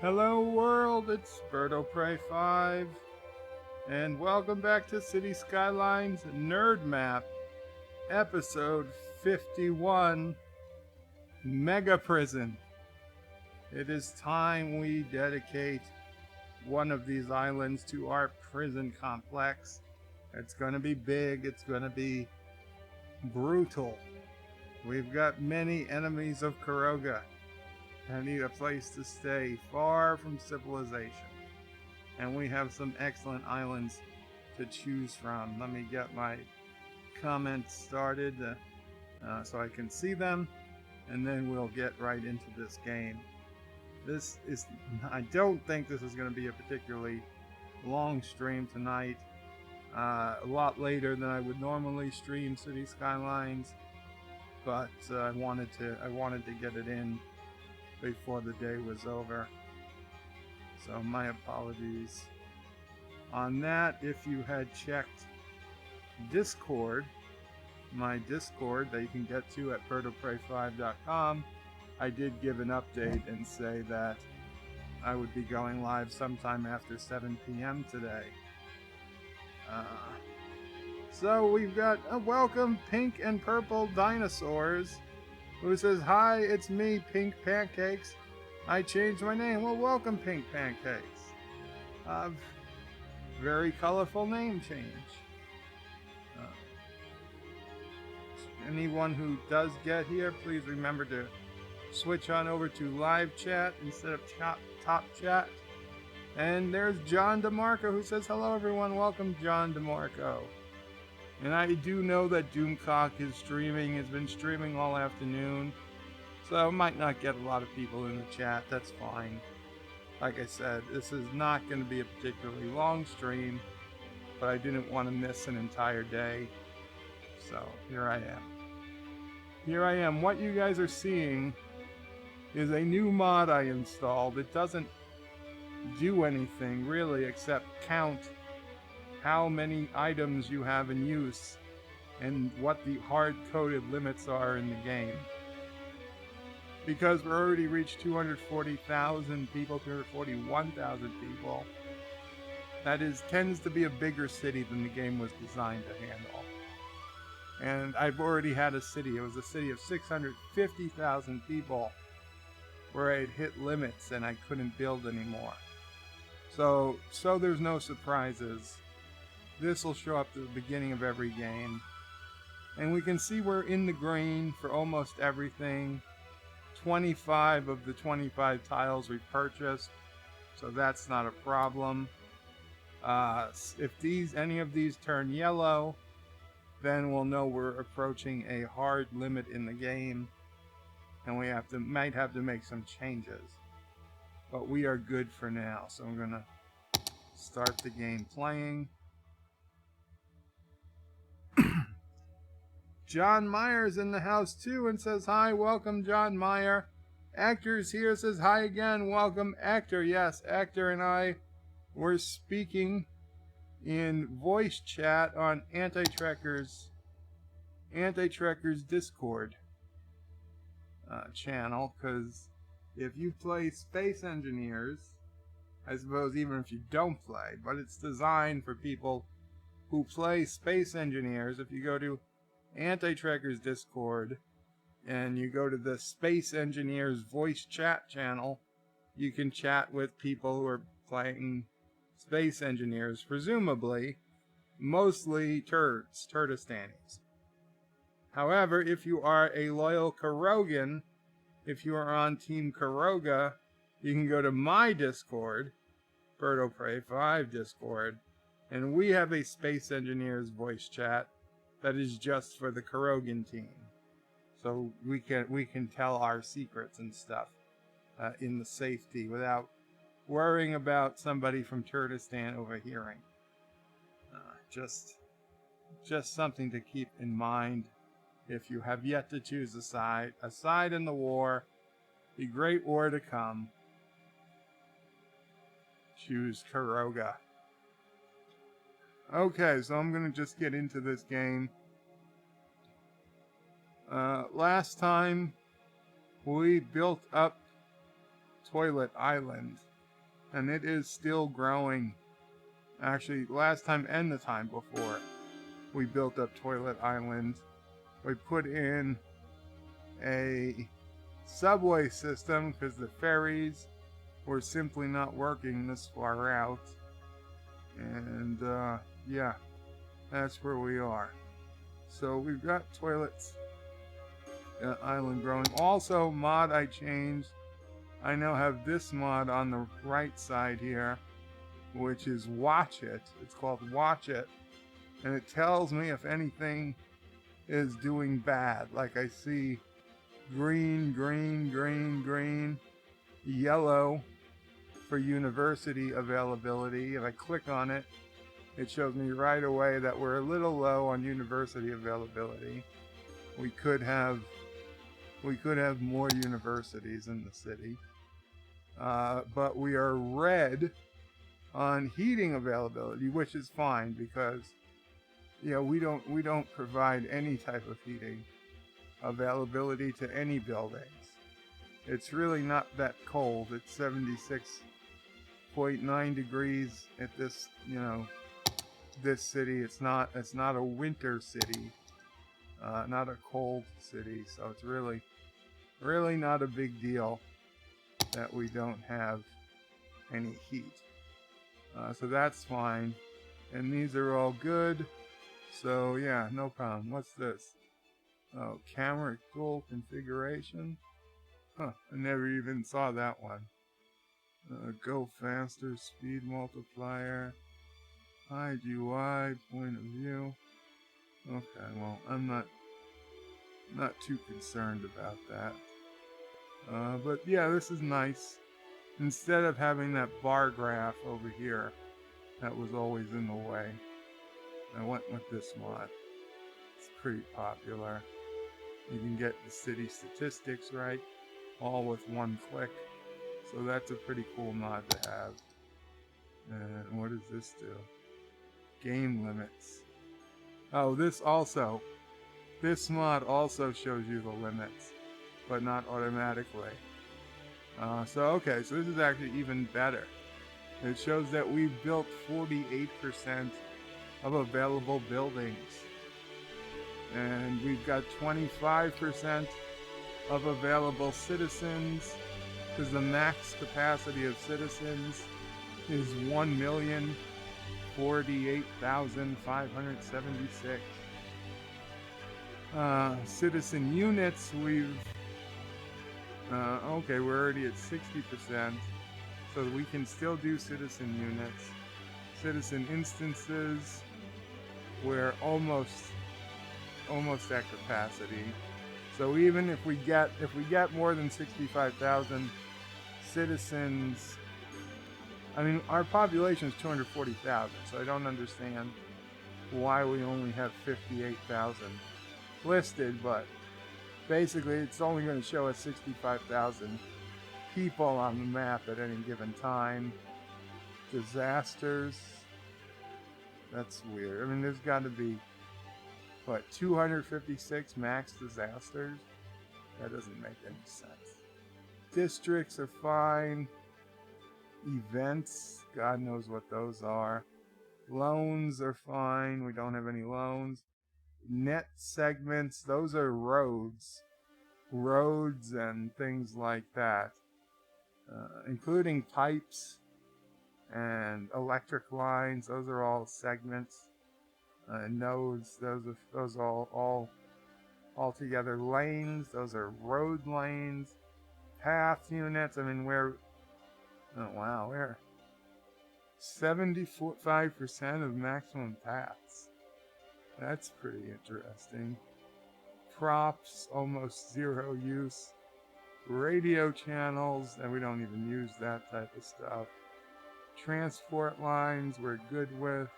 Hello world, it's Birdo Prey 5, and welcome back to Cities Skylines Nerd Map, episode 51, Mega Prison. It is time we dedicate one of these islands to our prison complex. It's going to be big, it's going to be brutal. We've got many enemies of Kuroga. I need a place to stay far from civilization. And we have some excellent islands to choose from. Let me get my comments started so I can see them, and then we'll get right into this game. I don't think this is going to be a particularly long stream tonight. A lot later than I would normally stream Cities Skylines, but I wanted to get it in before the day was over. So my apologies on that. If you had checked Discord, my Discord that you can get to at birdofprey5.com, I did give an update and say that I would be going live sometime after 7 p.m. today. So we've got a welcome Pink and Purple Dinosaurs, who says, "Hi, it's me, Pink Pancakes. I changed my name." Well, welcome, Pink Pancakes. Very colorful name change. Anyone who does get here, please remember to switch on over to live chat instead of top chat. And there's John DeMarco, who says, "Hello, everyone. Welcome, John DeMarco." And I do know that Doomcock is streaming, has been streaming all afternoon, so I might not get a lot of people in the chat. That's fine. Like I said, this is not going to be a particularly long stream, but I didn't want to miss an entire day. So here I am. Here I am. What you guys are seeing is a new mod I installed. It doesn't do anything really except count how many items you have in use and what the hard-coded limits are in the game. Because we've already reached 240,000 people, 241,000 people, that tends to be a bigger city than the game was designed to handle. And I've already had a city, it was a city of 650,000 people, where I had hit limits and I couldn't build anymore. So there's no surprises. This will show up at the beginning of every game. And we can see we're in the green for almost everything. 25 of the 25 tiles we purchased, so that's not a problem. If any of these turn yellow, then we'll know we're approaching a hard limit in the game, and we might have to make some changes. But we are good for now, so I'm gonna start the game playing. John Meyer's in the house too and says hi. Welcome, John Meyer. Actor's here, says hi again. Welcome, Actor. Yes, Actor and I were speaking in voice chat on Anti-Trekker's Discord channel, because if you play Space Engineers, I suppose even if you don't play, but it's designed for people who play Space Engineers. If you go to Anti-Trekker's Discord and you go to the Space Engineers voice chat channel, you can chat with people who are playing Space Engineers, presumably mostly Turdistanis. However, if you are a loyal Kurogan, if you are on Team Kuroga, you can go to my Discord, Birdo Prey 5 Discord, and we have a Space Engineers voice chat that is just for the Kurogan team. So we can tell our secrets and stuff in the safety without worrying about somebody from Turdistan overhearing. Just something to keep in mind if you have yet to choose a side in the war, the great war to come. Choose Kuroga. Okay, so I'm going to just get into this game. Last time we built up Toilet Island. and it is still growing. Actually, last time and the time before, we built up Toilet Island. We put in a subway system because the ferries were simply not working this far out. And yeah, that's where we are. So we've got Toilets Island growing. Also, mod I changed. I now have this mod on the right side here, which is Watch It. It's called Watch It. And it tells me if anything is doing bad. Like I see green, green, green, green, yellow for university availability. If I click on it, it shows me right away that we're a little low on university availability. We could have more universities in the city. But we are red on heating availability, which is fine because we don't provide any type of heating availability to any buildings. It's really not that cold. It's 76.9 degrees at this this city. It's not a winter city, not a cold city. So it's really not a big deal that we don't have any heat. So that's fine. And these are all good. So yeah, no problem. What's this? Oh, camera tool configuration. Huh, I never even saw that one. Go faster, speed multiplier, hide UI, point of view. Okay, well, I'm not too concerned about that. But yeah, this is nice. Instead of having that bar graph over here that was always in the way, I went with this mod. It's pretty popular. You can get the city statistics right, all with one click. So that's a pretty cool mod to have. And what does this do? Game limits. Oh, this mod also shows you the limits, but not automatically. So this is actually even better. It shows that we've built 48% of available buildings. And we've got 25% of available citizens, because the max capacity of citizens is 1,048,576. Citizen units, we're already at 60%, so we can still do citizen units. Citizen instances, we're almost at capacity. So even if we get more than 65,000 citizens, I mean, our population is 240,000, so I don't understand why we only have 58,000 listed, but basically it's only going to show us 65,000 people on the map at any given time. Disasters, that's weird. I mean, there's got to be 256 max disasters? That doesn't make any sense. Districts are fine. Events, God knows what those are. Loans are fine. We don't have any loans. Net segments, those are roads and things like that, including pipes and electric lines. Those are all segments. Nodes, those all together. Lanes, those are road lanes. Path units, I mean, we're 75% of maximum paths. That's pretty interesting. Props, almost zero use. Radio channels, and we don't even use that type of stuff. Transport lines, we're good with.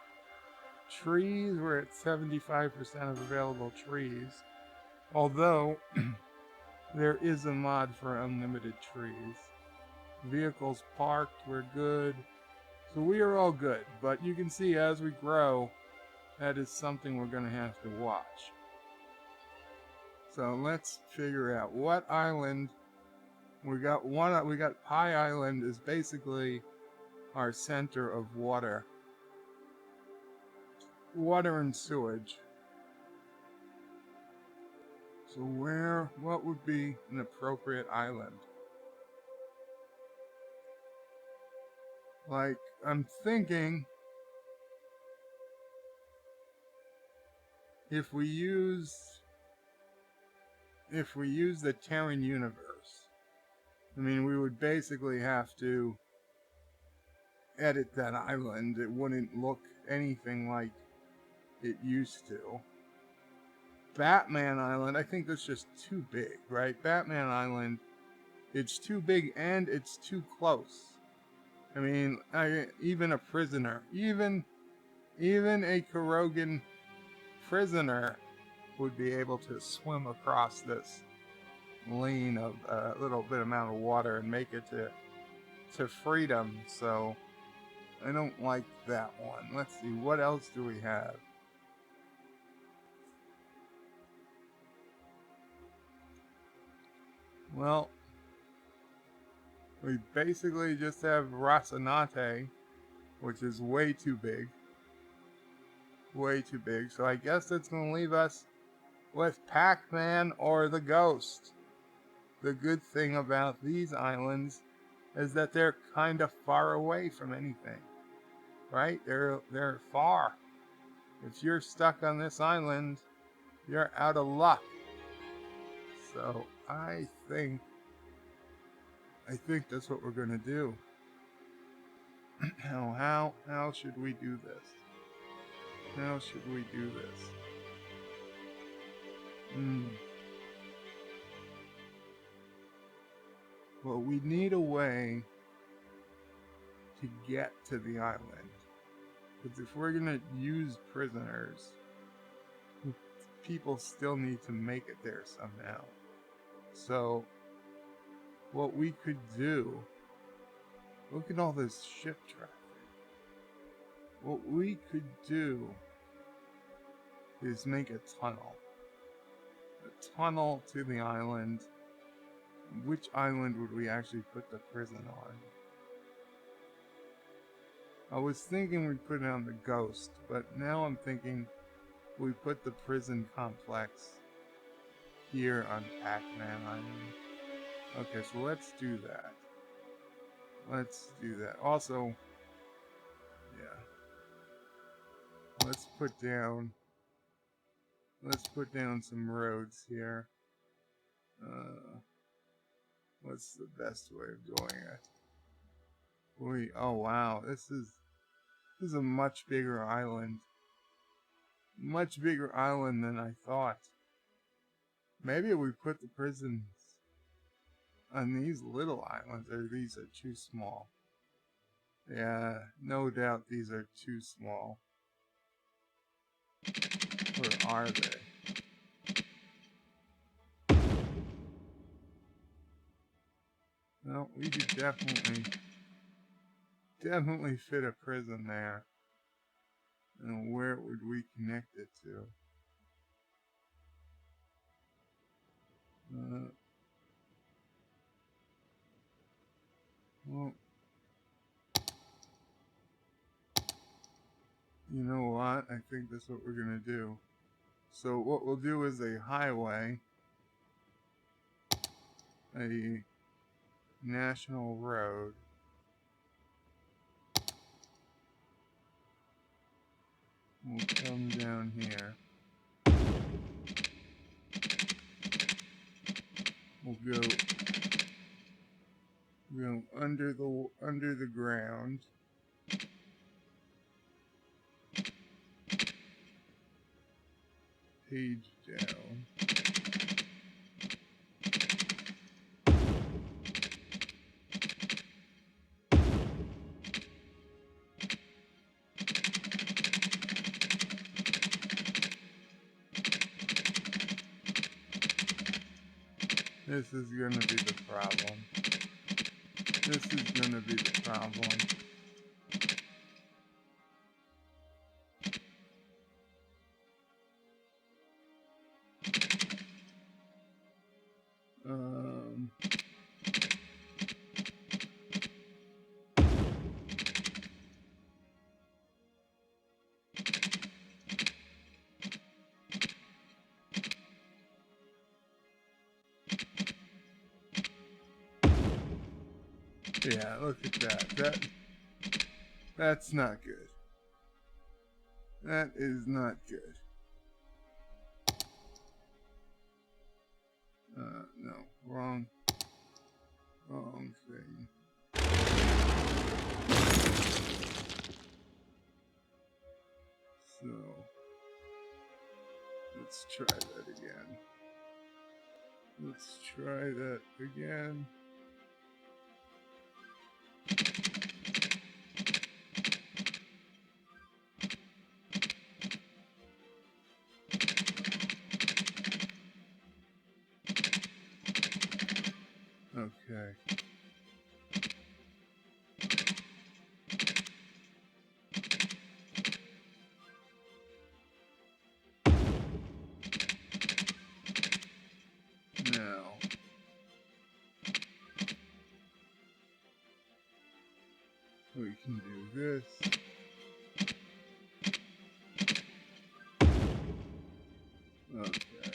Trees, we're at 75% of available trees. Although, there is a mod for unlimited trees. Vehicles parked, we're good. So we are all good. But you can see as we grow, that is something we're going to have to watch. So let's figure out what island. We got Pie Island is basically our center of water and sewage. So what would be an appropriate island? Like, I'm thinking if we use the Terran universe, I mean, we would basically have to edit that island. It wouldn't look anything like it used to. Batman Island, I think that's just too big, right? Batman Island, it's too big and it's too close. I mean, even a prisoner, even a Kurogan prisoner would be able to swim across this lane of a little bit amount of water and make it to freedom. So I don't like that one. Let's see, what else do we have? Well, we basically just have Rasanate, which is way too big. Way too big. So I guess that's going to leave us with Pac-Man or the Ghost. The good thing about these islands is that they're kind of far away from anything. Right? They're far. If you're stuck on this island, you're out of luck. So I think that's what we're gonna do. Now, how should we do this? How should we do this? Well, we need a way to get to the island. Because if we're gonna use prisoners, people still need to make it there somehow. So, what we could do, look at all this ship traffic. What we could do is make a tunnel. A tunnel to the island. Which island would we actually put the prison on? I was thinking we'd put it on the Ghost, but now I'm thinking we put the prison complex here on Pac-Man Island. Okay, so let's do that. Let's do that. Also, yeah. Let's put down some roads here. What's the best way of doing it? Oh wow, this is a much bigger island. Much bigger island than I thought. Maybe we put the prisons on these little islands, or these are too small. Yeah, no doubt these are too small. Or are they? Well, we could definitely fit a prison there. And where would we connect it to? Well, you know what? I think that's what we're gonna do. So what we'll do is a highway, a national road. We'll come down here. We'll go under the ground. Page down. This is gonna be the problem. This is gonna be the problem. Yeah, look at that. That's not good. That is not good. No, wrong thing. So, let's try that again. Okay. Now, we can do this. Okay.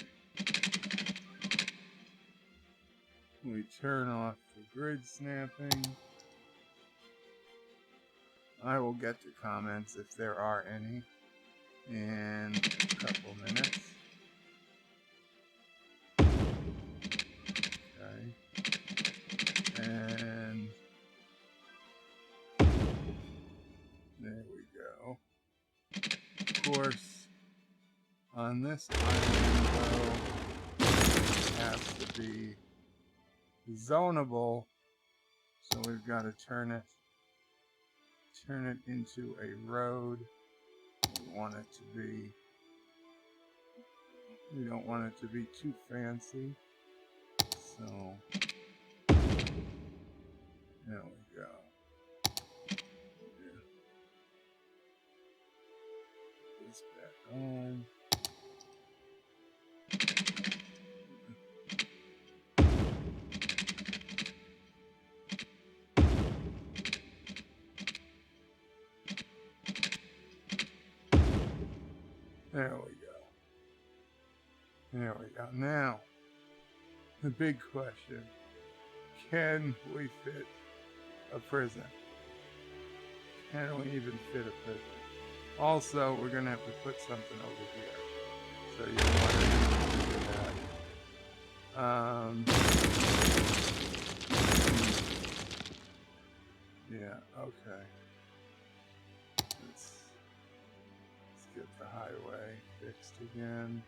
We turn off the grid snapping. I will get to comments if there are any in a couple minutes. Okay. And there we go. Of course, on this island, though, it has to be zonable, so we've got to turn it into a road. We don't want it to be too fancy, so there we go. This back on. There we go. Now, the big question. Can we fit a prison? Can we even fit a prison? Also, we're going to have to put something over here. So you don't want to do that. Yeah, okay. Let's get the highway fixed again.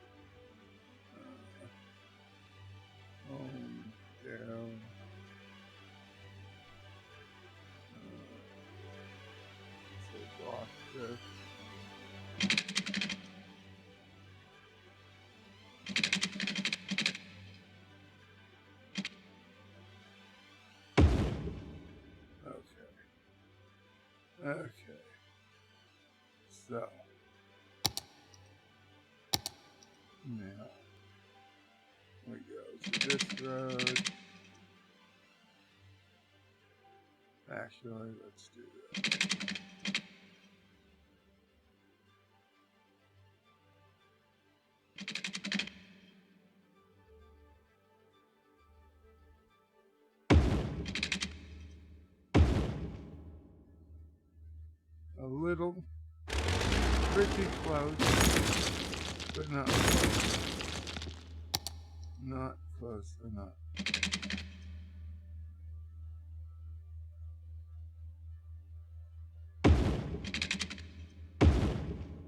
Home, down. Take off this. Okay. So now we go to this road. Actually, let's do this. A little pretty close, but not close enough. Not close enough.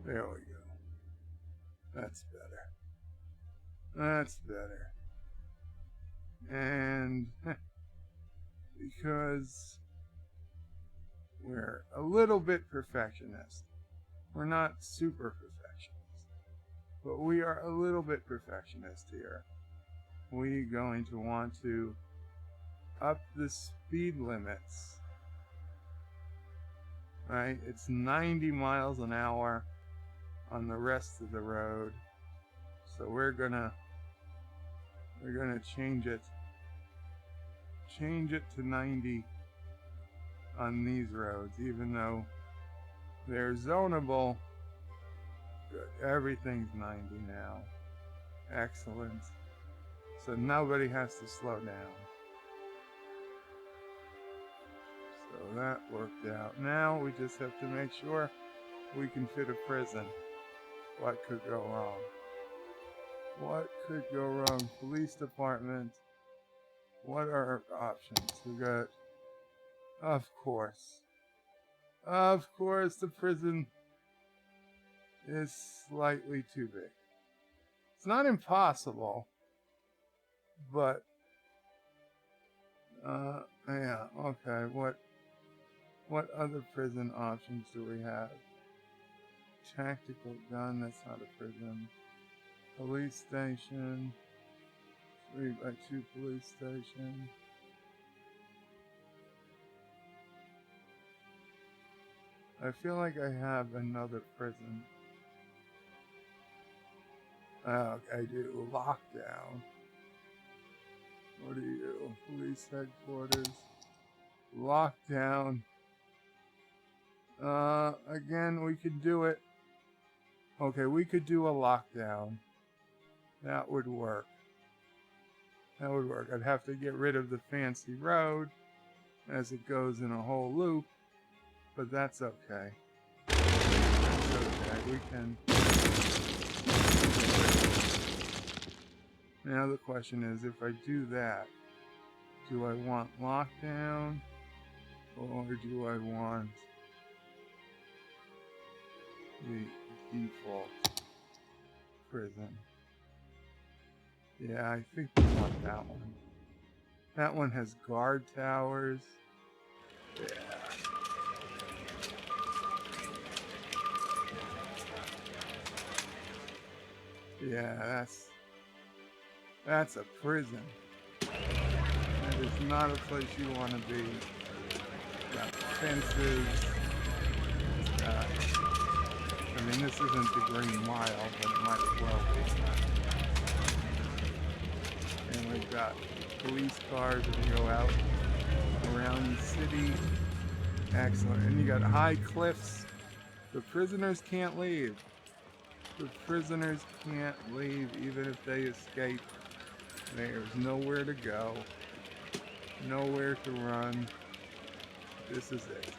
There we go. That's better. And because we're a little bit perfectionist, we're not super perfectionist, but we are a little bit perfectionist here. We're going to want to up the speed limits. Right? It's 90 miles an hour on the rest of the road. So we're gonna change it to 90 on these roads, even though they're zonable. Good. Everything's 90 now. Excellent. So nobody has to slow down. that worked out. Now we just have to make sure we can fit a prison. What could go wrong? What could go wrong? Police department. What are our options? We got, of course, the prison is slightly too big. It's not impossible, but yeah, okay. What other prison options do we have? Tactical gun, that's not a prison. Police station. 3x2 police station. I feel like I have another prison. I do. Lockdown. What do you do? Police headquarters. Lockdown. Again, we could do it. Okay, we could do a lockdown. That would work. I'd have to get rid of the fancy road as it goes in a whole loop, but that's okay. We can. Now the question is, if I do that, do I want lockdown or do I want the default prison? Yeah, I think we want that one. That one has guard towers. Yeah, that's a prison. That is not a place you want to be. It's got fences. It's got, I mean, this isn't the Green Mile, but it might as well be. And we've got police cars that go out around the city. Excellent. And you got high cliffs. The prisoners can't leave. The prisoners can't leave even if they escape. There's nowhere to go. Nowhere to run. This is it.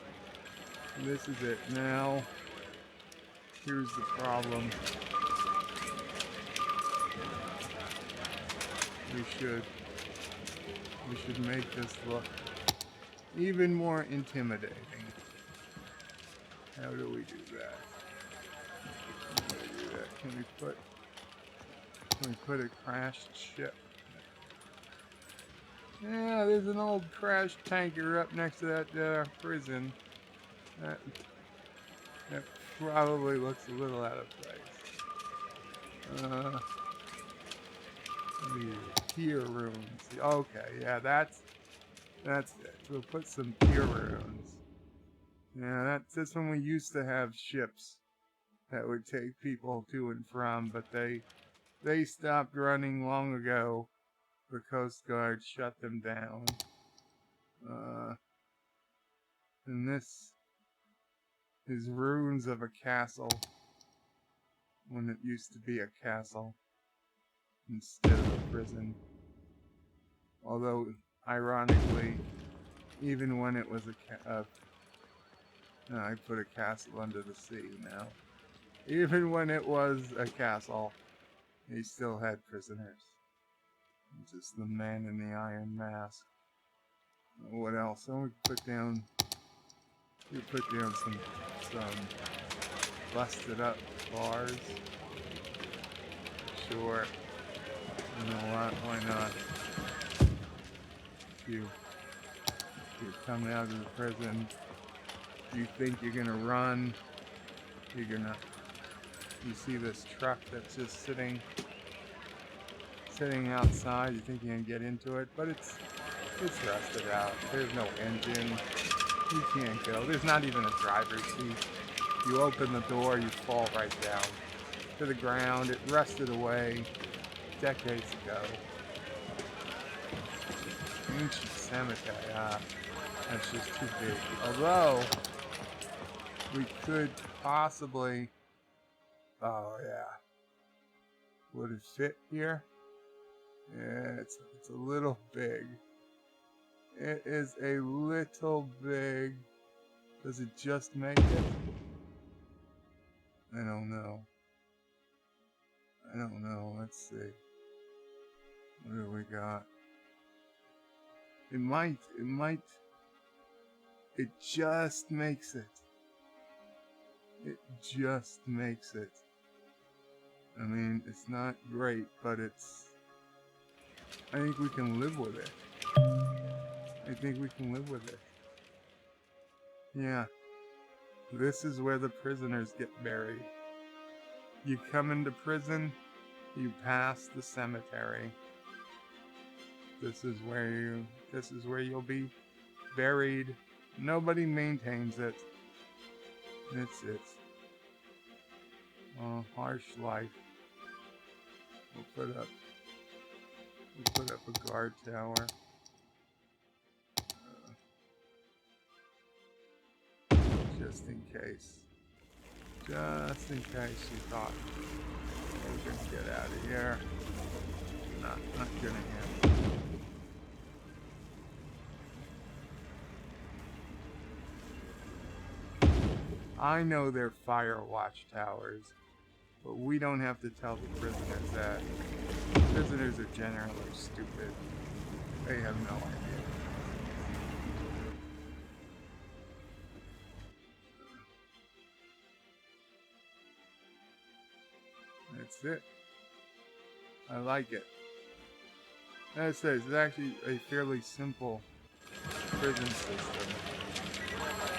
This is it. Now, here's the problem. We should make this look even more intimidating. How do we do that? Can we put a crashed ship? Yeah, there's an old crashed tanker up next to that prison. That probably looks a little out of place. The pier rooms. Okay, yeah, that's it. We'll put some pier rooms. Yeah, that's when we used to have ships that would take people to and from, but they stopped running long ago. The Coast Guard shut them down. And this is ruins of a castle when it used to be a castle instead of a prison. Although, ironically, even when it was I put a castle under the sea now. Even when it was a castle, they still had prisoners. Just the man in the iron mask. What else? So we put down some busted up bars. Sure. You know what? Why not? If you're coming out of the prison, you think you're gonna run. You see this truck that's just sitting outside. You think you can get into it, but it's rusted out. There's no engine. You can't go. There's not even a driver's seat. You open the door, you fall right down to the ground. It rusted away decades ago. Ancient cemetery. That's just too big. Although we could possibly. Oh yeah. Would it fit here? Yeah, it's a little big. It is a little big. Does it just make it? I don't know. I don't know. Let's see. What do we got? It might. It just makes it. It just makes it. I mean, it's not great, but it's... I think we can live with it. I think we can live with it. Yeah. This is where the prisoners get buried. You come into prison, you pass the cemetery. This is where you'll be buried. Nobody maintains it. It's it. Oh, harsh life. We'll put up a guard tower. Just in case. Just in case you thought we're gonna get out of here. Not gonna happen. I know they're fire watchtowers, but we don't have to tell the prisoners that. Prisoners are generally stupid. They have no idea. That's it. I like it. As I say, it's actually a fairly simple prison system,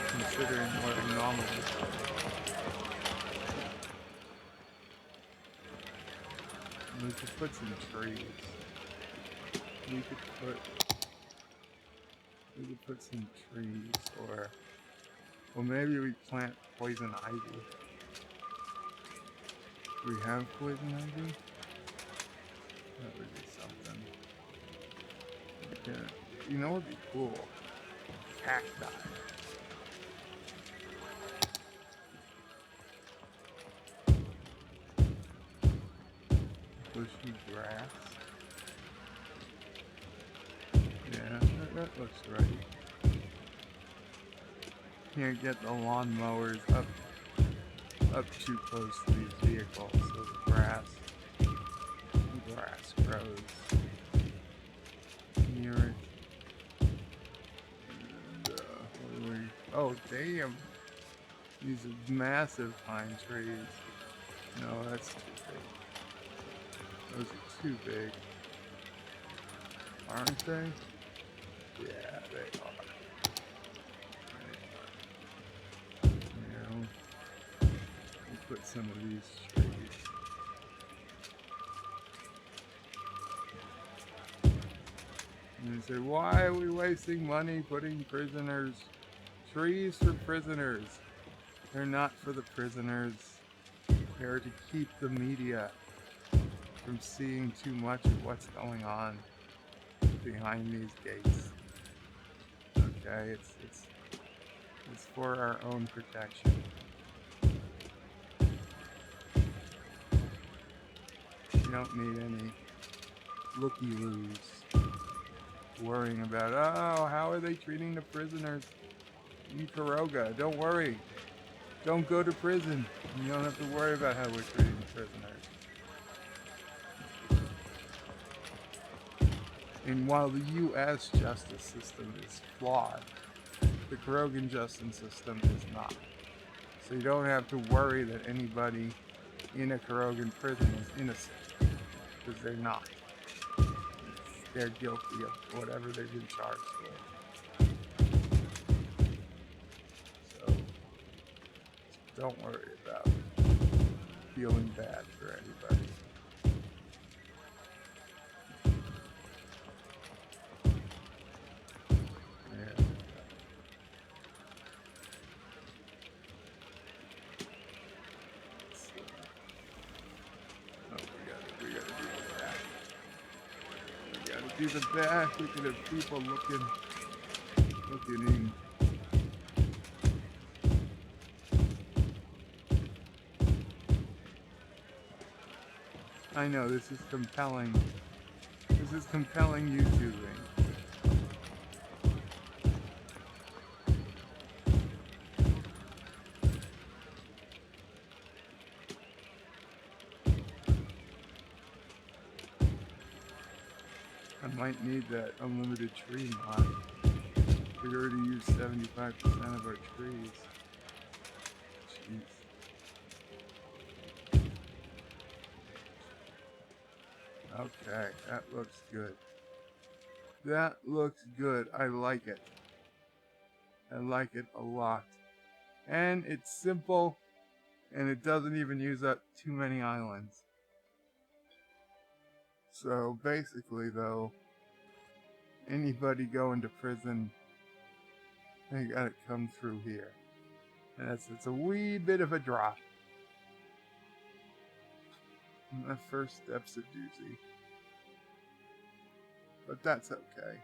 considering what it normally is. We could put some trees. We could put some trees, or maybe we plant poison ivy. Do we have poison ivy? That would be something. Yeah. You know what would be cool? Cacti. Bushy grass. Yeah, that looks right. Can't get the lawnmowers up too close to these vehicles, so the grass grows near it. And, oh damn! These are massive pine trees. No, that's too big. Those are too big. Aren't they? Yeah, they are. We'll put some of these trees. And you say, why are we wasting money putting trees for prisoners? They're not for the prisoners. They're to keep the media from seeing too much of what's going on behind these gates. Okay, it's for our own protection. You don't need any looky-loos worrying about, oh, how are they treating the prisoners in Karoga? Don't worry. Don't go to prison. You don't have to worry about how we're treating the prisoners. And while the U.S. justice system is flawed, the Karogan justice system is not. So you don't have to worry that anybody in a Karogan prison is innocent, because they're not. They're guilty of whatever they've been charged with. So don't worry about feeling bad for anybody. Do the back. Look at the people looking in. I know this is compelling. This is compelling YouTubing. Might need that unlimited tree mod. We already used 75% of our trees. Jeez. Okay, that looks good. That looks good. I like it. I like it a lot. And it's simple, and it doesn't even use up too many islands. So basically, though, anybody going to prison, they gotta come through here. And it's a wee bit of a drop. And that first step's a doozy. But that's okay.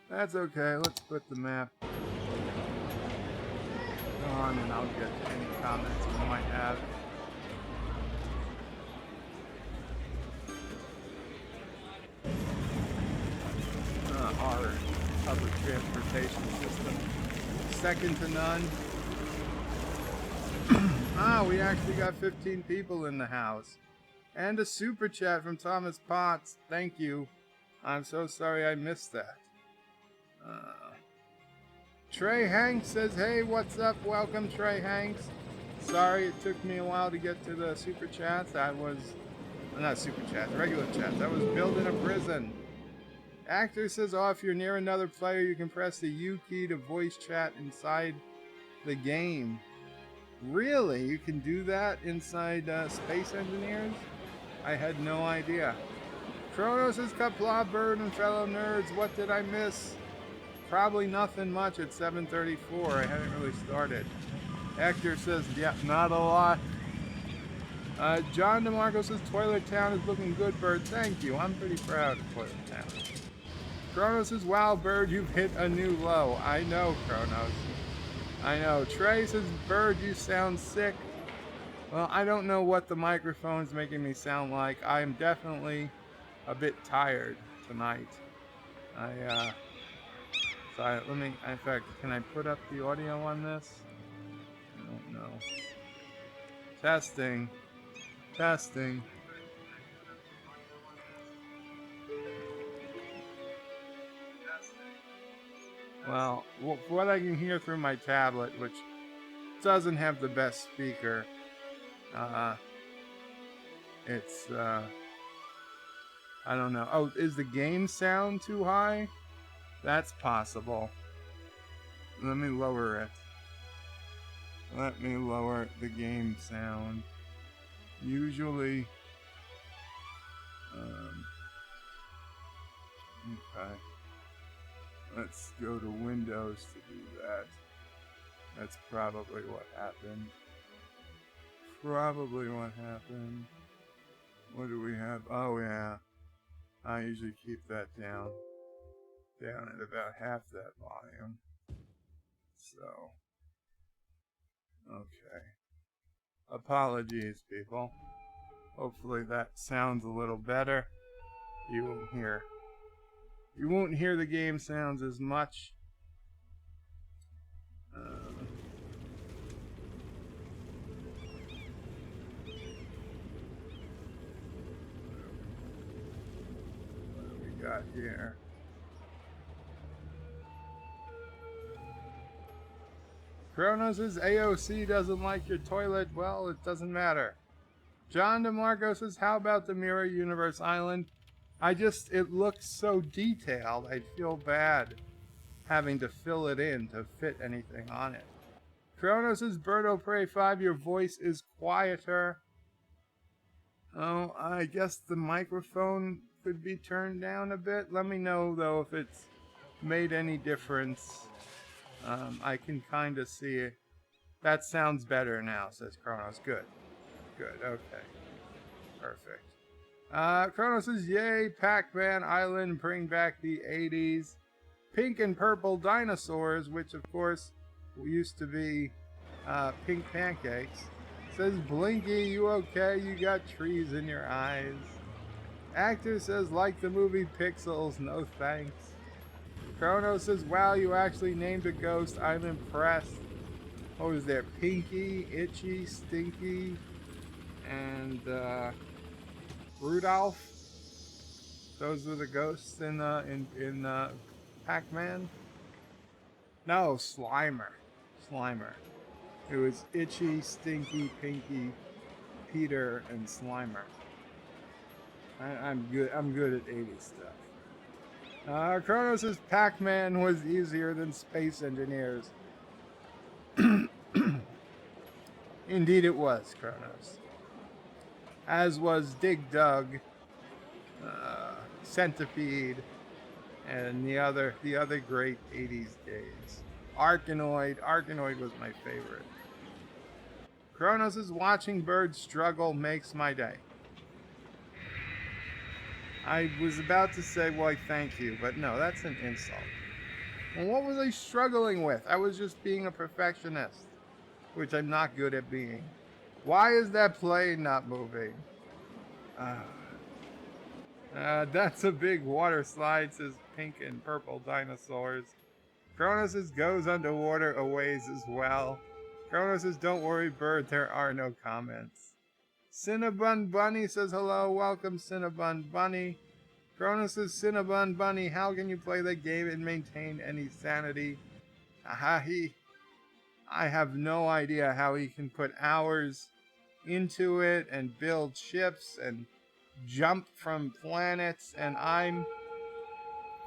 That's okay. Let's put the map on and I'll get to any comments you might have. Our public transportation system, second to none. We actually got 15 people in the house. And a super chat from Thomas Potts. Thank you. I'm so sorry I missed that. Trey Hanks says, hey, what's up? Welcome, Trey Hanks. Sorry it took me a while to get to the super chats. I was, not super chats, regular chats. I was building a prison. Actor says, oh, if you're near another player, you can press the U key to voice chat inside the game. Really? You can do that inside Space Engineers? I had no idea. Kronos says, Qapla, Bird, and fellow nerds, what did I miss? Probably nothing much at 7:34. I haven't really started. Hector says, yeah, not a lot. John DeMarco says, Toilet Town is looking good, Bird. Thank you. I'm pretty proud of Toilet Town. Kronos says, wow, Bird, you've hit a new low. I know, Kronos. I know. Trey says, Bird, you sound sick. Well, I don't know what the microphone's making me sound like. I am definitely a bit tired tonight. Let me, in fact, can I put up the audio on this? I don't know. Testing. Testing. Well, what I can hear through my tablet, which doesn't have the best speaker, it's, I don't know. Oh, is the game sound too high? That's possible. Let me lower it. Let me lower the game sound. Usually, okay. Let's go to Windows to do that. That's probably what happened. Probably what happened. What do we have? Oh yeah. I usually keep that down at about half that volume. So, okay. Apologies, people. Hopefully that sounds a little better. You won't hear the game sounds as much. What do we got here? Kronos says AOC doesn't like your toilet. Well, it doesn't matter. John DeMarco says, how about the Mirror Universe Island? It looks so detailed, I'd feel bad having to fill it in to fit anything on it. Kronos says, Birdo Prey 5, your voice is quieter. Oh, I guess the microphone could be turned down a bit. Let me know, though, if it's made any difference. I can kind of see it. That sounds better now, says Kronos. Good. Good, okay. Perfect. Kronos says, yay, Pac-Man Island, bring back the 80s. Pink and purple dinosaurs, which of course used to be pink pancakes. Says, Blinky, you okay? You got trees in your eyes. Actor says, like the movie Pixels, no thanks. Kronos says, wow, you actually named a ghost. I'm impressed. What was there? Pinky, Itchy, Stinky, and Rudolph. Those were the ghosts in Pac-Man. No, Slimer. Slimer. It was Itchy, Stinky, Pinky, Peter, and Slimer. I'm good. I'm good at 80s stuff. Kronos says Pac-Man was easier than Space Engineers. Indeed, it was Kronos. As was Dig Dug, Centipede, and the other great 80s days. Arkanoid was my favorite. Kronos is watching birds struggle makes my day. I was about to say, why, thank you, but no, that's an insult. And what was I struggling with? I was just being a perfectionist, which I'm not good at being. Why is that plane not moving? That's a big water slide, says Pink and Purple Dinosaurs. Kronos says goes underwater a ways as well. Kronos says don't worry, bird, there are no comments. Cinnabon Bunny says hello, welcome Cinnabon Bunny. Kronos says Cinnabon Bunny, how can you play the game and maintain any sanity? I have no idea how he can put hours into it and build ships and jump from planets, and I'm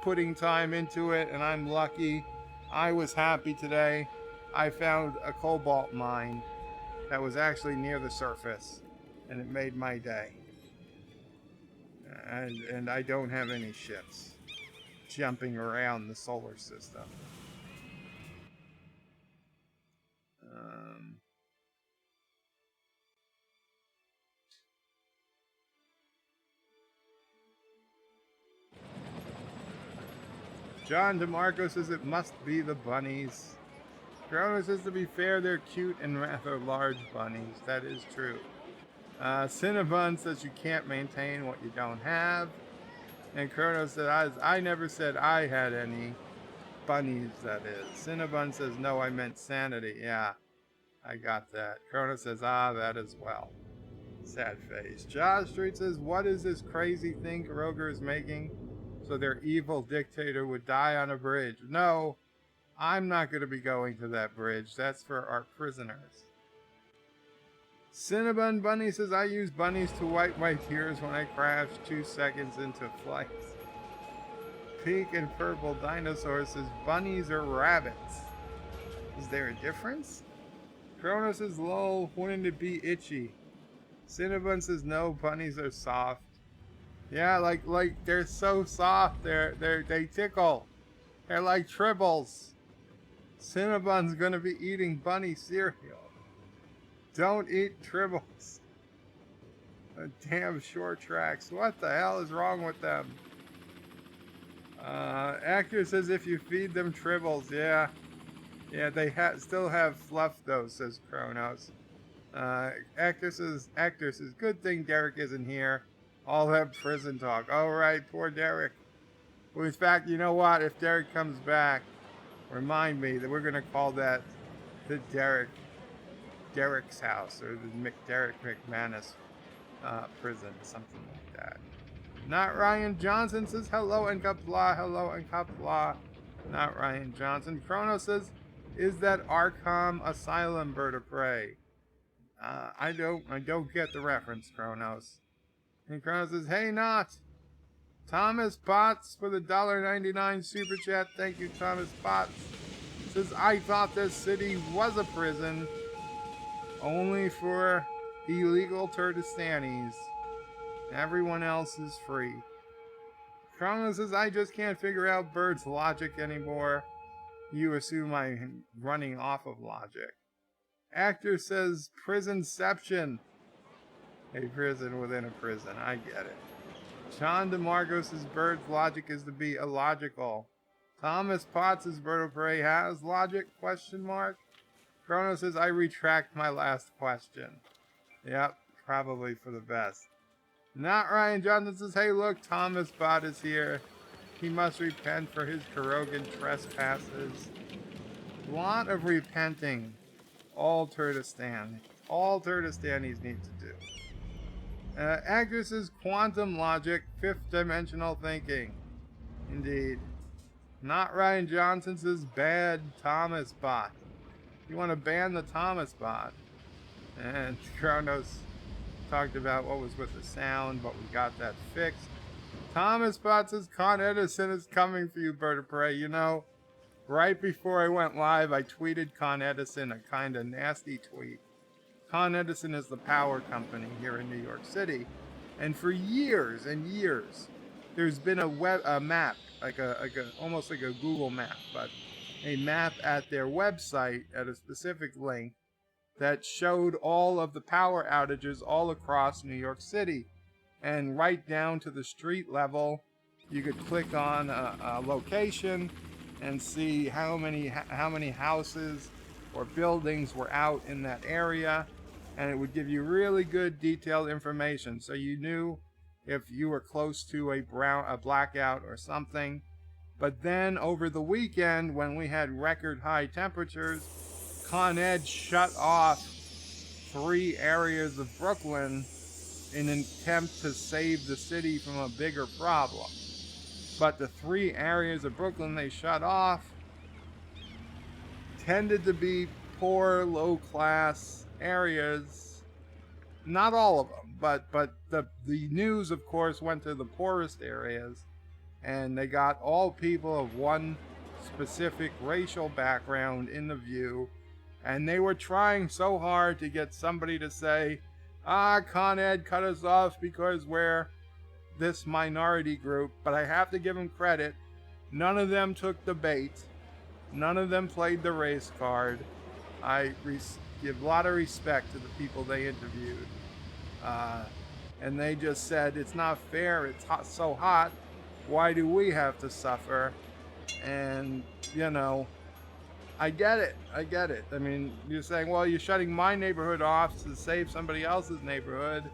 putting time into it, and I'm lucky. I was happy today. I found a cobalt mine that was actually near the surface, and it made my day. And I don't have any ships jumping around the solar system. John DeMarco says it must be the bunnies. Kronos says to be fair, they're cute and rather large bunnies. That is true. Cinnabon says you can't maintain what you don't have. And Kronos says, I never said I had any bunnies, that is. Cinnabon says, no, I meant sanity. Yeah, I got that. Kronos says, that as well. Sad face. Josh Street says, what is this crazy thing Kroger is making so their evil dictator would die on a bridge? No, I'm not going to be going to that bridge. That's for our prisoners. Cinnabon Bunny says, I use bunnies to wipe my tears when I crash 2 seconds into flight. Pink and Purple Dinosaur says, bunnies are rabbits. Is there a difference? Kronos says, lol, wouldn't it be itchy? Cinnabon says, no, bunnies are soft. Yeah, like they're so soft, they tickle. They're like tribbles. Cinnabon's gonna be eating bunny cereal. Don't eat tribbles. Damn short tracks. What the hell is wrong with them? Actor says if you feed them tribbles, yeah, they still have fluff though, says Kronos. Actor says, good thing Derek isn't here. All have prison talk. All right, poor Derek. Well, in fact, you know what? If Derek comes back, remind me that we're gonna call that the Derek's house, or the Derek McManus prison, something like that. Not Ryan Johnson says hello and Qapla, hello and Qapla. Not Ryan Johnson. Chrono says, is that Arkham Asylum bird of prey? I don't get the reference, Kronos. And Kronos says, hey, not Thomas Potts for the $1.99 super chat. Thank you, Thomas Potts. Says, I thought this city was a prison only for illegal Turdistanis. Everyone else is free. Kronos says, I just can't figure out Bird's logic anymore. You assume I'm running off of logic. Actor says, prisonception. A prison within a prison. I get it. Sean DeMarco says, Bird's logic is to be illogical. Thomas Potts' bird of prey has logic, question mark. Chrono says, I retract my last question. Yep, probably for the best. Not Ryan Johnson says, hey look, Thomas Bot is here. He must repent for his Kurogan trespasses. Lot of repenting. All Turdistanis need to do. Agnes is quantum logic, fifth dimensional thinking. Indeed. Not Ryan Johnson's bad Thomas bot. You want to ban the Thomas bot. And Kronos talked about what was with the sound, but we got that fixed. Thomas bot says Con Edison is coming for you, Bird of Prey. You know, right before I went live, I tweeted Con Edison a kind of nasty tweet. Con Edison is the power company here in New York City. And for years and years, there's been a map, almost like a Google map, but a map at their website at a specific link that showed all of the power outages all across New York City. And right down to the street level, you could click on a location and see how many houses or buildings were out in that area, and it would give you really good detailed information, so you knew if you were close to a blackout or something. But then over the weekend, when we had record high temperatures, Con Ed shut off 3 areas of Brooklyn in an attempt to save the city from a bigger problem. But the 3 areas of Brooklyn they shut off tended to be poor, low-class areas. Not all of them, but the news, of course, went to the poorest areas, and they got all people of one specific racial background in the view, and they were trying so hard to get somebody to say, Con Ed cut us off because we're this minority group. But I have to give them credit. None of them took the bait. None of them played the race card. I give a lot of respect to the people they interviewed. And they just said, it's not fair. It's so hot. Why do we have to suffer? And, you know, I get it. I mean, you're saying, well, you're shutting my neighborhood off to save somebody else's neighborhood.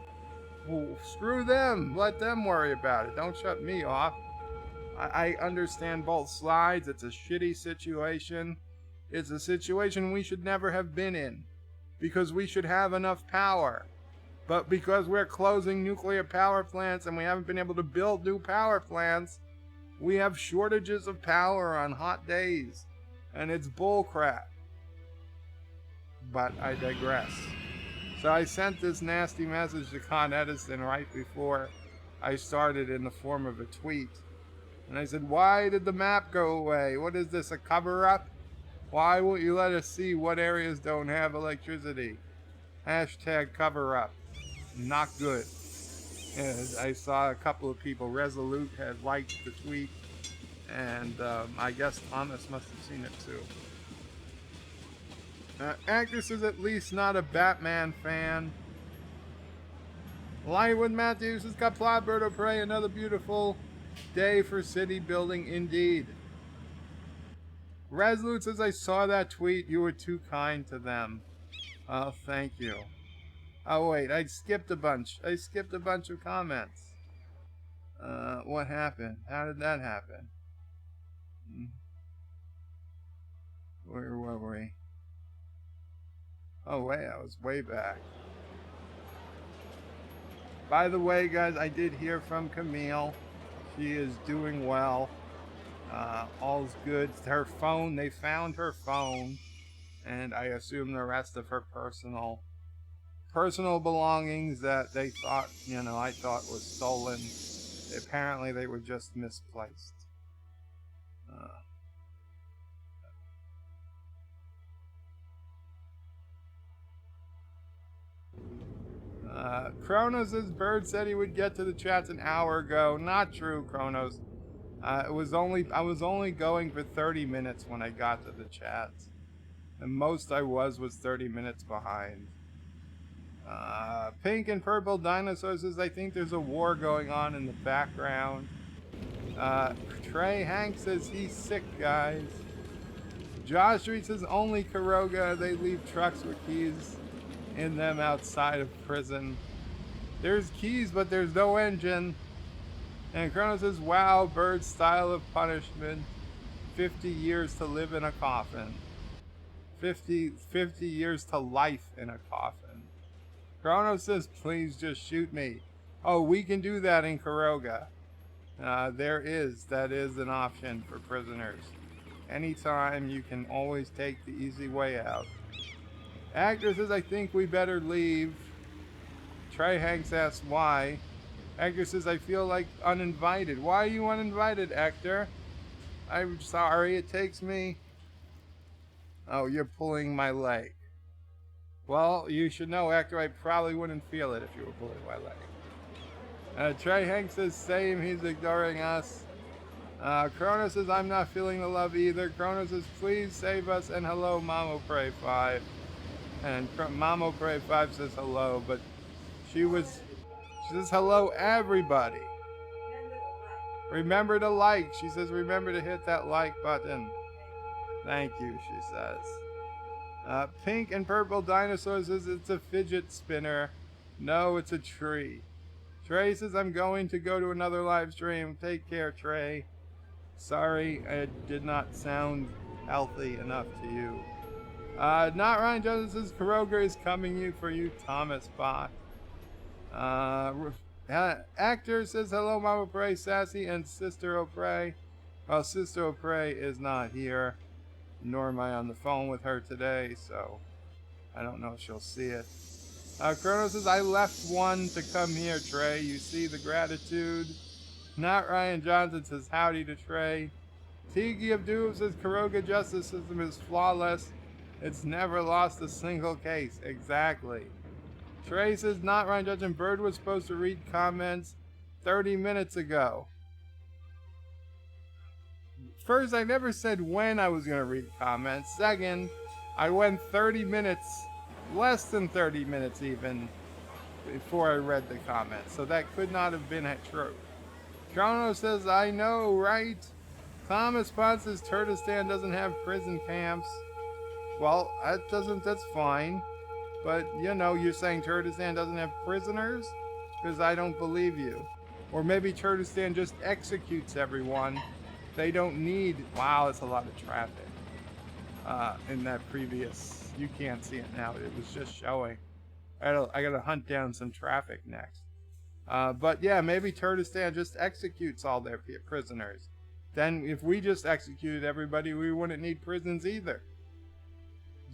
Well, screw them. Let them worry about it. Don't shut me off. I understand both sides. It's a shitty situation. It's a situation we should never have been in, because we should have enough power. But because we're closing nuclear power plants and we haven't been able to build new power plants, we have shortages of power on hot days. And it's bullcrap. But I digress. So I sent this nasty message to Con Edison right before I started in the form of a tweet. And I said, why did the map go away? What is this, a cover-up? Why won't you let us see what areas don't have electricity? Hashtag cover-up. Not good. And I saw a couple of people, Resolute, had liked the tweet. And I guess Thomas must have seen it too. Actress is at least not a Batman fan. Lightwood Matthews has got Qapla, Bird of Prey. Another beautiful day for city building indeed. Resolute says, I saw that tweet. You were too kind to them. Oh, thank you. Oh, wait. I skipped a bunch of comments. What happened? How did that happen? Where were we? Oh, wait. I was way back. By the way, guys, I did hear from Camille. She is doing well. All's good. Her phone, they found her phone, and I assume the rest of her personal belongings that they thought, I thought was stolen. Apparently they were just misplaced. Kronos' Bird said he would get to the chats an hour ago. Not true, Kronos. I was only going for 30 minutes when I got to the chats. The most I was 30 minutes behind. Pink and Purple Dinosaur says, I think there's a war going on in the background. Trey Hank says he's sick, guys. Josh Street says only Karoga. They leave trucks with keys in them outside of prison. There's keys, but there's no engine. And Kronos says, wow, Bird's style of punishment. 50 years to live in a coffin. 50 years to life in a coffin. Kronos says, please just shoot me. Oh, we can do that in Kuroga. That is an option for prisoners. Anytime, you can always take the easy way out. Actor says, I think we better leave. Trey Hanks asks why. Actor says, I feel like uninvited. Why are you uninvited, Actor? I'm sorry, it takes me... Oh, you're pulling my leg. Well, you should know, Actor, I probably wouldn't feel it if you were pulling my leg. Trey Hanks says, same, he's ignoring us. Chrono says, I'm not feeling the love either. Chrono says, please save us, and hello, Mamo Pray 5. And Mamo Pray 5 says hello, but she says hello, everybody. Remember to like. She says, remember to hit that like button. Thank you, she says. Pink and Purple Dinosaur says, it's a fidget spinner. No, it's a tree. Trey says, I'm going to go to another live stream. Take care, Trey. Sorry, I did not sound healthy enough to you. Not Ryan Jones says, Kuroga is coming for you, Thomas Bach. Actor says, hello, Mama Pray, Sassy, and Sister O'Prey. Well, Sister O'Prey is not here, nor am I on the phone with her today, so I don't know if she'll see it. Chrono says, I left one to come here, Trey. You see the gratitude. Not Ryan Johnson says, howdy to Trey. Tiki Abdul says, Kuroga justice system is flawless. It's never lost a single case. Exactly. Trey says, not Ryan Johnson. Bird was supposed to read comments 30 minutes ago. First, I never said when I was going to read comments. Second, I went 30 minutes, less than 30 minutes even, before I read the comments. So that could not have been true. Chrono says, I know, right? Thomas Pond says, Turtistan doesn't have prison camps. Well, that's fine. But, you know, you're saying Turtistan doesn't have prisoners? Because I don't believe you. Or maybe Turtistan just executes everyone. They don't need... Wow, that's a lot of traffic. In that previous... You can't see it now. It was just showing. I gotta hunt down some traffic next. But yeah, maybe Turtistan just executes all their prisoners. Then if we just executed everybody, we wouldn't need prisons either.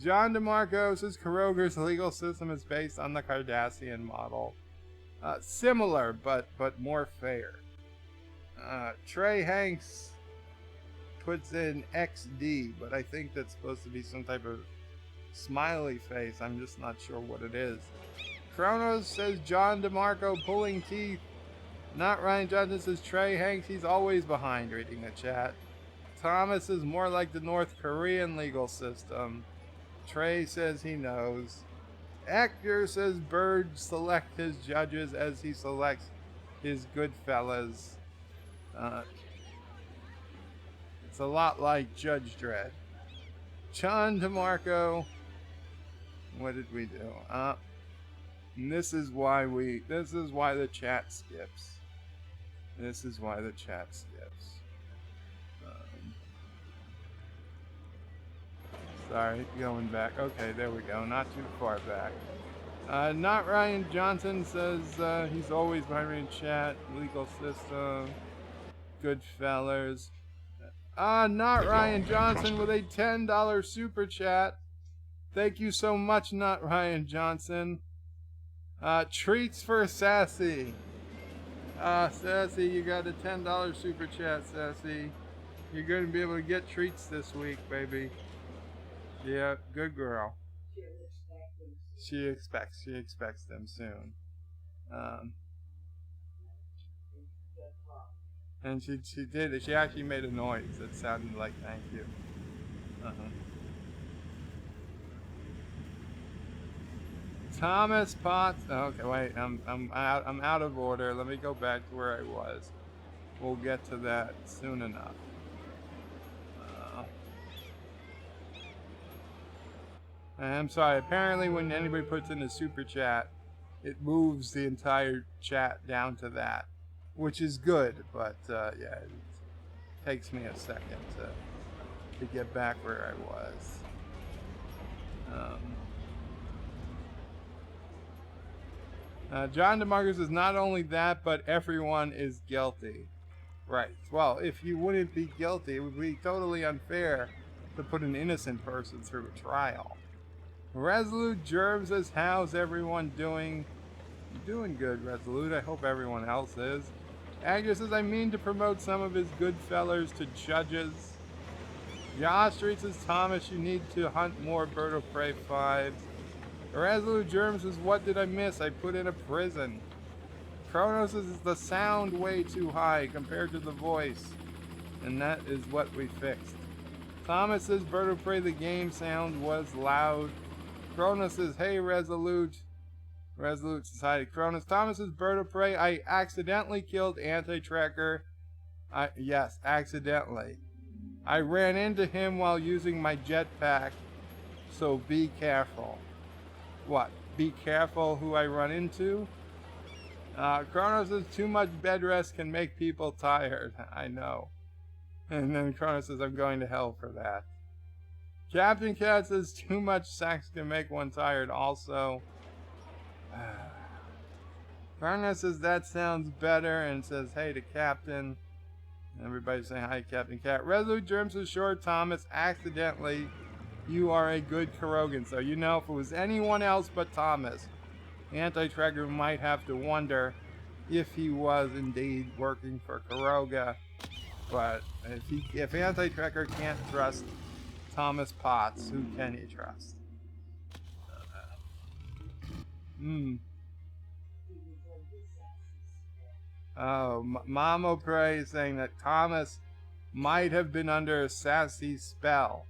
John DeMarco says Kuroga's legal system is based on the Cardassian model. Similar, but more fair. Trey Hanks puts in XD, but I think that's supposed to be some type of smiley face. I'm just not sure what it is. Kronos says John DeMarco pulling teeth. Not Ryan Johnson says Trey Hanks, he's always behind reading the chat. Thomas is more like the North Korean legal system. Trey says he knows. Actor says Bird select his judges as he selects his good fellas. It's a lot like Judge Dredd. John DeMarco. What did we do? And this is why the chat skips. This is why the chat skips. Sorry, going back. Okay, there we go. Not too far back. Not Ryan Johnson says he's always behind me in chat. Legal system. Good fellas. Not Ryan Johnson with a $10 super chat. Thank you so much, Not Ryan Johnson. Treats for Sassy. Sassy, you got a $10 super chat, Sassy. You're going to be able to get treats this week, baby. Yeah, good girl. She expects them soon. And she did it. She actually made a noise that sounded like thank you. Thomas Potts. Okay, wait. I'm out of order. Let me go back to where I was. We'll get to that soon enough. I'm sorry. Apparently, when anybody puts in a super chat, it moves the entire chat down to that, which is good. But yeah, it takes me a second to get back where I was. John DeMarco says not only that, but everyone is guilty. Right. Well, if you wouldn't be guilty, it would be totally unfair to put an innocent person through a trial. Resolute Germ says, how's everyone doing? Doing good, Resolute. I hope everyone else is. Agnes says, I mean to promote some of his good fellers to judges. Josh Street says, Thomas, you need to hunt more Bird of Prey 5s. Resolute Germ says, what did I miss? I put in a prison. Kronos says, the sound way too high compared to the voice. And that is what we fixed. Thomas says, Bird of Prey, the game sound was loud. Kronos says, hey, Resolute. Resolute Society. Cronus. Thomas says, Bird of Prey, I accidentally killed Anti-Tracker. Yes, accidentally. I ran into him while using my jetpack, so be careful. What? Be careful who I run into? Kronos says, too much bed rest can make people tired. I know. And then Kronos says, I'm going to hell for that. Captain Cat says, too much sex can make one tired also. Kronos says, that sounds better, and says, hey to Captain. Everybody's saying hi, Captain Cat. Resolute Germ says, sure, Thomas, accidentally, you are a good Kurogan. So, you know, if it was anyone else but Thomas, Anti-Tracker might have to wonder if he was indeed working for Kuroga. But if Anti-Tracker can't trust Thomas Potts, who can he trust? Oh, Mamo Prey is saying that Thomas might have been under Sassy's spell.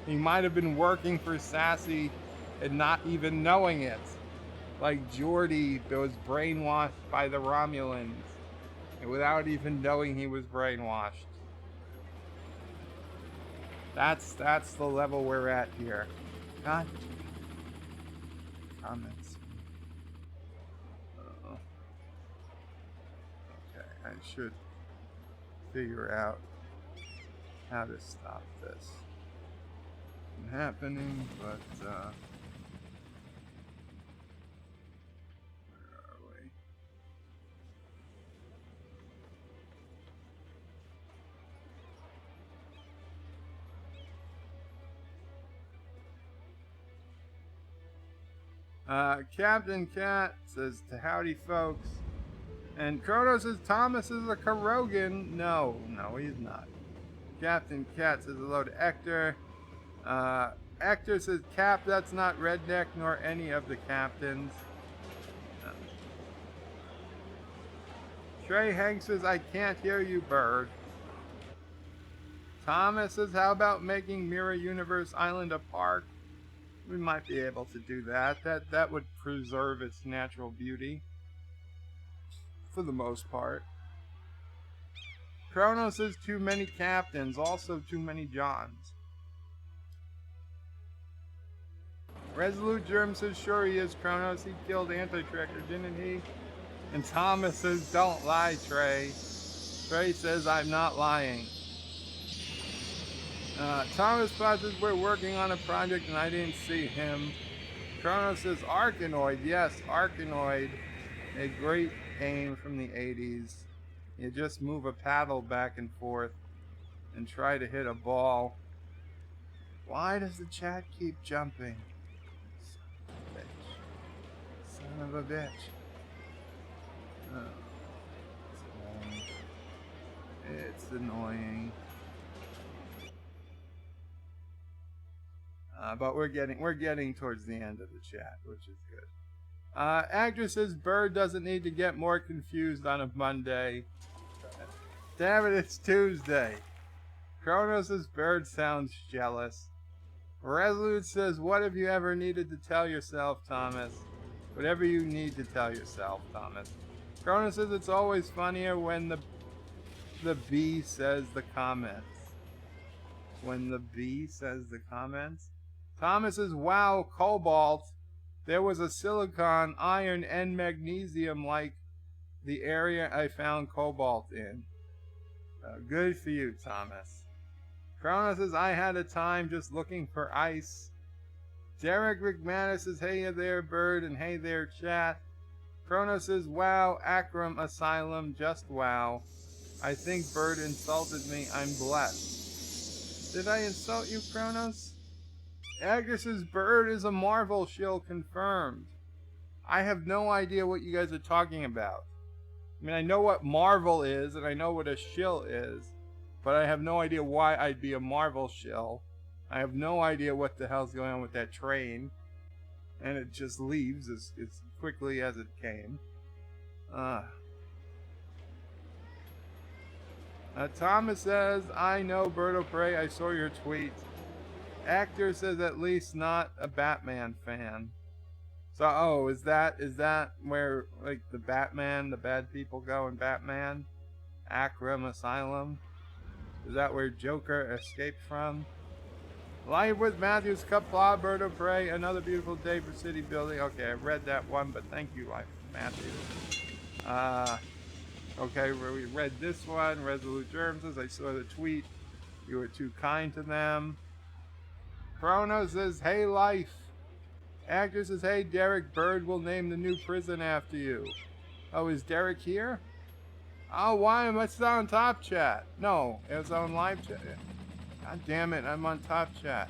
He might have been working for Sassy and not even knowing it. Like Geordi that was brainwashed by the Romulans and without even knowing he was brainwashed. That's the level we're at here. God. Comments. Okay, I should figure out how to stop this from happening, but where are we? Captain Cat says to howdy folks. And Kronos says Thomas is a Kurogan. No, he's not. Captain Cat says hello to Hector. Hector says Cap, that's not Redneck nor any of the captains. Trey Hank says I can't hear you, bird. Thomas says how about making Mirror Universe Island a park? We might be able to do that. That would preserve its natural beauty. For the most part. Kronos says too many captains, also too many Johns. Resolute Germ says sure he is, Kronos. He killed Anti-Tracker, didn't he? And Thomas says don't lie, Trey. Trey says I'm not lying. Thomas Potts says we're working on a project and I didn't see him. Kronos says Arkanoid. Yes, Arkanoid. A great game from the 80s. You just move a paddle back and forth and try to hit a ball. Why does the chat keep jumping? Son of a bitch. Oh, it's annoying. But we're getting towards the end of the chat, which is good. Actress says Bird doesn't need to get more confused on a Monday. Damn it, it's Tuesday. Kronos says Bird sounds jealous. Resolute says, what have you ever needed to tell yourself, Thomas? Whatever you need to tell yourself, Thomas. Kronos says it's always funnier when the bee says the comments. When the bee says the comments? Thomas says, wow, cobalt. There was a silicon, iron, and magnesium like the area I found cobalt in. Good for you, Thomas. Kronos says, I had a time just looking for ice. Derek McManus says, hey there, Bird, and hey there, chat. Kronos says, wow, Akram Asylum, just wow. I think Bird insulted me, I'm blessed. Did I insult you, Kronos? Agnes's Bird is a Marvel shill confirmed. I have no idea what you guys are talking about. I mean, I know what Marvel is, and I know what a shill is, but I have no idea why I'd be a Marvel shill. I have no idea what the hell's going on with that train, and it just leaves as quickly as it came. Thomas says, I know, Birdo Prey, I saw your tweet. Actor says at least not a Batman fan. So, oh, is that where, like, the Batman, the bad people go in Batman? Akram Asylum? Is that where Joker escaped from? Live with Matthews, Qapla, Bird of Prey, another beautiful day for city building. Okay, I read that one, but thank you, Live with Matthews. Okay, we read this one. Resolute Germs says, I saw the tweet. You were too kind to them. Chrono says, hey, Life. Actor says, hey, Derek, Bird will name the new prison after you. Oh, is Derek here? Oh, why am I still on Top Chat? No, it was on Live Chat. God damn it, I'm on Top Chat.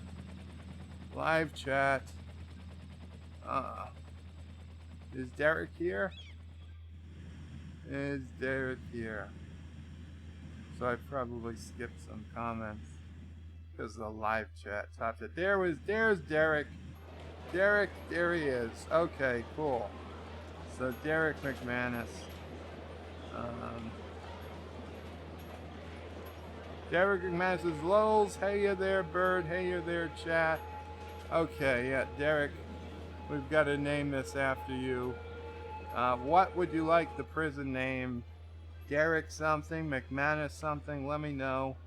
Live Chat. Is Derek here? Is Derek here? So I probably skipped some comments because of the Live Chat. Top Chat. There's Derek. Derek, there he is. Okay, cool. So Derek McManus. Derek McManus says, lols, hey you there, Bird, hey you there, chat. Okay, yeah, Derek, we've got to name this after you. What would you like the prison name? Derek something, McManus something, let me know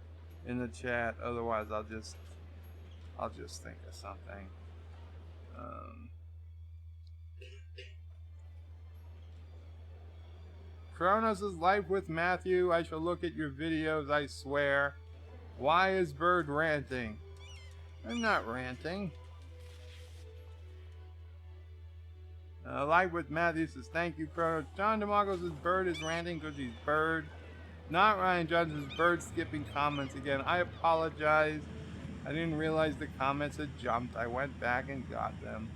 in the chat. Otherwise, I'll just think of something. Kronos is live with Matthew. I shall look at your videos, I swear. Why is Bird ranting? I'm not ranting. Live with Matthew says, thank you, Kronos. John DeMarco says, Bird is ranting because he's Bird. Not Ryan Johnson says, Bird skipping comments again. I apologize. I didn't realize the comments had jumped. I went back and got them.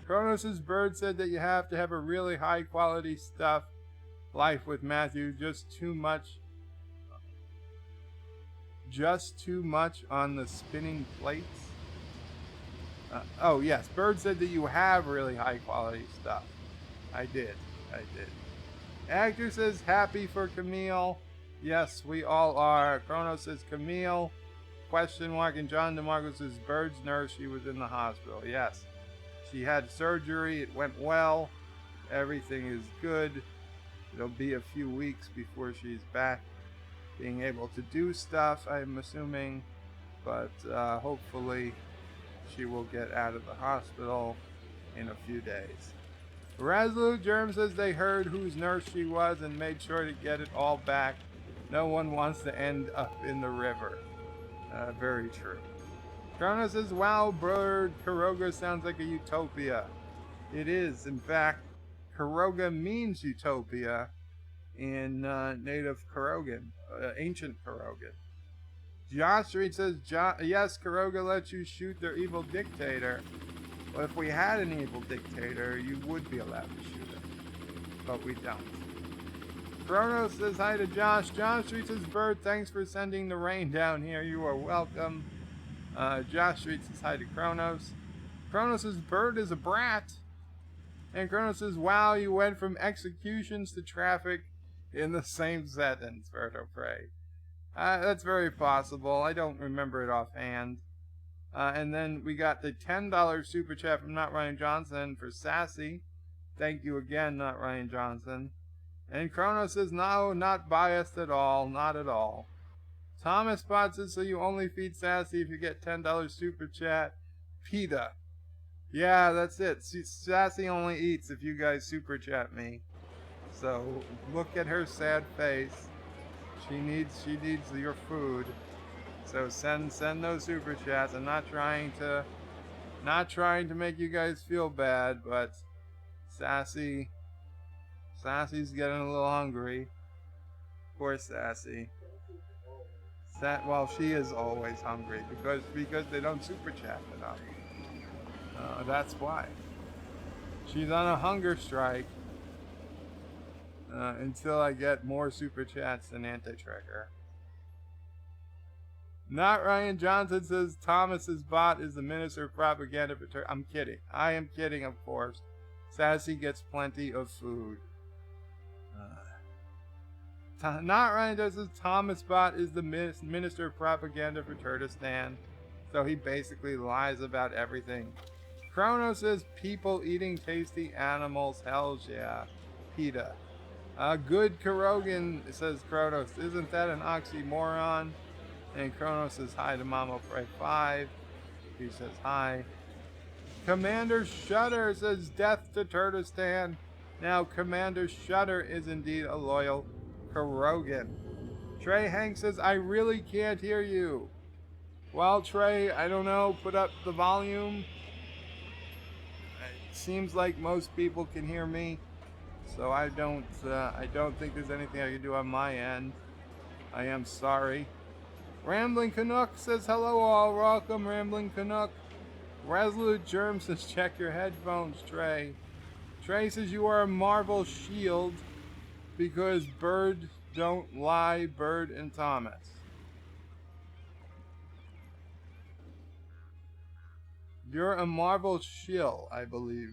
Kronos' Bird said that you have to have a really high quality stuff. Life with Matthew, just too much on the spinning plates. Oh yes, Bird said that you have really high quality stuff. I did. Actor says happy for Camille. Yes, we all are. Chrono says Camille, question mark, and John DeMarco says Bird's nurse, she was in the hospital. Yes, she had surgery, it went well, everything is good. It'll be a few weeks before she's back being able to do stuff, I'm assuming, but hopefully she will get out of the hospital in a few days. Resolute Germ says they heard whose nurse she was and made sure to get it all back. No one wants to end up in the river. Very true. Kronos says, wow, Bird, Karoga sounds like a utopia. It is, in fact. Karoga means utopia in native Karogan, ancient Karogan. Josh Street says, yes, Karoga lets you shoot their evil dictator. Well, if we had an evil dictator, you would be allowed to shoot him. But we don't. Kronos says hi to Josh. John Street says, Bird, thanks for sending the rain down here. You are welcome. Josh Street says hi to Kronos. Kronos says, Bird is a brat. And Kronos says, wow, you went from executions to traffic in the same sentence, Birdo Prey. That's very possible. I don't remember it offhand. And then we got the $10 super chat from Not Ryan Johnson for Sassy. Thank you again, Not Ryan Johnson. And Kronos says, no, not biased at all. Not at all. Thomas Spot says, so you only feed Sassy if you get $10 super chat. PETA. Yeah, that's it. Sassy only eats if you guys super chat me. So look at her sad face. She needs your food. So send those super chats. I'm not trying to make you guys feel bad, but Sassy Sassy's getting a little hungry. Poor Sassy. Well, she is always hungry because they don't super chat enough. That's why. She's on a hunger strike until I get more super chats than Anti-Tracker. Not Ryan Johnson says Thomas's bot is the minister of propaganda for Turkey. I'm kidding. I am kidding, of course. Sassy gets plenty of food. Not Ryan Johnson says Thomas bot is the minister of propaganda for Turkestan. So he basically lies about everything. Chrono says people eating tasty animals. Hells yeah. PETA. Good Kurogan says Kronos. Isn't that an oxymoron? And Kronos says hi to Mama Pray 5. He says hi. Commander Shudder says death to Turkestan. Now Commander Shudder is indeed a loyal Kurogan. Trey Hank says I really can't hear you. Well, Trey, I don't know. Put up the volume. It seems like most people can hear me. So I don't think there's anything I can do on my end. I am sorry. Rambling Canuck says hello all. Welcome, Rambling Canuck. Resolute Germ says check your headphones, Trey. Trey says you are a Marvel shield because Bird don't lie, Bird and Thomas. You're a Marvel shill, I believe.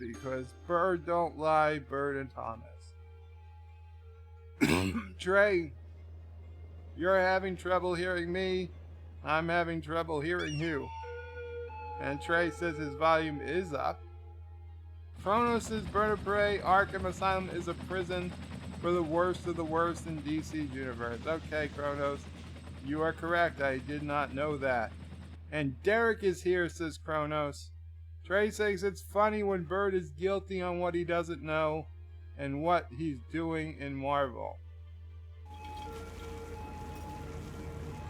Because Bird don't lie, Bird and Thomas. Trey, you're having trouble hearing me. I'm having trouble hearing you. And Trey says his volume is up. Chronos says Bird of Prey, Arkham Asylum is a prison for the worst of the worst in DC's universe. Okay, Chronos, you are correct. I did not know that. And Derek is here, says Chronos. Trey says it's funny when Bird is guilty on what he doesn't know and what he's doing in Marvel.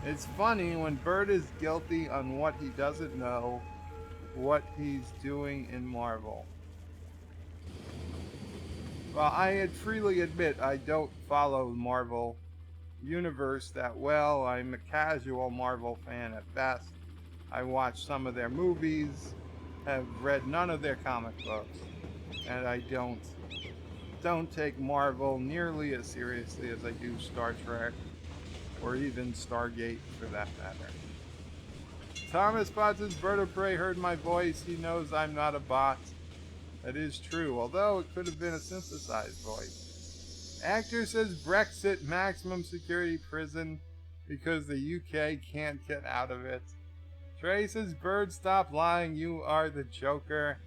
It's funny when Bird is guilty on what he doesn't know, what he's doing in Marvel. Well, I freely admit I don't follow the Marvel universe that well. I'm a casual Marvel fan at best. I watch some of their movies, have read none of their comic books, and I don't take Marvel nearly as seriously as I do Star Trek or even Stargate for that matter. Thomas Bot says Bird of Prey heard my voice. He knows I'm not a bot. That is true, although it could have been a synthesized voice. Actor says Brexit maximum security prison because the UK can't get out of it. Trey says Bird stop lying, you are the Joker.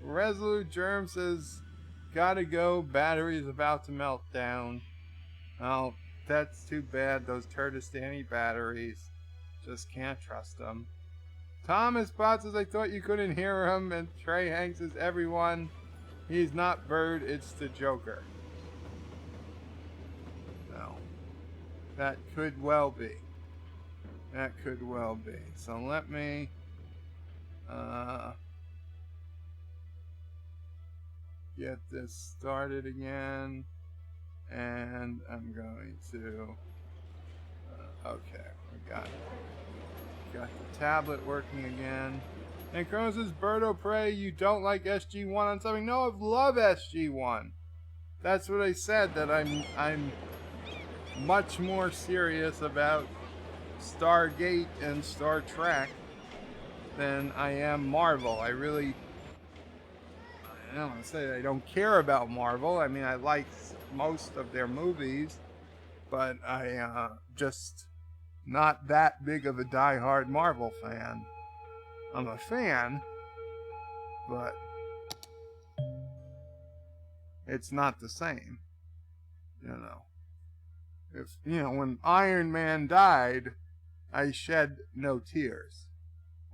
Resolute Germ says gotta go, battery's about to melt down. Oh, that's too bad, those Turkestani batteries. Just can't trust them. Thomas Bot says I thought you couldn't hear him, and Trey Hanks says everyone. He's not Bird, it's the Joker. No. That could well be. That could well be. So let me get this started again. And I'm going to okay, we got the tablet working again. And Chronos says Bird of Prey, you don't like SG1 on something. No, I love SG1. That's what I said, that I'm much more serious about Stargate and Star Trek than I am Marvel. I don't want to say I don't care about Marvel. I mean, I like most of their movies, but I just not that big of a diehard Marvel fan. I'm a fan, but it's not the same. You know, when Iron Man died, I shed no tears.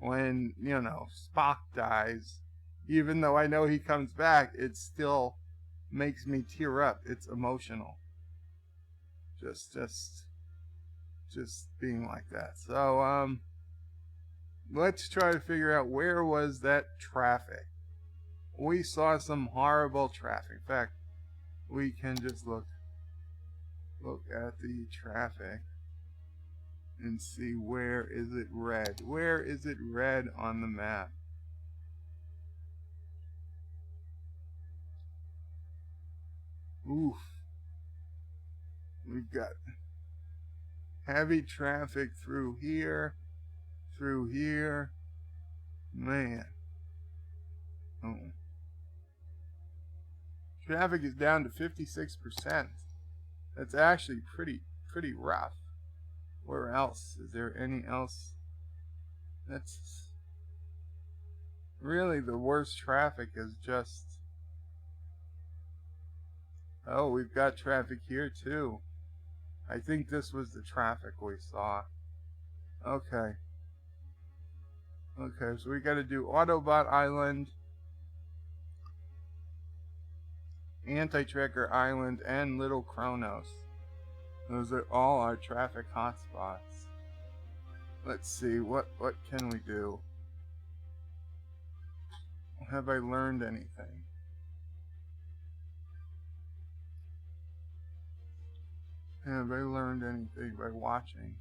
When, Spock dies, even though I know he comes back, it still makes me tear up. It's emotional. Just being like that. So, let's try to figure out where was that traffic. We saw some horrible traffic. In fact, we can just look at the traffic and see where is it red. Where is it red on the map? Oof. We've got heavy traffic through here, Man. Oh. Traffic is down to 56%. That's actually pretty rough. Where else? Is there any else? That's really the worst traffic is just... Oh, we've got traffic here too. I think this was the traffic we saw. Okay. Okay, so we gotta do Autobot Island, Anti-Tracker Island, and Little Kronos. Those are all our traffic hotspots. Let's see, what can we do? Have I learned anything? Have I learned anything by watching?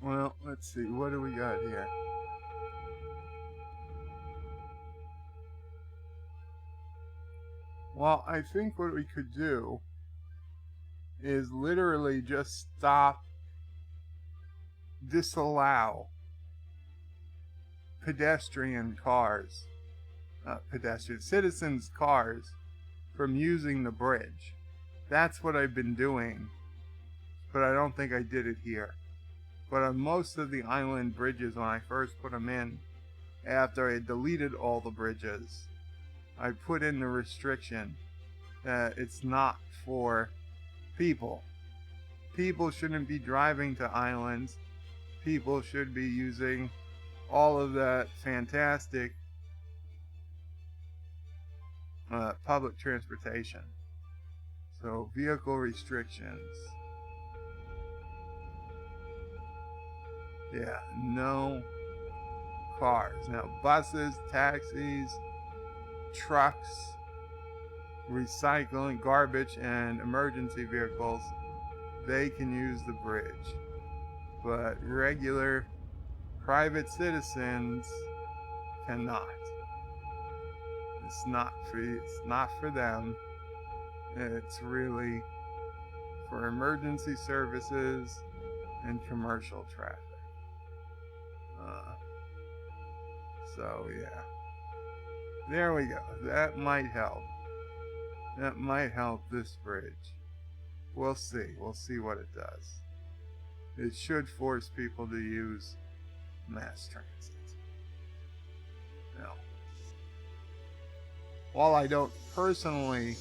Well, let's see, what do we got here? Well, I think what we could do is literally just disallow citizens' cars from using the bridge. That's what I've been doing, but I don't think I did it here. But on most of the island bridges, when I first put them in, after I had deleted all the bridges, I put in the restriction that it's not for people. People shouldn't be driving to islands. People should be using all of that fantastic public transportation. So, vehicle restrictions. Yeah, no cars. Now, buses, taxis, trucks, recycling, garbage, and emergency vehicles, they can use the bridge. But regular private citizens cannot. It's not for them. It's really for emergency services and commercial traffic. So yeah, there we go. That might help. That might help this bridge. We'll see. We'll see what it does. It should force people to use mass transit. Now, while I don't personally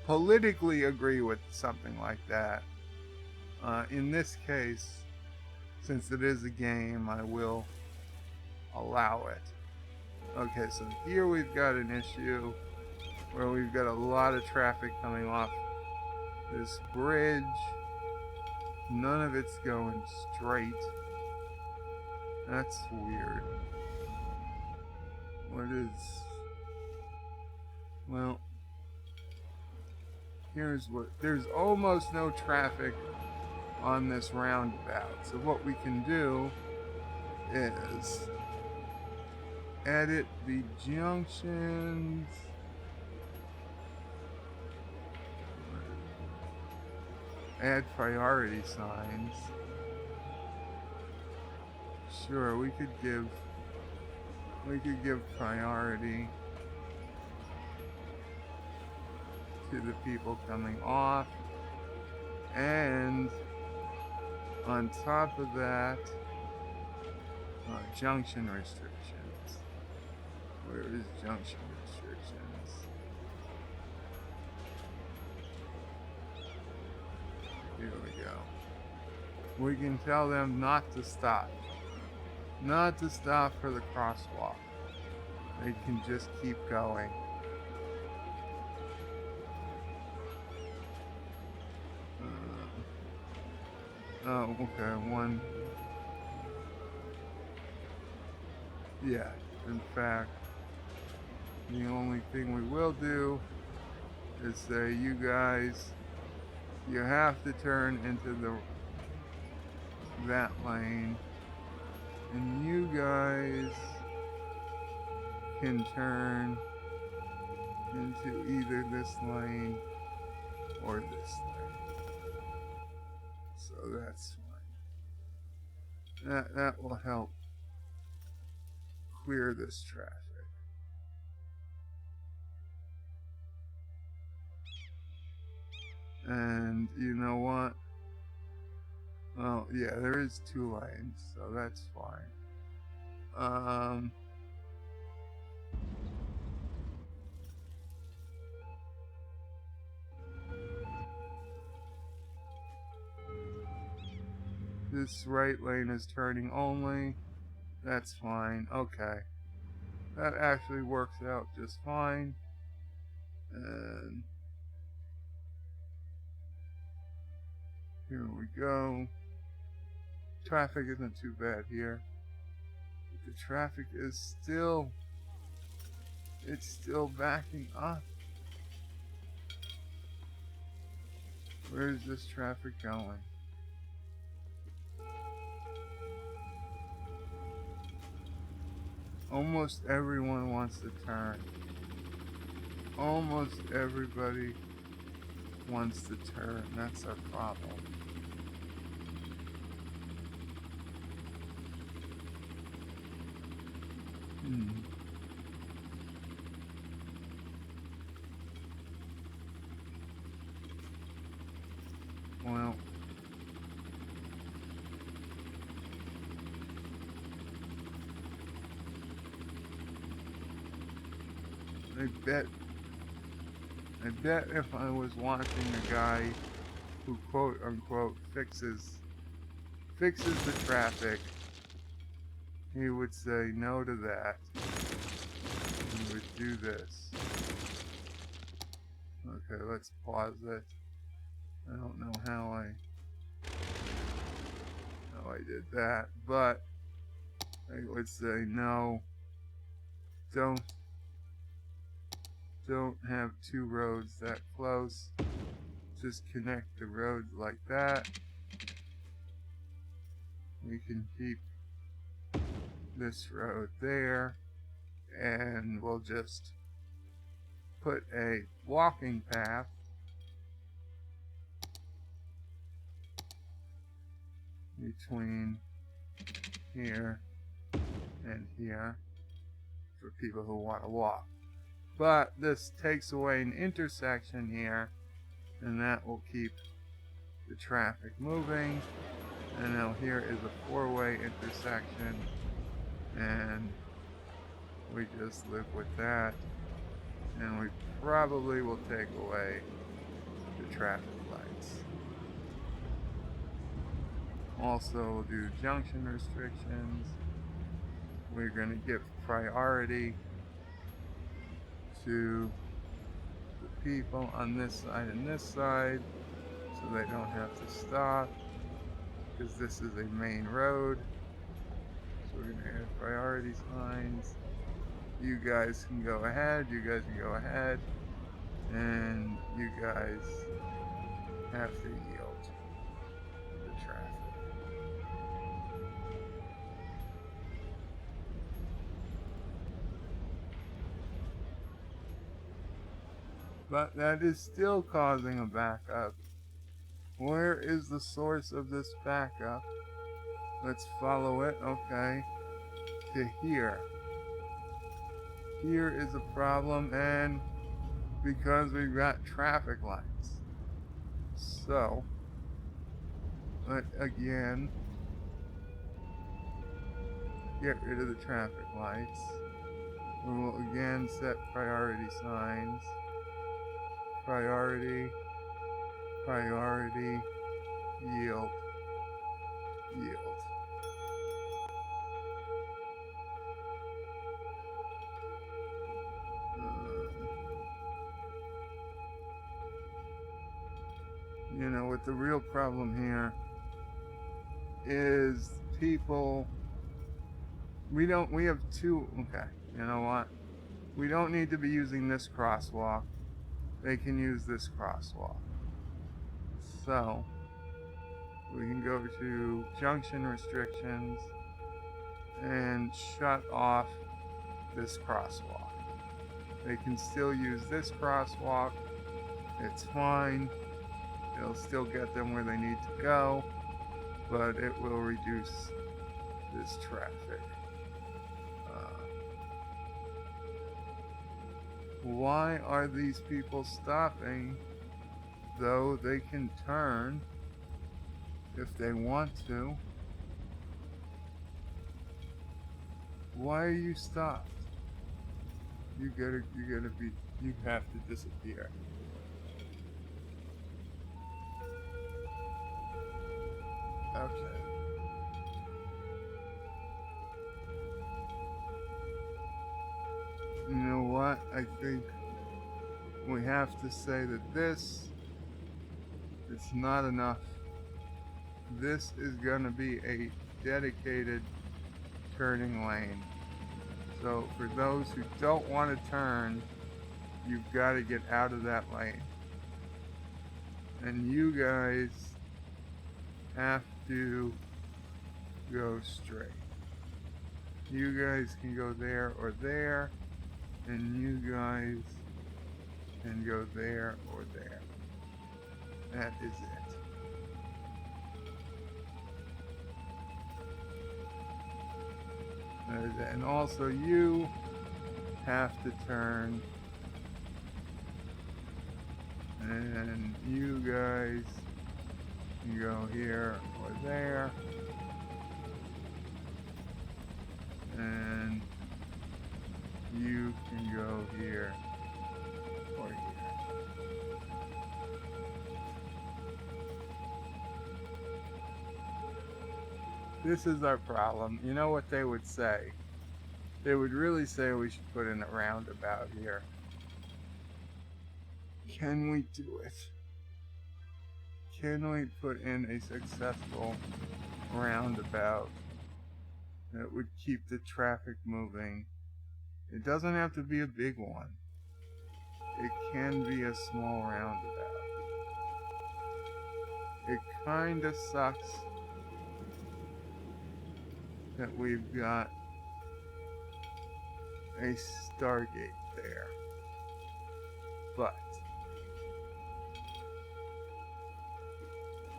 politically agree with something like that, in this case, since it is a game, I will allow it. Okay, so here we've got an issue where we've got a lot of traffic coming off this bridge. None of it's going straight. That's weird. What is... Well, here's what... There's almost no traffic on this roundabout. So what we can do is edit the junctions. Add priority signs. Sure, we could give priority to the people coming off, and on top of that, junction restrictions. Where is junction restrictions? Here we go. We can tell them not to stop. Not to stop for the crosswalk. They can just keep going. Oh, okay, one. Yeah, in fact, The only thing we will do is say, you guys, you have to turn into that lane, and you guys can turn into either this lane or this lane. So that's fine. That will help clear this traffic. And you know what? Well, yeah, there is 2 lanes, so that's fine. This right lane is turning only. That's fine. Okay. That actually works out just fine. And here we go. Traffic isn't too bad here. But the traffic is still... it's still backing up. Where is this traffic going? Almost everyone wants to turn. Almost everybody wants to turn. That's our problem. Well, I bet if I was watching a guy who quote unquote fixes the traffic, he would say no to that. He would do this. Okay, let's pause it. I don't know how I did that, but I would say no. Don't have 2 roads that close. Just connect the roads like that. We can keep this road there, and we'll just put a walking path between here and here for people who want to walk. But this takes away an intersection here, and that will keep the traffic moving. And now here is a 4-way intersection, and we just live with that. And we probably will take away the traffic lights. Also, we'll do junction restrictions. We're going to give priority to the people on this side and this side, so they don't have to stop, because this is a main road. So we're going to add priority signs. You guys can go ahead, and you guys have to yield the traffic. But that is still causing a backup. Where is the source of this backup? Let's follow it, okay, to here. Here is a problem, and because we've got traffic lights. So, but again, get rid of the traffic lights. We will again set priority signs. Priority, priority, yield, yield. You know what the real problem here is, people, we have 2, okay, you know what? We don't need to be using this crosswalk. They can use this crosswalk. So, we can go to junction restrictions and shut off this crosswalk. They can still use this crosswalk. It's fine. It'll still get them where they need to go, but it will reduce this traffic. Why are these people stopping, though they can turn if they want to? Why are you stopped? You have to disappear. Okay. You know what? I think we have to say that this is not enough. This is going to be a dedicated turning lane. So for those who don't want to turn, you've got to get out of that lane. And you guys have to go straight. You guys can go there or there, and you guys can go there or there. That is it. That is it. And also you have to turn, and you guys can go here or there, and you can go here or here. This is our problem. You know what they would say? They would really say we should put in a roundabout here. Can we do it? Can we put in a successful roundabout that would keep the traffic moving? It doesn't have to be a big one. It can be a small roundabout. It kinda sucks that we've got a Stargate there. But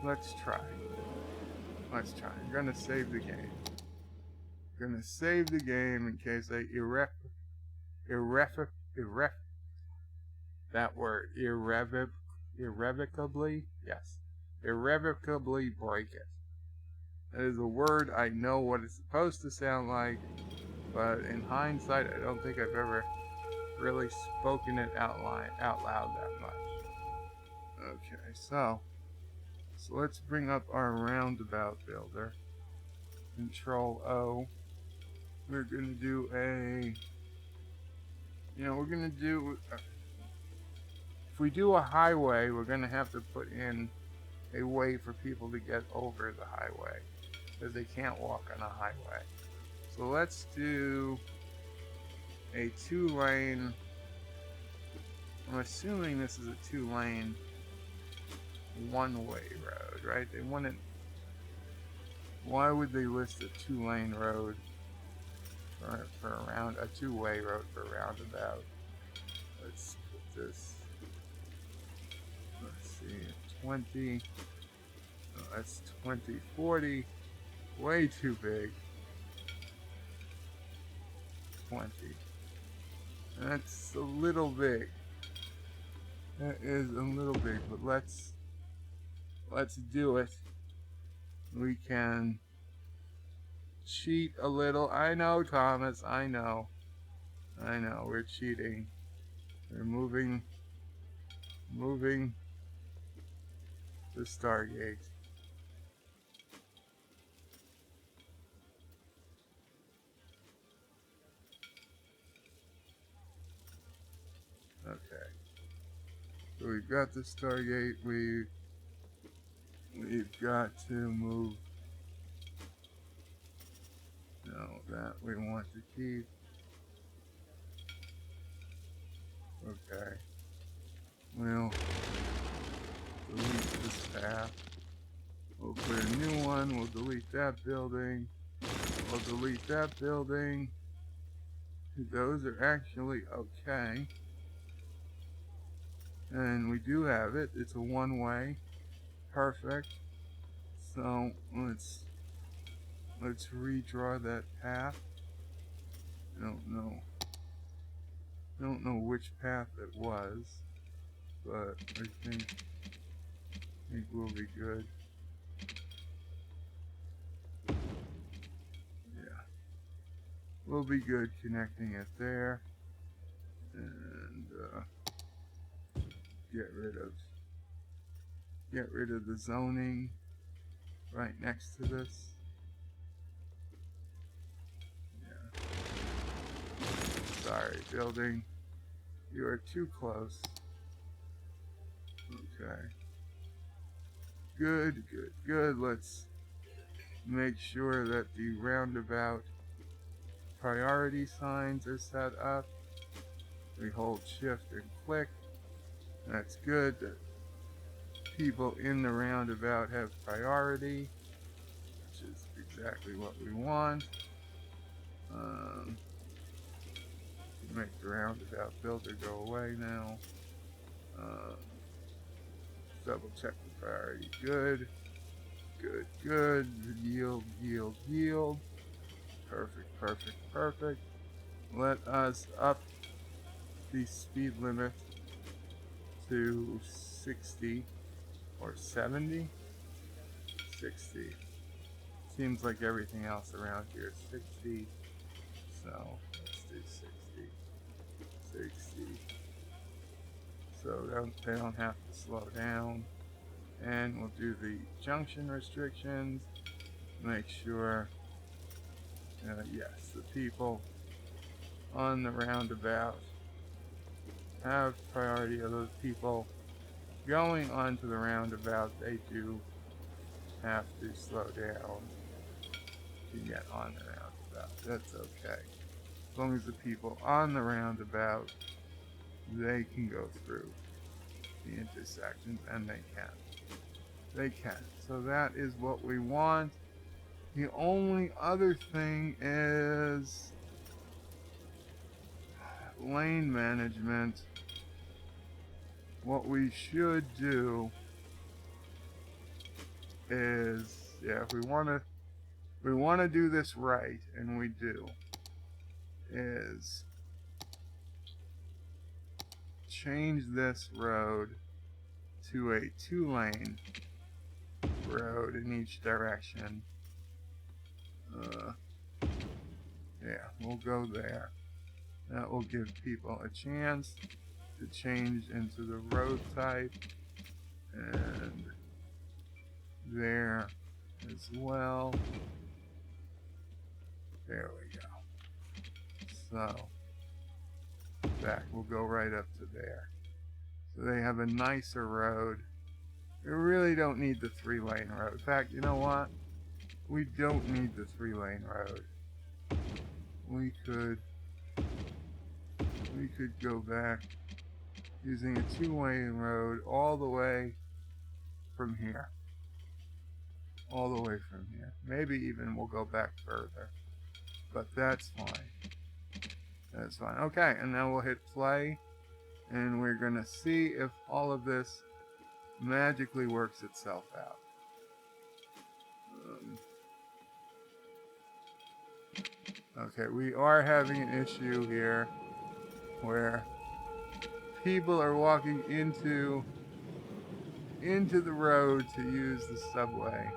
let's try. I'm gonna save the game. In case I irrevocably break it. That is a word I know what it's supposed to sound like, but in hindsight, I don't think I've ever really spoken it out loud that much. Okay, so let's bring up our roundabout builder. Control O. We're gonna do if we do a highway, we're gonna have to put in a way for people to get over the highway, because they can't walk on a highway. So let's do a 2-lane. I'm assuming this is a 2-lane one-way road, right? They wouldn't. Why would they list a 2-lane road for a 2-way road for a roundabout? Let's put this. Let's see, 20. No, that's 20, 40. Way too big. 20. That's a little big. That is a little big, but let's do it. We can cheat a little. I know, Thomas, I know, we're cheating. We're moving the Stargate. Okay. So we've got the Stargate. We've got to move. No, that we want to keep. Okay. We'll delete this path. We'll put a new one. We'll delete that building. We'll delete that building. Those are actually okay. And we do have it. It's a one-way. Perfect. So let's redraw that path. I don't know which path it was, but I think we'll be good. Yeah, we'll be good connecting it there, and get rid of the zoning right next to this. Yeah. Sorry, building. You are too close. Okay. Good. Let's make sure that the roundabout priority signs are set up. We hold shift and click. That's good. That people in the roundabout have priority, which is exactly what we want. Make the roundabout builder go away now. Double check the priority. Good. Yield. Perfect. Let us up the speed limit to 60 or 70. 60. Seems like everything else around here is 60. So let's do 60. So they don't have to slow down. And we'll do the junction restrictions. Make sure, yes, the people on the roundabout have priority of those people going onto the roundabout. They do have to slow down to get on the roundabout. That's okay. As long as the people on the roundabout, they can go through the intersections, and they can. So that is what we want. The only other thing is lane management. What we should do is, if we want to do this right, and we do, is change this road to a 2-lane road in each direction. Yeah, we'll go there. That will give people a chance to change into the road type, and there as well. There we go. So that will go right up to there. So they have a nicer road. We really don't need the 3-lane road. In fact, you know what? We don't need the 3-lane road. We could go back using a 2-lane road all the way from here. Maybe even we'll go back further. But that's fine. Okay, and now we'll hit play. And we're going to see if all of this magically works itself out. Okay, we are having an issue here where people are walking into the road to use the subway.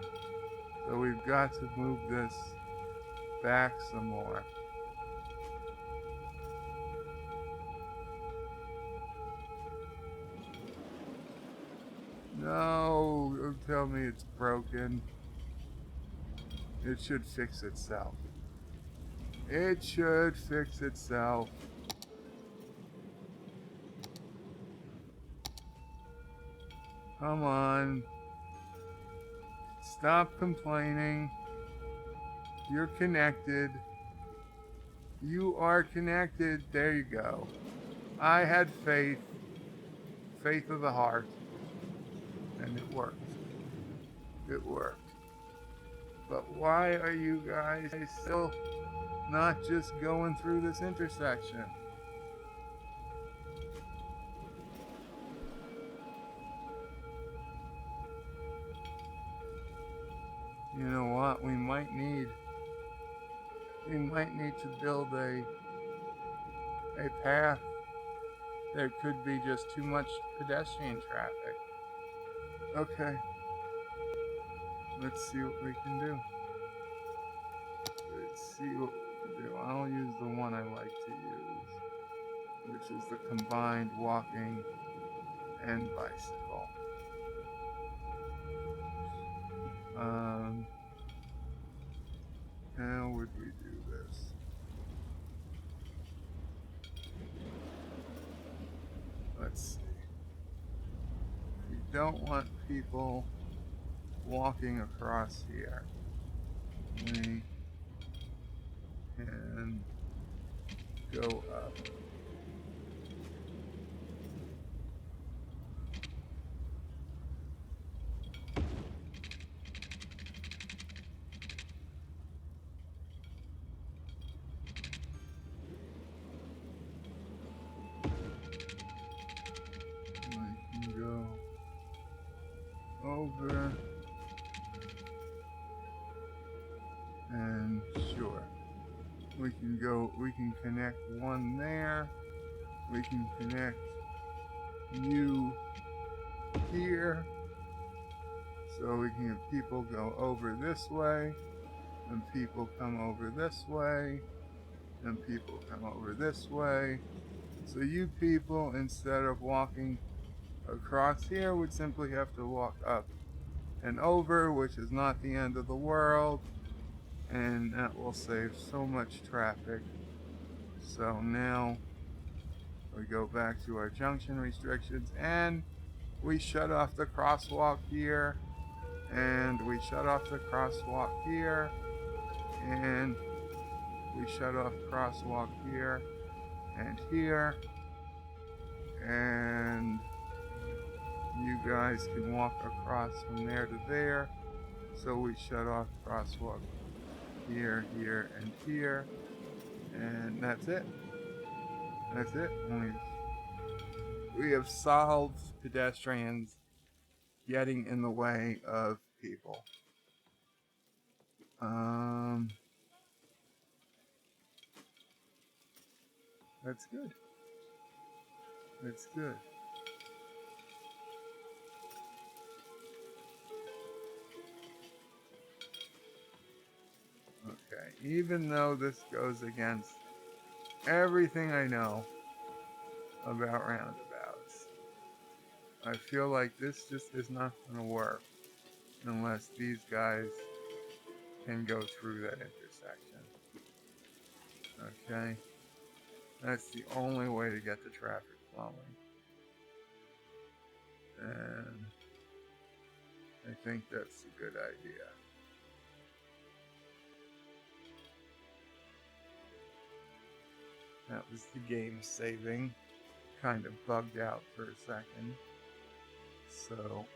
So we've got to move this back some more. No, don't tell me it's broken. It should fix itself. Come on. Stop complaining. You're connected. You are connected. There you go. I had faith, faith of the heart, and it worked. It worked. But why are you guys still not just going through this intersection? You know what? We might need to build a path. There could be just too much pedestrian traffic. Okay, let's see what we can do. Let's see what we can do. I'll use the one I like to use, which is the combined walking and bicycle. How would we do this? Let's see. We don't want people walking across here. We can go up. We can go over and sure. We can connect one there. We can connect you here. So we can have people go over this way, and people come over this way, and people come over this way. So you people, instead of walking across here, would simply have to walk up and over, which is not the end of the world, and that will save so much traffic. So now we go back to our junction restrictions, and we shut off the crosswalk here, and we shut off the crosswalk here, and we shut off crosswalk here and here, and you guys can walk across from there to there. So we shut off crosswalk here, here, and here, and that's it. That's it. We have solved pedestrians getting in the way of people. That's good. That's good. Okay, even though this goes against everything I know about roundabouts, I feel like this just is not going to work unless these guys can go through that intersection. Okay? That's the only way to get the traffic flowing. And I think that's a good idea. That was the game saving. Kind of bugged out for a second. So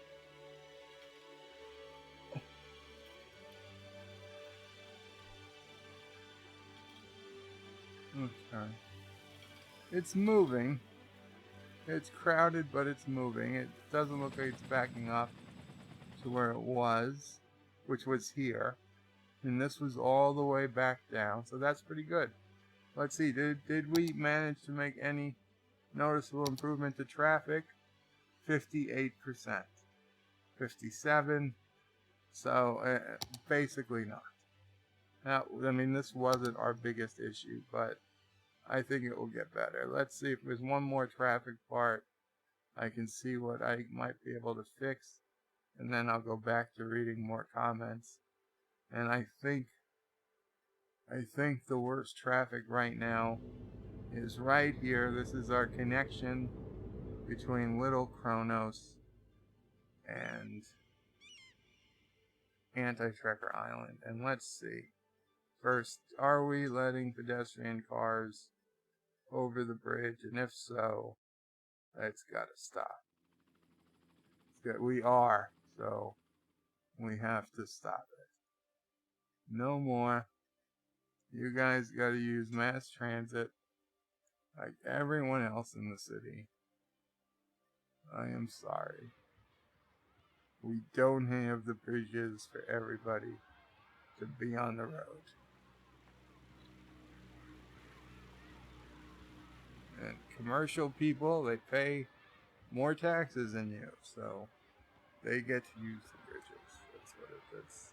okay. It's moving. It's crowded, but it's moving. It doesn't look like it's backing up to where it was, which was here. And this was all the way back down. So that's pretty good. Let's see, did we manage to make any noticeable improvement to traffic? 58%. 57%. So basically not. Now, I mean, this wasn't our biggest issue, but I think it will get better. Let's see if there's one more traffic part. I can see what I might be able to fix, and then I'll go back to reading more comments. And I think the worst traffic right now is right here. This is our connection between Little Kronos and Anti-Trekker Island. And let's see. First, are we letting pedestrian cars over the bridge? And if so, it's got to stop. We are, so we have to stop it. No more. You guys got to use mass transit like everyone else in the city. I am sorry. We don't have the bridges for everybody to be on the road. And commercial people, they pay more taxes than you, so they get to use the bridges. That's what it is.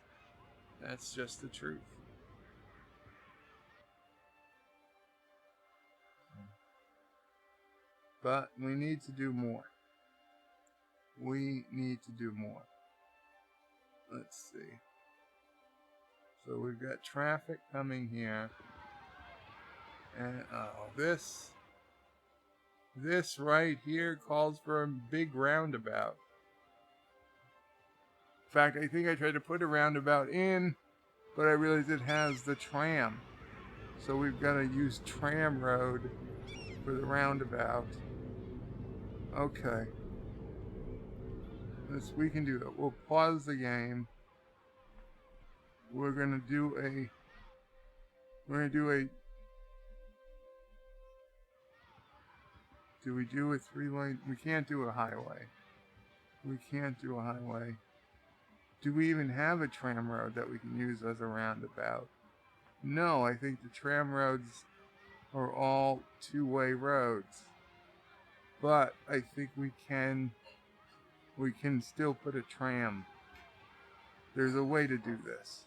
That's just the truth. But we need to do more. We need to do more. Let's see. So we've got traffic coming here. And this right here calls for a big roundabout. In fact, I think I tried to put a roundabout in, but I realized it has the tram. So we've got to use tram road for the roundabout. Okay. We can do that. We'll pause the game. We're gonna do a do we do a 3-lane? We can't do a highway. We can't do a highway. Do we even have a tram road that we can use as a roundabout? No, I think the tram roads are all two-way roads. But I think we can still put a tram. There's a way to do this.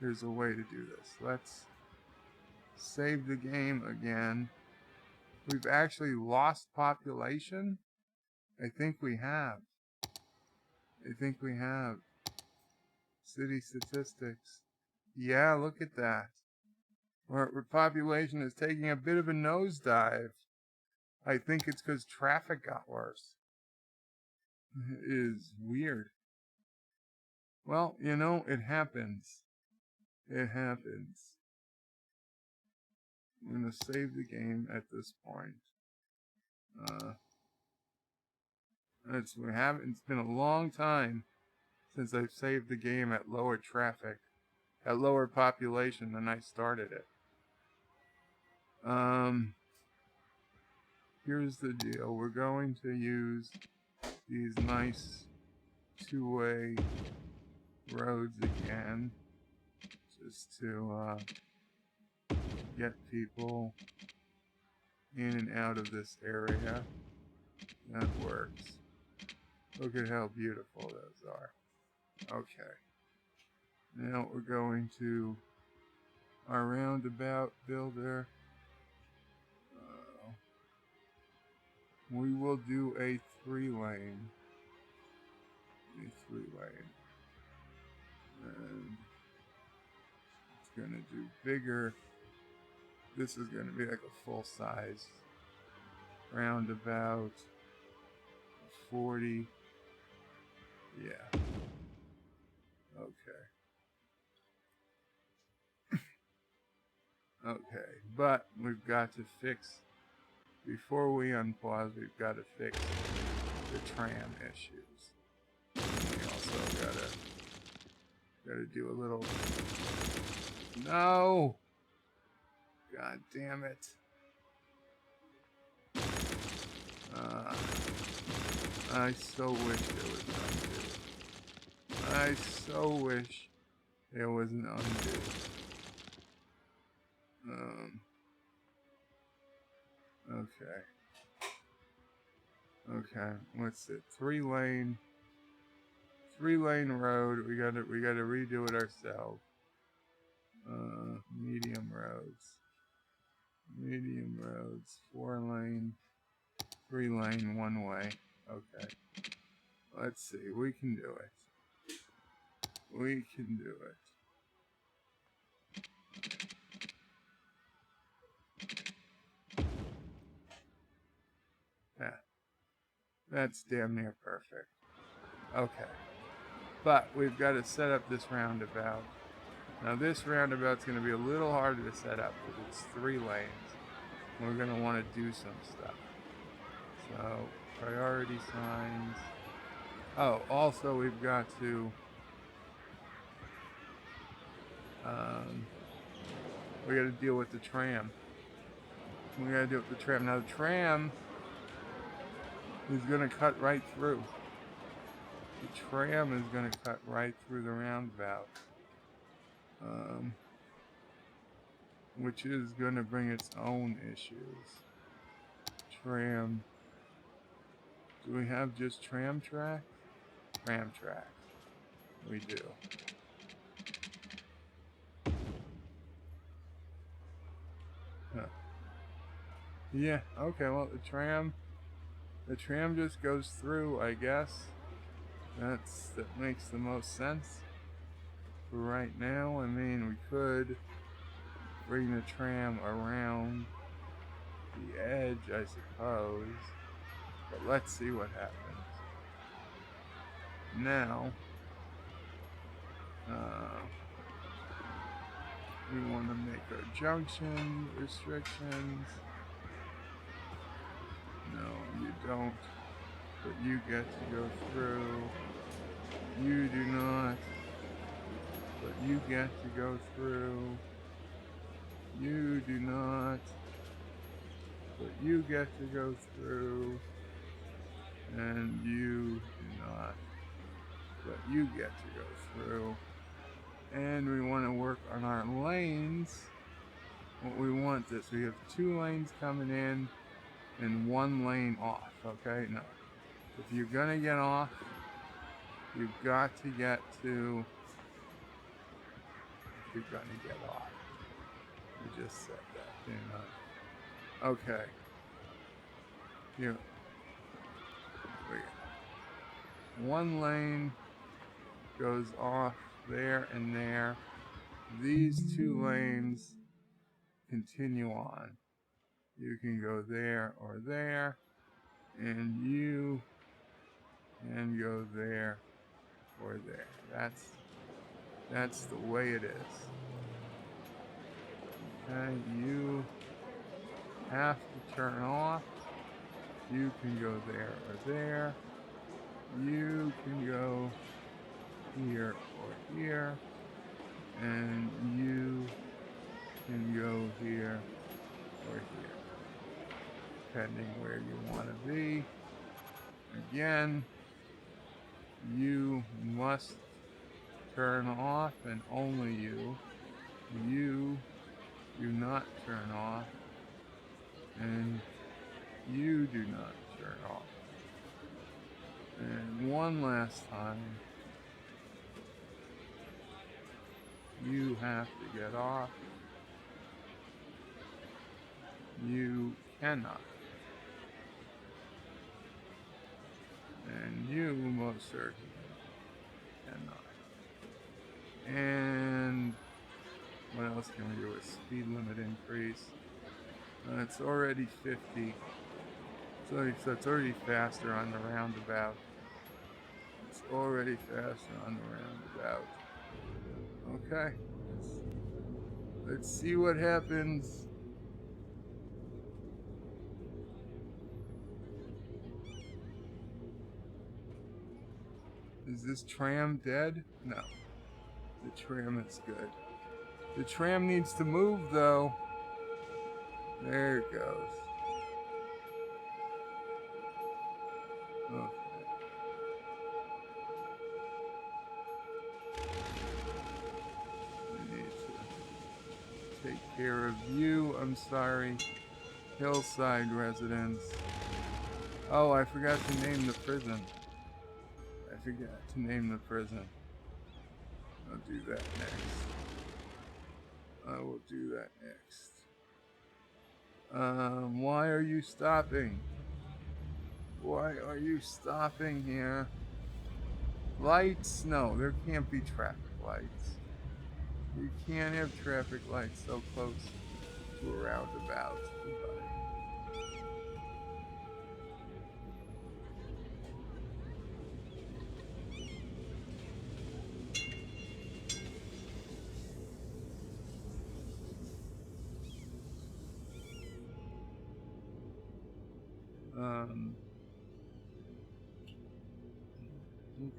There's a way to do this. Let's save the game again. We've actually lost population. I think we have. City statistics. Yeah, look at that. Our population is taking a bit of a nosedive. I think it's because traffic got worse. It is weird. Well, it happens. It happens. I'm going to save the game at this point. It's been a long time since I've saved the game at lower traffic, at lower population than I started it. Here's the deal. We're going to use these nice two-way roads again, just to get people in and out of this area. That works. Look at how beautiful those are. Okay. Now we're going to our roundabout builder. We will do a 3-lane. And it's going to do bigger. This is going to be like a full-size roundabout. 40. Yeah. Okay. Okay, but we've got to fix, before we unpause, we've got to fix the tram issues. We also gotta do a little, no! God damn it. I so wish there was an undo. I so wish there was an undo. Okay, what's it? 3-lane road. We gotta redo it ourselves. Medium roads, 4-lane, 3-lane, 1-way. Okay. Let's see, we can do it. Yeah. That's damn near perfect. Okay. But we've got to set up this roundabout. Now this roundabout's going to be a little harder to set up because it's 3 lanes. we're going to want to do some stuff. So, priority signs. Oh, also we've got to we got to deal with the tram. We got to deal with the tram. Now the tram is going to cut right through. The tram is going to cut right through the roundabout, which is going to bring its own issues. Tram. Do we have just tram tracks? Tram tracks. We do. Huh. Yeah, okay, well the tram just goes through, I guess. That makes the most sense for right now. I mean, we could bring the tram around the edge, I suppose. But let's see what happens. Now, we want to make our junction restrictions. No, you don't. But you get to go through. You do not. But you get to go through. You do not. But you get to go through. And you do not. But you get to go through. And we want to work on our lanes. What we want is we have 2 lanes coming in and 1 lane off, okay? No. If you're gonna get off, you've got to get to, if you're gonna get off. I just said that, didn't I? Okay. Here. Wait. 1 lane goes off there and there. These 2 lanes continue on. You can go there or there, and you can go there or there. That's the way it is. Okay, you have to turn off. You can go there or there. You can go here or here. And you can go here or here, depending where you want to be. Again, you must turn off, and only you. You do not turn off, and you do not turn off. And one last time, you have to get off. You cannot. And you most certainly cannot. And what else can we do with speed limit increase? It's already 50. So it's already faster on the roundabout. It's already faster on the roundabout. Okay. Let's see what happens. Is this tram dead? No. The tram is good. The tram needs to move though. There it goes. Okay. We need to take care of you. I'm sorry. Hillside residents. Oh, I forgot to name the prison. I forgot to name the prison. I'll do that next. I will do that next. Why are you stopping? Why are you stopping here? Lights? No, there can't be traffic lights. You can't have traffic lights so close to a roundabout.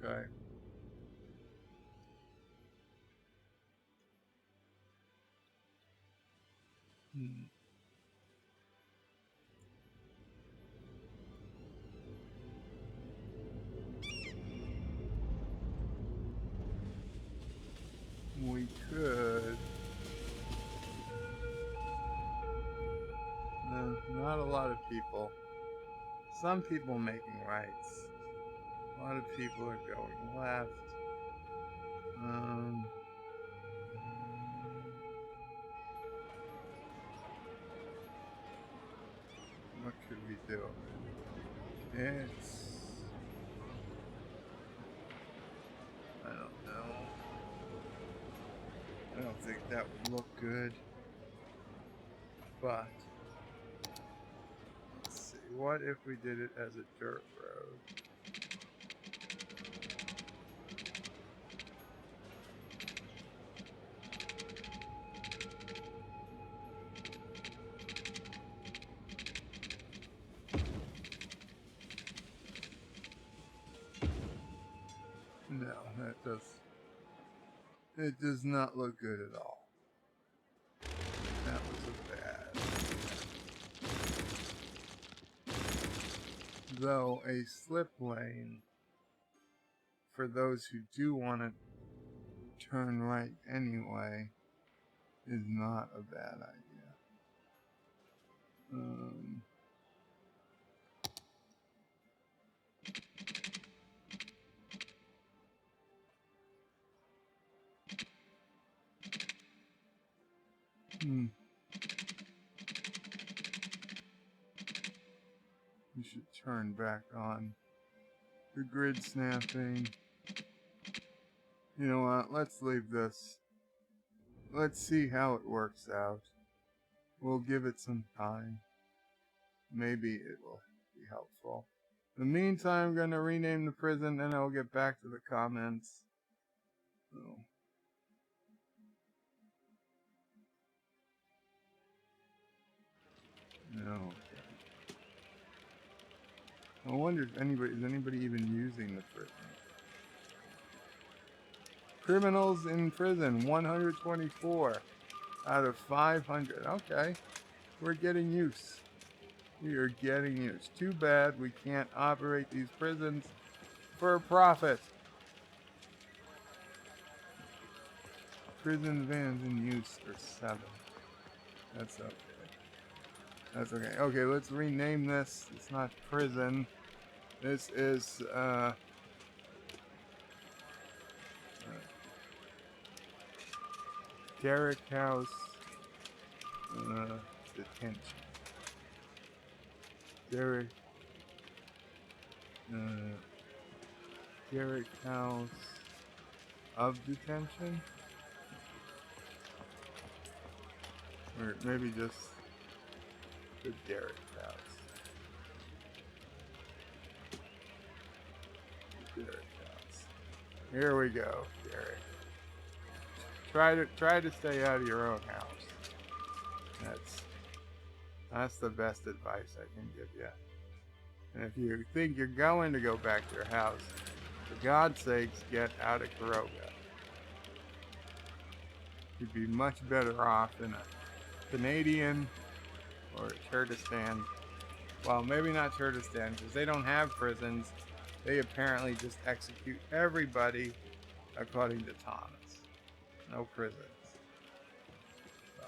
Okay. We could. Not a lot of people. Some people making rights. A lot of people are going left. What could we do? I don't know. I don't think that would look good. But let's see. What if we did it as a dirt road? No, it does not look good at all. That was a bad. Though a slip lane for those who do want to turn right anyway is not a bad idea. We should turn back on the grid snapping. You know what? Let's leave this. Let's see how it works out. We'll give it some time. Maybe it will be helpful. In the meantime, I'm going to rename the prison, and I'll get back to the comments. Oh. No. I wonder if is anybody even using the prison? Criminals in prison, 124 out of 500. Okay, we're getting use. We are getting use. Too bad we can't operate these prisons for a profit. Prison vans in use are 7. That's okay. That's okay. Okay, let's rename this. It's not prison. This is Derrick House detention. Derrick House of detention, or maybe just the Derrick House. Derrick House. Here we go, Derrick. Try to stay out of your own house. That's the best advice I can give you. And if you think you're going to go back to your house, for God's sakes, get out of Karoga. You'd be much better off in a Canadian or Kurdistan. Well, maybe not Kurdistan, because they don't have prisons. They apparently just execute everybody according to Thomas. No prisons. So.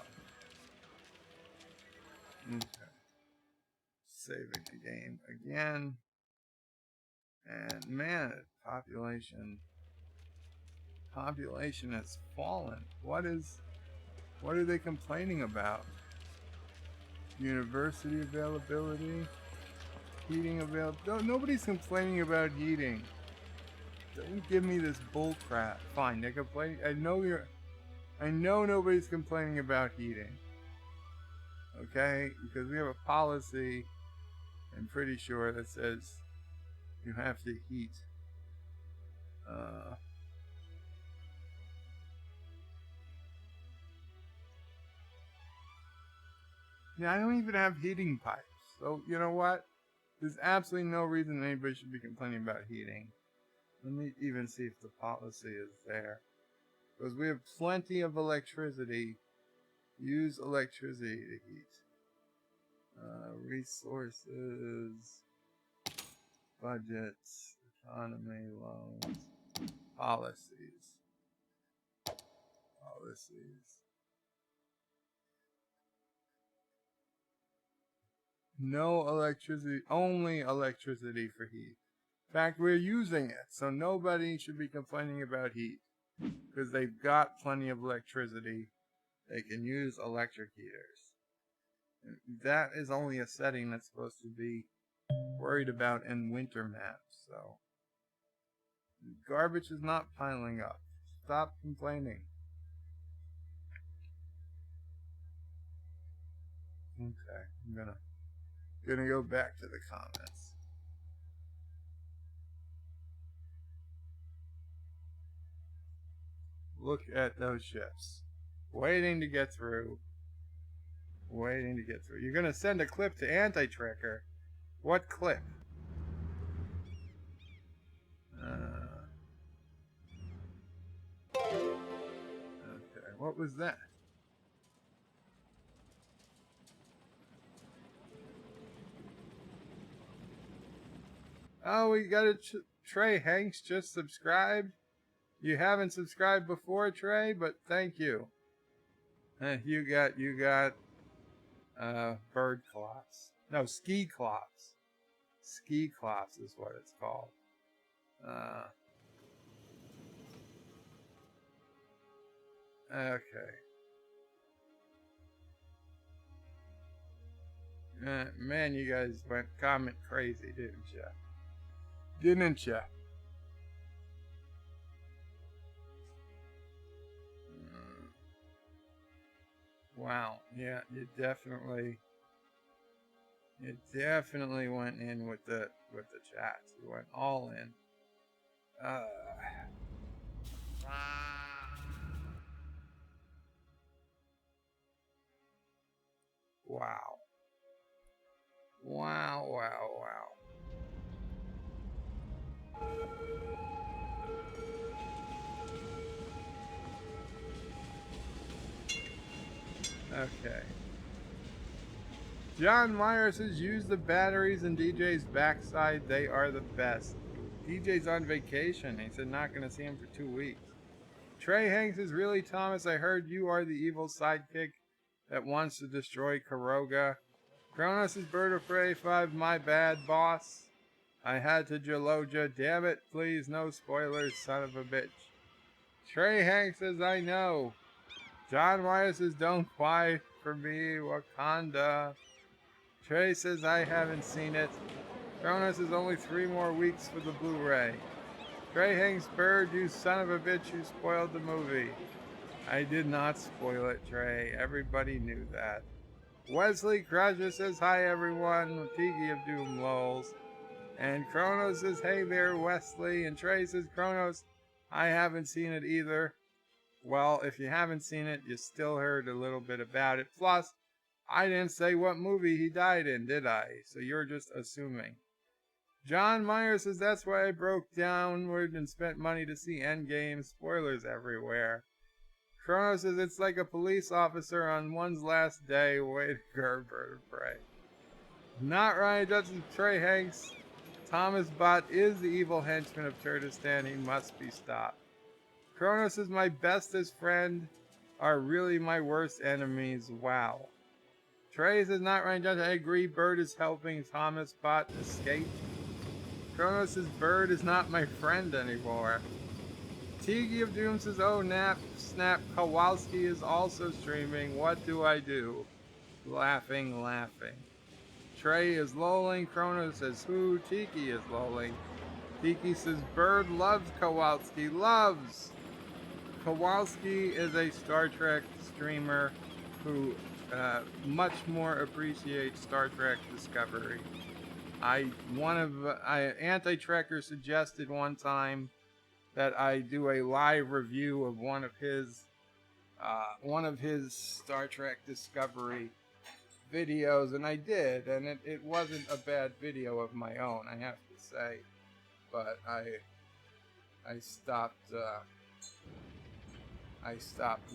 Okay. Saving the game again. And man, population has fallen. What are they complaining about? University availability, heating availability. Nobody's complaining about heating. Don't give me this bull crap. Fine, they complain. I know nobody's complaining about heating. Okay, because we have a policy, I'm pretty sure, that says you have to heat. Yeah, I don't even have heating pipes. So, you know what? There's absolutely no reason anybody should be complaining about heating. Let me even see if the policy is there. Because we have plenty of electricity. Use electricity to heat. Resources. Budgets. Economy. Loans. Policies. No electricity. Only electricity for heat. In fact, we're using it, so nobody should be complaining about heat. Because they've got plenty of electricity. They can use electric heaters. That is only a setting that's supposed to be worried about in winter maps, so garbage is not piling up. Stop complaining. Okay, I'm gonna go back to the comments. Look at those ships. Waiting to get through. You're gonna send a clip to Anti-Tracker. What clip? Okay, what was that? Oh, we got a Trey Hanks just subscribed. You haven't subscribed before, Trey, but thank you. You got bird cloths. No, ski cloths. Ski cloths is what it's called. Okay. Man, you guys went comment crazy, didn't ya? Didn't ya? Wow. Yeah, you definitely went in with the chats. You went all in. Wow. Okay. John Myers says, use the batteries in DJ's backside. They are the best. DJ's on vacation. He said not going to see him for 2 weeks. Trey Hanks is really Thomas. I heard you are the evil sidekick that wants to destroy Karoga. Kronos is Bird of Prey 5. My bad, boss. I had to Jaloja. Damn it. Please, no spoilers, son of a bitch. Trey Hanks says, I know. John Myers says, don't cry for me, Wakanda. Trey says, I haven't seen it. Kronos is only 3 more weeks for the Blu-ray. Trey Hanks Bird, you son of a bitch, you spoiled the movie. I did not spoil it, Trey. Everybody knew that. Wesley Crusher says, hi everyone. Tiki of Doom lols. And Kronos says, hey there, Wesley. And Trey says, Kronos, I haven't seen it either. Well, if you haven't seen it, you still heard a little bit about it. Plus, I didn't say what movie he died in, did I? So you're just assuming. John Myers says, that's why I broke downward and spent money to see Endgame. Spoilers everywhere. Kronos says, it's like a police officer on one's last day. Way to go, Bird of Prey. Not Ryan Judson, Trey Hanks. Thomas Bott is the evil henchman of Turkestan. He must be stopped. Kronos is my bestest friend. Are really my worst enemies. Wow. Trey says, not Ryan Judson. I agree. Bird is helping Thomas Bott escape. Kronos says, Bird is not my friend anymore. Tiki of Doom says, oh, snap. Kowalski is also streaming. What do I do? Laughing. Trey is lolling. Kronos says, who? Tiki is lolling. Tiki says, Bird loves Kowalski. Loves! Kowalski is a Star Trek streamer who much more appreciates Star Trek Discovery. Anti-Tracker suggested one time that I do a live review of one of his Star Trek Discovery videos, and I did, and it wasn't a bad video of my own, I have to say, but I stopped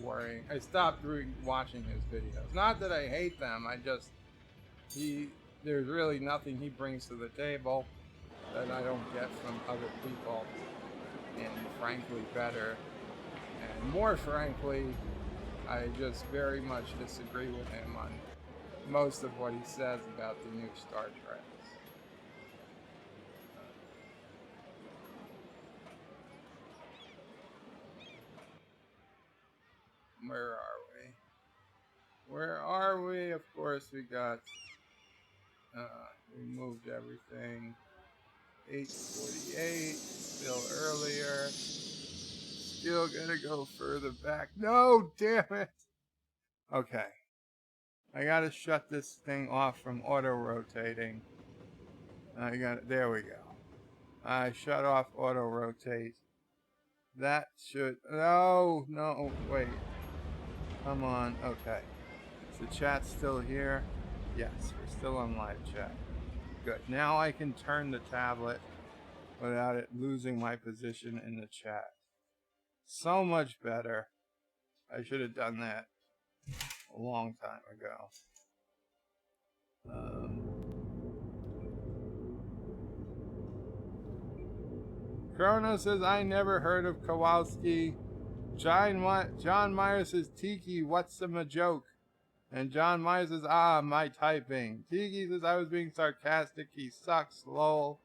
worrying. I stopped watching his videos. Not that I hate them. I just there's really nothing he brings to the table that I don't get from other people, and frankly better. And more frankly, I just very much disagree with him on most of what he says about the new Star Trek. Where are we? Where are we? Of course, we got, we moved everything. 8:48, still earlier. Still gonna go further back. No, damn it! Okay. I gotta shut this thing off from auto-rotating. There we go. I shut off auto-rotate. That should, no, wait. Come on, okay. Is the chat still here? Yes, we're still on live chat. Good. Now I can turn the tablet without it losing my position in the chat. So much better. I should have done that a long time ago. Chrono says, I never heard of Kowalski. John Myers says, Tiki, what's the joke? And John Myers says, my typing. Tiki says, I was being sarcastic. He sucks, lol.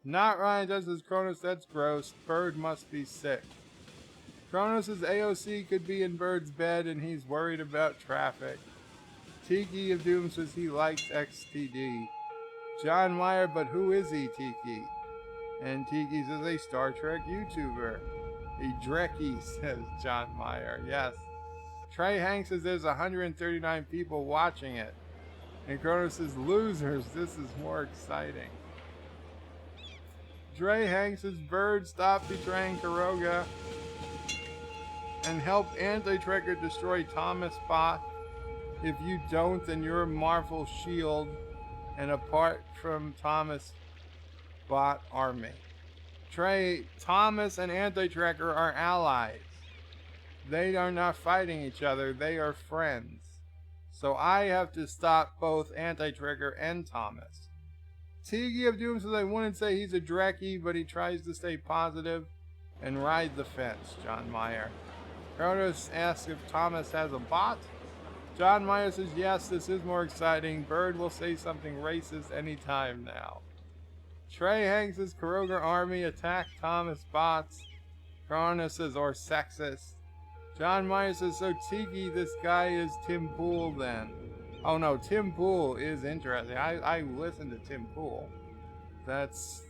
Not Ryan just says, Kronos, that's gross. Bird must be sick. Kronos says, AOC could be in Bird's bed and he's worried about traffic. Tiki of Doom says he likes XTD. John Meyer, but who is he, Tiki? And Tiki says, a Star Trek YouTuber. A Drekkie, says John Meyer. Yes. Trey Hanks says there's 139 people watching it. And Kronos says, losers, this is more exciting. Trey Hanks says, Bird, stop betraying Kuroga. And help Anti-Trekker destroy Thomas Bot. If you don't, then you're a Marvel shield. And apart from Thomas Bot army. Thomas and Anti-Trekker are allies. They are not fighting each other. They are friends. So I have to stop both Anti-Trekker and Thomas. Tiki of Doom says, I wouldn't say he's a Drekkie, but he tries to stay positive and ride the fence, John Meyer. Kronos asks if Thomas has a bot. John Meyer says, yes, this is more exciting. Bird will say something racist anytime now. Trey Hanks says, Kuroga army attack Thomas bots. Kronos says, or sexist. John Meyer says, so Tiki, this guy is Tim Pool then. Oh no, Tim Pool is interesting. I listened to Tim Pool. That's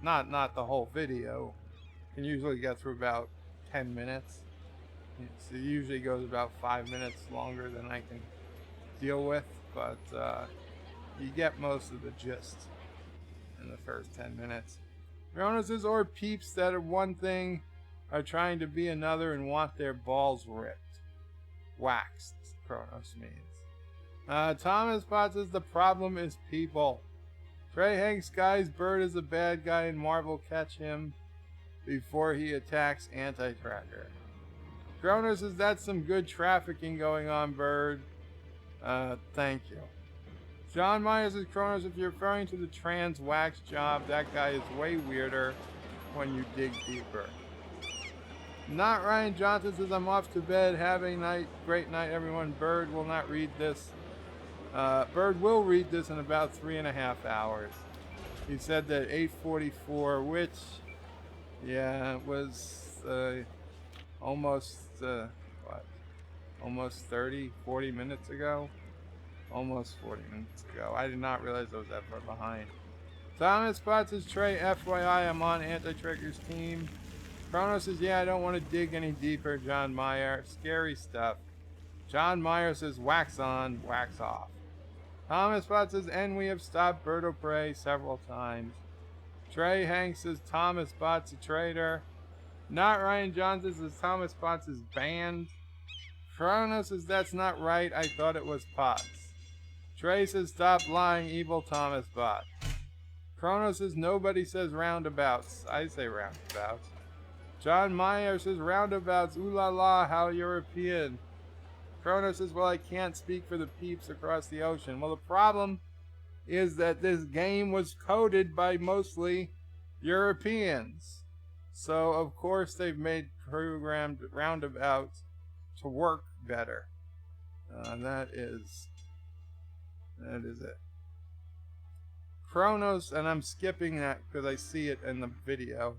not the whole video. Can usually get through about 10 minutes. It usually goes about 5 minutes longer than I can deal with, but you get most of the gist in the first 10 minutes. Kronos says, or peeps that are one thing are trying to be another and want their balls ripped. Waxed, Kronos means. Thomas Potts says, the problem is people. Trey Hanks, guys, Bird is a bad guy and Marvel catch him before he attacks Anti-Tracker. Kronos says, that's some good trafficking going on, Bird. Thank you. John Myers says, Kronos, if you're referring to the trans wax job, that guy is way weirder when you dig deeper. Not Ryan Johnson says, I'm off to bed. Have a great night, everyone. Bird will not read this. Bird will read this in about 3.5 hours. He said that 8:44, which, yeah, it was almost 40 minutes ago? Almost 40 minutes ago. I did not realize I was that far behind. Thomas Potts says, Trey, FYI, I'm on Anti-Trekker's team. Kronos says, yeah, I don't want to dig any deeper, John Meyer. Scary stuff. John Meyer says, wax on, wax off. Thomas Potts says, and we have stopped Bird of Prey several times. Trey Hanks says, Thomas Potts a traitor. Not Ryan Johnson says, Thomas Potts is banned. Kronos says, that's not right. I thought it was Potts. Trey says, stop lying, evil Thomas Bot. Kronos says, nobody says roundabouts. I say roundabouts. John Meyer says, roundabouts, ooh la la, how European. Chrono says, well, I can't speak for the peeps across the ocean. Well, the problem is that this game was coded by mostly Europeans. So, of course, they've made programmed roundabouts to work better. That is it. Kronos, and I'm skipping that because I see it in the video.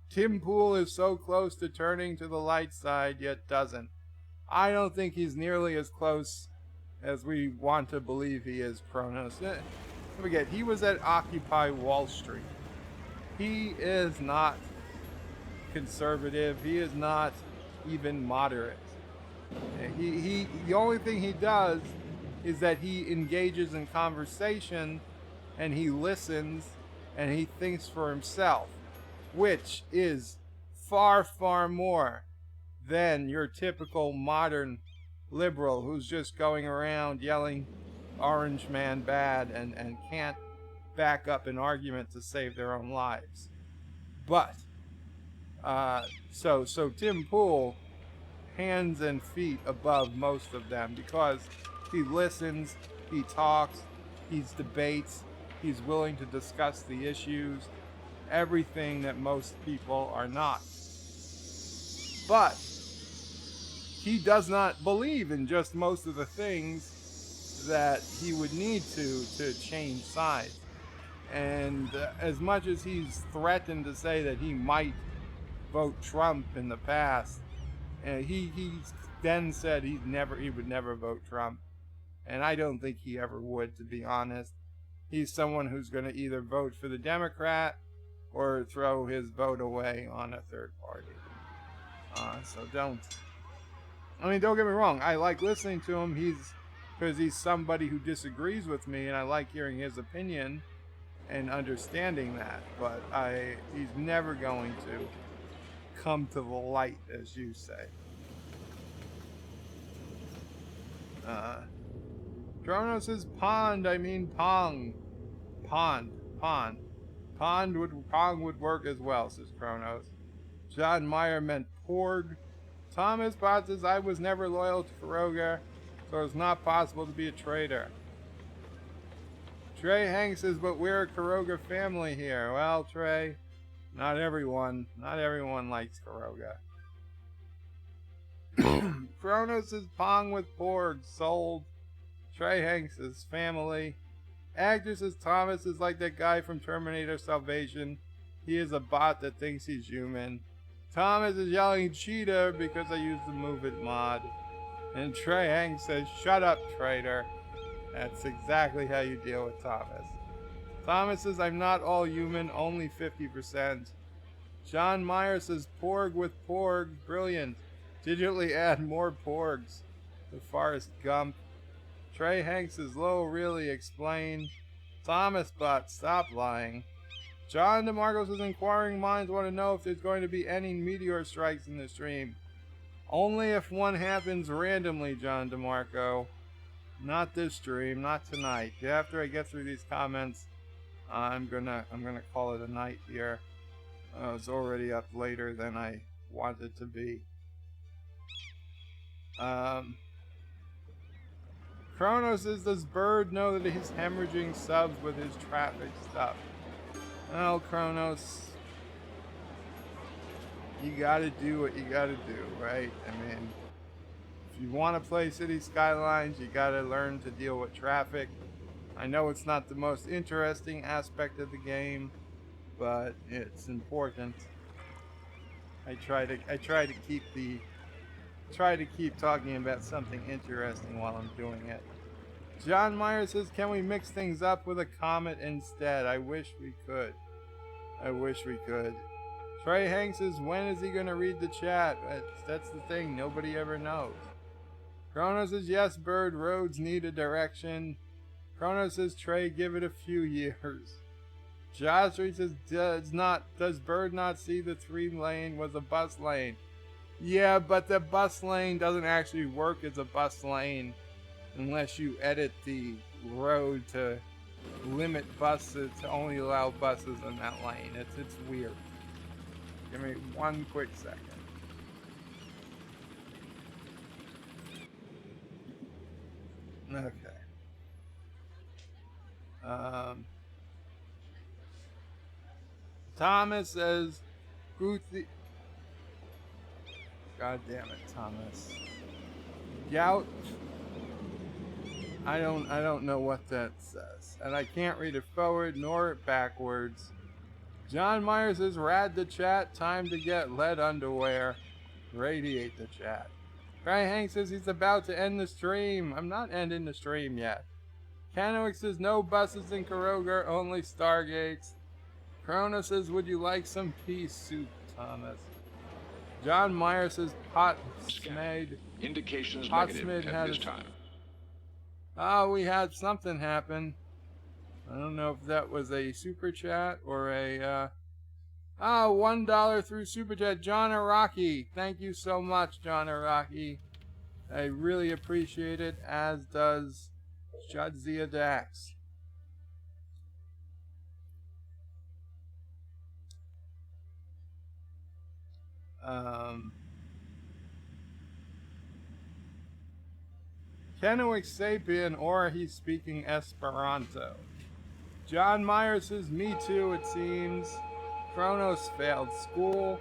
Tim Pool is so close to turning to the light side, yet doesn't. I don't think he's nearly as close as we want to believe he is, Kronos. Don't forget, he was at Occupy Wall Street. He is not conservative. He is not even moderate. The only thing he does is that he engages in conversation and he listens and he thinks for himself, which is far, far more than your typical modern liberal who's just going around yelling Orange Man bad and can't back up an argument to save their own lives. But so Tim Pool, hands and feet above most of them because he listens, he talks, he debates, he's willing to discuss the issues, everything that most people are not. But he does not believe in just most of the things that he would need to change sides. And as much as he's threatened to say that he might vote Trump in the past, he then said he would never vote Trump. And I don't think he ever would, to be honest. He's someone who's going to either vote for the Democrat or throw his vote away on a third party. So don't get me wrong. I like listening to him. Because he's somebody who disagrees with me, and I like hearing his opinion and understanding that. But he's never going to come to the light, as you say. Kronos says pond, I mean pong. Pond. Pong would work as well, says Kronos. John Meyer meant porg. Thomas Bott says, I was never loyal to Karoga, so it's not possible to be a traitor. Trey Hanks says, but we're a Karoga family here. Well, Trey, not everyone likes Karoga. Kronos says, pong with porg, sold. Trey Hanks says, family. Actor says, Thomas is like that guy from Terminator Salvation. He is a bot that thinks he's human. Thomas is yelling cheater because I used the Move It mod. And Trey Hanks says, shut up, traitor. That's exactly how you deal with Thomas. Thomas says, I'm not all human, only 50%. John Meyer says, porg with porg, brilliant. Digitally add more porgs. The Forrest Gump. Trey Hanks says, low, really, explain. Thomas Bot, stop lying. John DeMarco says, inquiring minds want to know if there's going to be any meteor strikes in the stream. Only if one happens randomly, John DeMarco. Not this stream, not tonight. After I get through these comments, I'm gonna call it a night here. It's already up later than I wanted to be. Kronos says, does Bird know that he's hemorrhaging subs with his traffic stuff? Well, Kronos, you gotta do what you gotta do, right? I mean, if you want to play Cities Skylines, you gotta learn to deal with traffic. I know it's not the most interesting aspect of the game, but it's important. I try to keep talking about something interesting while I'm doing it. John Meyer says, can we mix things up with a comet instead? I wish we could. Trey Hanks says, when is he going to read the chat? That's the thing. Nobody ever knows. Kronos says, yes, Bird, roads need a direction. Kronos says, Trey, give it a few years. Josh says, does Bird not see the 3-lane was a bus lane? Yeah, but the bus lane doesn't actually work as a bus lane unless you edit the road to limit buses, to only allow buses in that lane. It's weird. Give me one quick second. Okay. Thomas says, Guthi. God damn it, Thomas. Gout. I don't know what that says, and I can't read it forward nor backwards. John Myers says, "Rad the chat. Time to get lead underwear. Radiate the chat." Cry Hank says he's about to end the stream. I'm not ending the stream yet. Canoic says no buses in Karogar, only Stargates. Corona says, would you like some pea soup, Thomas? John Myers says pot smade. Indications negative at this time. Oh, we had something happen. I don't know if that was a super chat or a $1 through super chat. John Araki. Thank you so much, John Araki. I really appreciate it, as does Jadzia Dax. Kenoic Sapien, or he's speaking Esperanto. John Myers says, me too, it seems. Kronos failed school.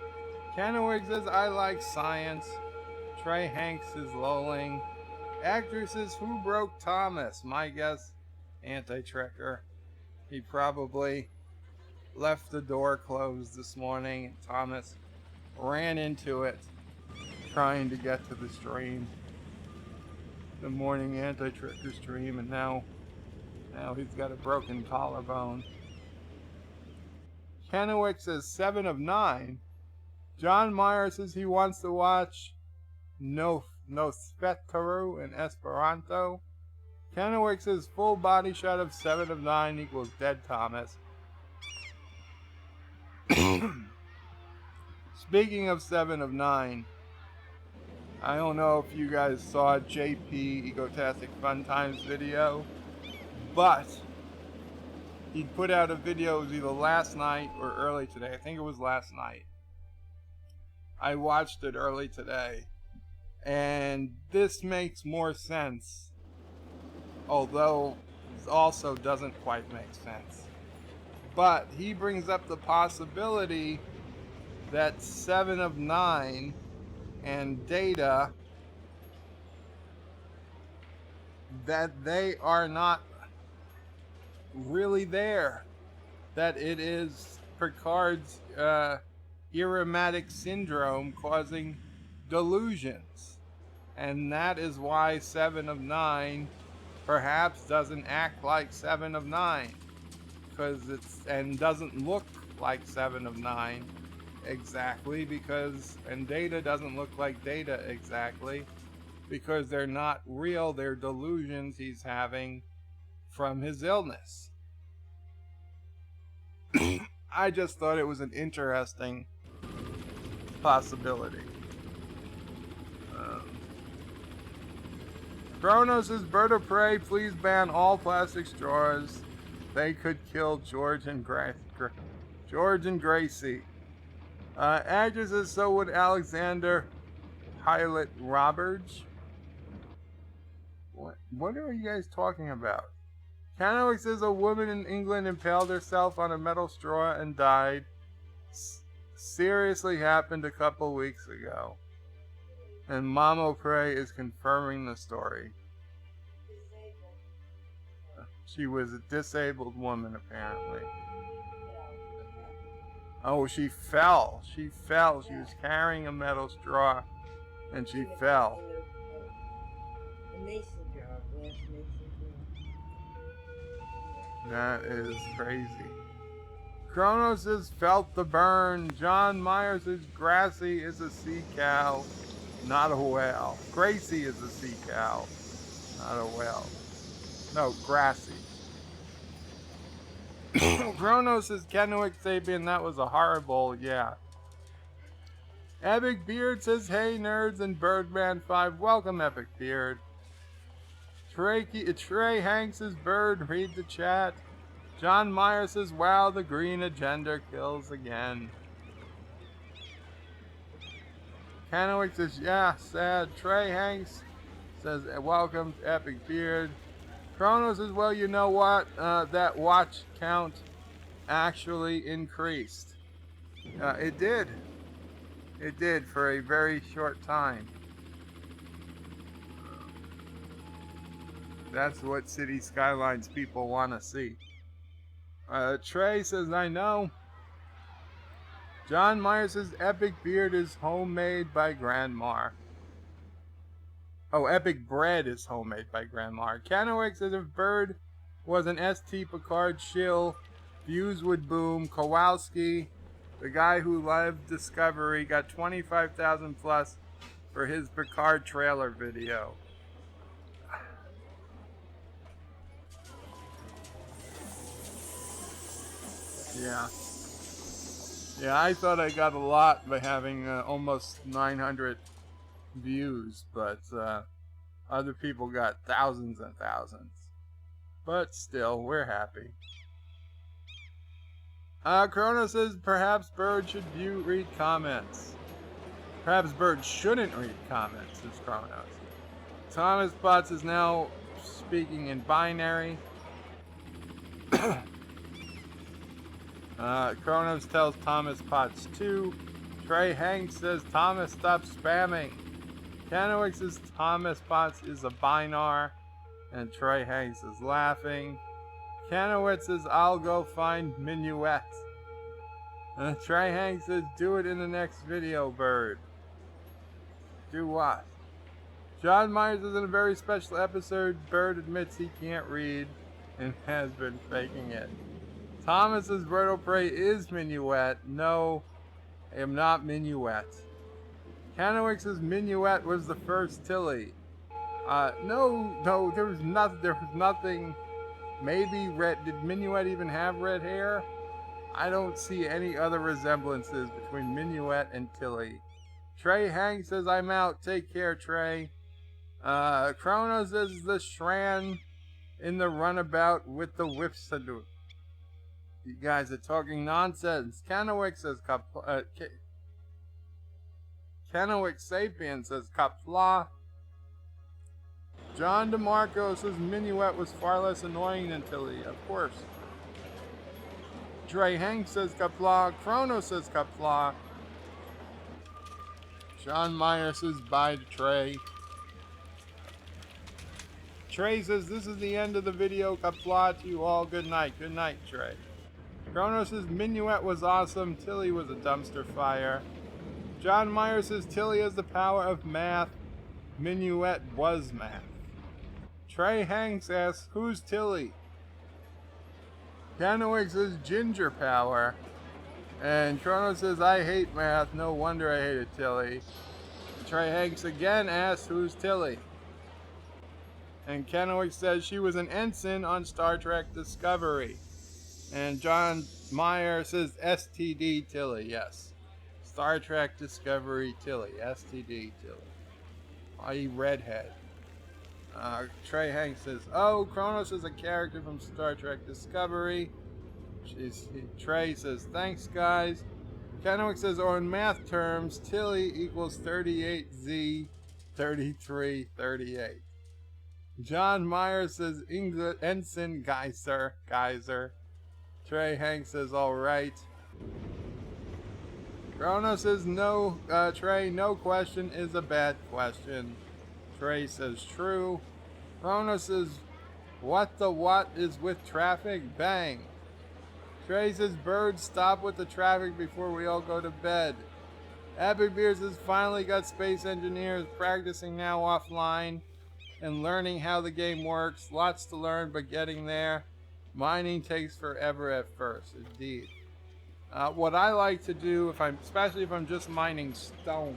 Kenoic says, I like science. Trey Hanks is lolling. Actor says, who broke Thomas? My guess, Anti-Trekker. He probably left the door closed this morning, and Thomas ran into it trying to get to the stream. The morning Anti-Trekker stream, and now he's got a broken collarbone. Kenoic says 7 of 9. John Myers says he wants to watch Nosferatu in Esperanto. Kenoic says full body shot of 7 of 9 equals dead Thomas. Speaking of 7 of 9, I don't know if you guys saw JP Egotastic Fun Times video, but he put out a video, it was either last night or early today. I think it was last night. I watched it early today, and this makes more sense, although it also doesn't quite make sense. But he brings up the possibility that 7 of 9 and Data, that they are not really there, that it is Picard's irematic syndrome causing delusions, and that is why 7 of 9 perhaps doesn't act like 7 of 9, because and doesn't look like 7 of 9 exactly, and Data doesn't look like Data exactly, because they're not real, they're delusions he's having from his illness. I just thought it was an interesting possibility. Kronos is bird of prey, please ban all plastic straws. They could kill George and Gracie. Actress says, so would Alexander Pilot Roberts. What are you guys talking about? Canoic says a woman in England impaled herself on a metal straw and died. Seriously happened a couple weeks ago. And Mamo Prey is confirming the story. She was a disabled woman, apparently. Oh, she fell. She fell. She was carrying a metal straw, and she fell. That is crazy. Kronos has felt the burn. John Myers says Gracie is a sea cow, not a whale. Gracie is a sea cow, not a whale. No, Gracie. Kronos says Kenoic Sapien, that was a horrible, yeah. Epic Beard says, hey nerds and Birdman 5, welcome Epic Beard. Trey Hanks says, Bird, read the chat. John Myers says, wow, the green agenda kills again. Canowick says, yeah, sad. Trey Hanks says, welcome to Epic Beard. Chrono says, well, you know what? That watch count actually increased. It did. It did for a very short time. That's what City Skylines people want to see. Trey says, I know. John Myers says, Epic Beard is homemade by Grandma. Oh, Epic Bread is homemade by Grandma. Canowick says, if Bird was an ST Picard shill, views would boom. Kowalski, the guy who loved Discovery, got 25,000 plus for his Picard trailer video. Yeah. Yeah, I thought I got a lot by having almost 900 views, but other people got thousands and thousands. But still, we're happy. Corona says perhaps Bird should read comments. Perhaps Bird shouldn't read comments, says Kronos. Thomas Potts is now speaking in binary. Kronos tells Thomas Potts 2. Trey Hanks says Thomas stop spamming. Canowick says Thomas Potts is a binar. And Trey Hanks is laughing. Canowick says I'll go find Minuet. Trey Hanks says do it in the next video, Bird. Do what? John Myers is in a very special episode. Bird admits he can't read and has been faking it. Thomas's Bird of Prey is Minuet. No, I am not Minuet. Canowick says Minuet was the first Tilly. No, there was nothing. Maybe red. Did Minuet even have red hair? I don't see any other resemblances between Minuet and Tilly. Trey Hanks says, I'm out. Take care, Trey. Kronos is the Shran in the runabout with the whipsadoo. You guys are talking nonsense. Canowick says, Canowick Sapien says, Qapla. John DeMarco says, Minuet was far less annoying than Tilly. Of course. Trey Hanks says, Qapla. Kronos says, Qapla. John Meyer says, bye to Trey. Trey says, this is the end of the video. Qapla to you all. Good night. Good night, Trey. Kronos says, Minuet was awesome. Tilly was a dumpster fire. John Meyer says, Tilly has the power of math. Minuet was math. Trey Hanks asks, who's Tilly? Canowick says, ginger power. And Kronos says, I hate math. No wonder I hated Tilly. Trey Hanks again asks, who's Tilly? And Canowick says, she was an ensign on Star Trek Discovery. And John Meyer says, STD Tilly. Yes. Star Trek Discovery Tilly. STD Tilly. I.e. redhead. Trey Hanks says, oh, Kronos is a character from Star Trek Discovery. Trey says, thanks, guys. Canowick says, or in math terms, Tilly equals 38Z 3338. John Meyer says, Ensign Geyser. Trey Hanks says, all right. Kronos says, no, Trey, no question is a bad question. Trey says, true. Kronos says, what is with traffic? Bang. Trey says, birds, stop with the traffic before we all go to bed. Epic Beers has finally got space engineers practicing now offline and learning how the game works. Lots to learn, but getting there. Mining takes forever at first, indeed. What I like to do, especially if I'm just mining stone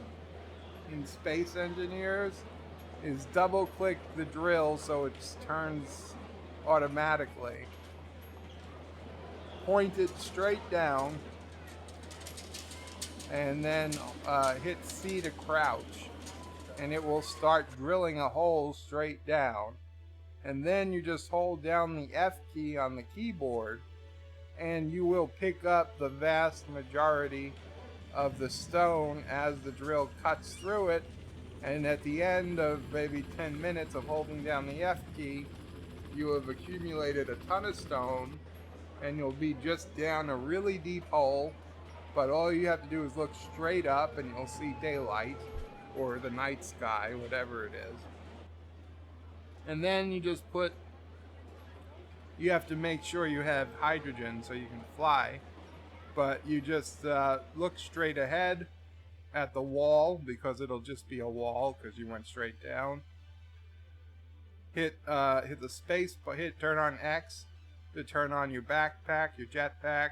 in Space Engineers, is double click the drill so it turns automatically. Point it straight down and then hit C to crouch, and it will start drilling a hole straight down. And then you just hold down the F key on the keyboard and you will pick up the vast majority of the stone as the drill cuts through it. And at the end of maybe 10 minutes of holding down the F key, you have accumulated a ton of stone, and you'll be just down a really deep hole. But all you have to do is look straight up and you'll see daylight, or the night sky, whatever it is. And then you have to make sure you have hydrogen so you can fly. But you just look straight ahead at the wall, because it'll just be a wall because you went straight down. Hit the space, but turn on X to turn on your backpack, your jetpack.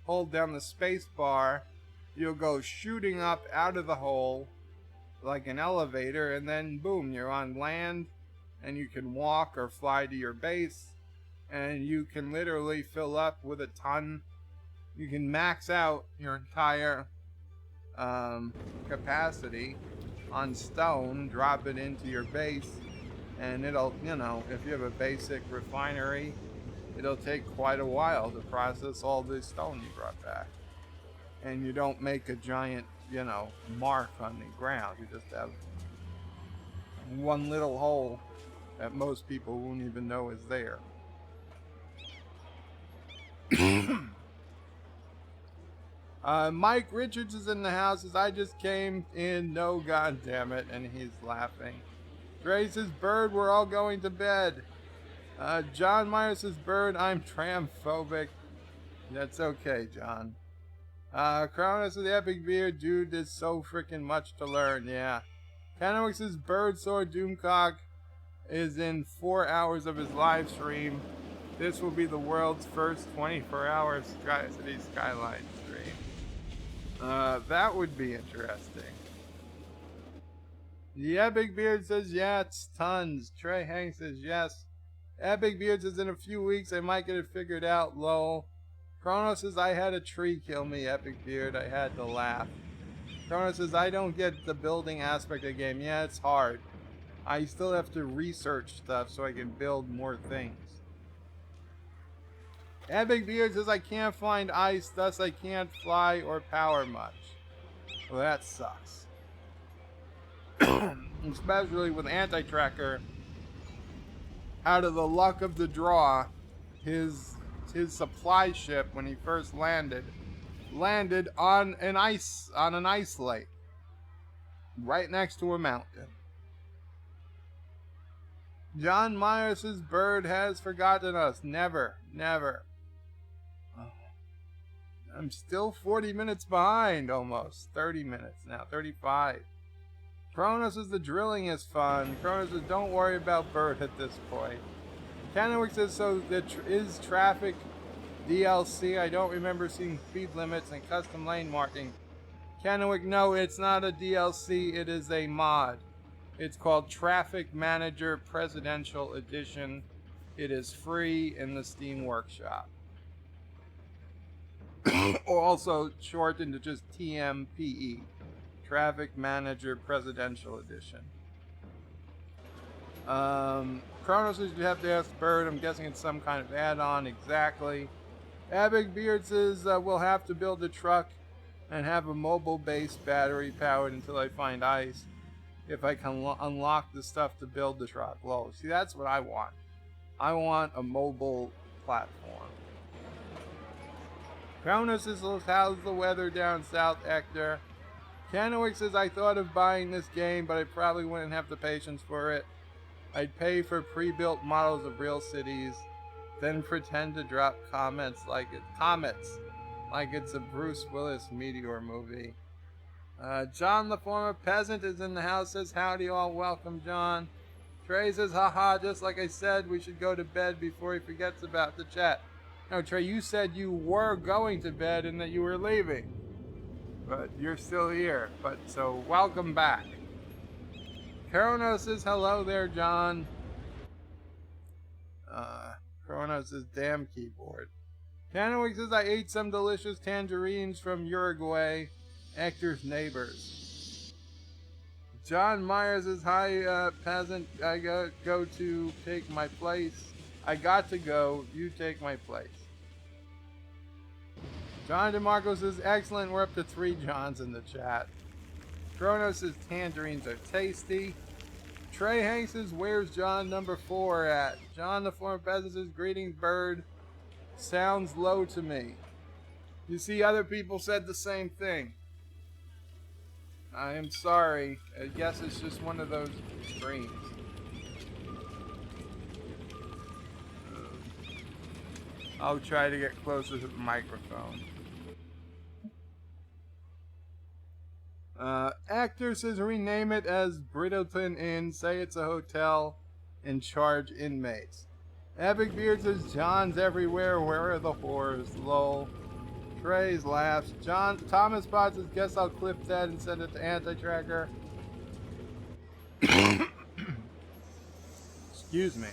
Hold down the space bar. You'll go shooting up out of the hole like an elevator, and then boom, you're on land, and you can walk or fly to your base, and you can literally fill up with a ton. You can max out your entire capacity on stone, drop it into your base, and it'll, if you have a basic refinery, it'll take quite a while to process all this stone you brought back. And you don't make a giant, mark on the ground. You just have one little hole that most people won't even know is there. Mike Richards is in the house as I just came in. No, goddamn it, and he's laughing. Trey says, Bird, we're all going to bed. John Myers says, Bird, I'm tramphobic. That's okay, John. Cronus says, the epic beard, dude, there's so freaking much to learn, yeah. Kennewick says, Bird Sword Doomcock is in 4 hours of his live stream. This will be the world's first 24-hour Cities Skylines stream. That would be interesting. The Epic Beard says, yeah, it's tons. Trey Hanks says, yes. Epic Beard says, in a few weeks, I might get it figured out, lol. Chronos says, I had a tree kill me, Epic Beard. I had to laugh. Chronos says, I don't get the building aspect of the game. Yeah, it's hard. I still have to research stuff so I can build more things. Epic Beard says, I can't find ice, thus I can't fly or power much. Well, that sucks. Especially with Anti-Tracker, out of the luck of the draw, his supply ship, when he first landed on an ice lake right next to a mountain. John Myers' Bird has forgotten us. Never. I'm still 40 minutes behind, almost 30 minutes now, 35. Cronus says the drilling is fun. Cronus says, don't worry about Bird at this point. Kennewick says, so is traffic DLC? I don't remember seeing speed limits and custom lane marking. Kennewick, no, it's not a DLC. It is a mod. It's called Traffic Manager Presidential Edition. It is free in the Steam Workshop. Or also shortened to just TMPE. Traffic Manager Presidential Edition. Chronos says you have to ask Bird. I'm guessing it's some kind of add-on. Exactly. Epic Beard says we'll have to build a truck and have a mobile base battery powered until I find ice. If I can unlock the stuff to build the truck. Well, see, that's what I want. I want a mobile platform. Cronus says, how's the weather down south, Hector? Kennewick says, I thought of buying this game, but I probably wouldn't have the patience for it. I'd pay for pre-built models of real cities, then pretend to drop comets like it's a Bruce Willis Meteor movie. John, the former peasant, is in the house, says, howdy all, welcome, John. Trey says, haha, just like I said, we should go to bed before he forgets about the chat. No, Trey, you said you were going to bed and that you were leaving. But you're still here. But so, welcome back. Kronos says, hello there, John. Kronos says, damn keyboard. Kennewick says, I ate some delicious tangerines from Uruguay, Hector's neighbors. John Myers says, hi, peasant. I go to take my place. I got to go. You take my place. John DeMarco says, excellent. We're up to 3 Johns in the chat. Kronos says, tangerines are tasty. Trey Hanks says, where's John number 4 at? John the former peasant says, greetings bird. Sounds low to me. You see, other people said the same thing. I am sorry. I guess it's just one of those streams. I'll try to get closer to the microphone. Actor says rename it as Brittleton Inn, say it's a hotel, and charge inmates. Epic Beard says John's everywhere, where are the whores? Lol. Trey's laughs. Thomas Potts says, guess I'll clip that and send it to Anti-Tracker. Excuse me.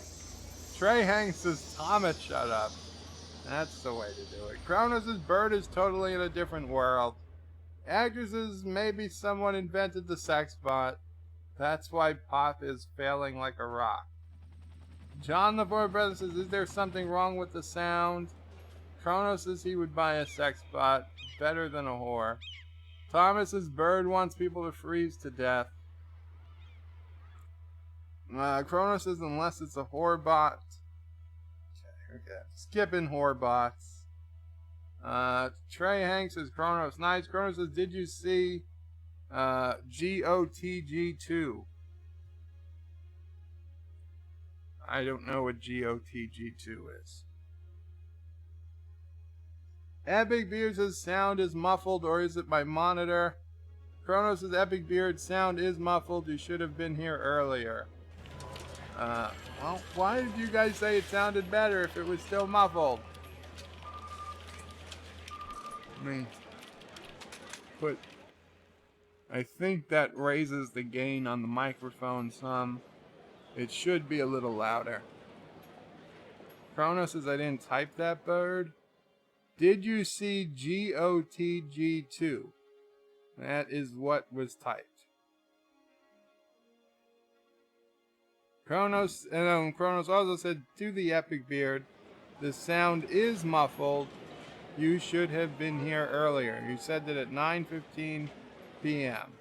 Trey Hanks says, Thomas, shut up. That's the way to do it. Kronos' bird is totally in a different world. Actresses, maybe someone invented the sex bot. That's why Pop is failing like a rock. John the Four Brother says, is there something wrong with the sound? Kronos says he would buy a sex bot. Better than a whore. Thomas's bird wants people to freeze to death. Kronos says, unless it's a whore bot. Okay. Skipping whore bots. Trey Hanks says Kronos. Nice. Kronos says, did you see GOTG2? I don't know what GOTG2 is. Epic Beard says sound is muffled, or is it my monitor? Kronos says Epic Beard sound is muffled. You should have been here earlier. Well, why did you guys say it sounded better if it was still muffled? I think that raises the gain on the microphone some. It should be a little louder. Kronos says I didn't type that bird. Did you see GOTG2? That is what was typed. Kronos also said to the Epic Beard, the sound is muffled. You should have been here earlier. You said that at 9:15 p.m.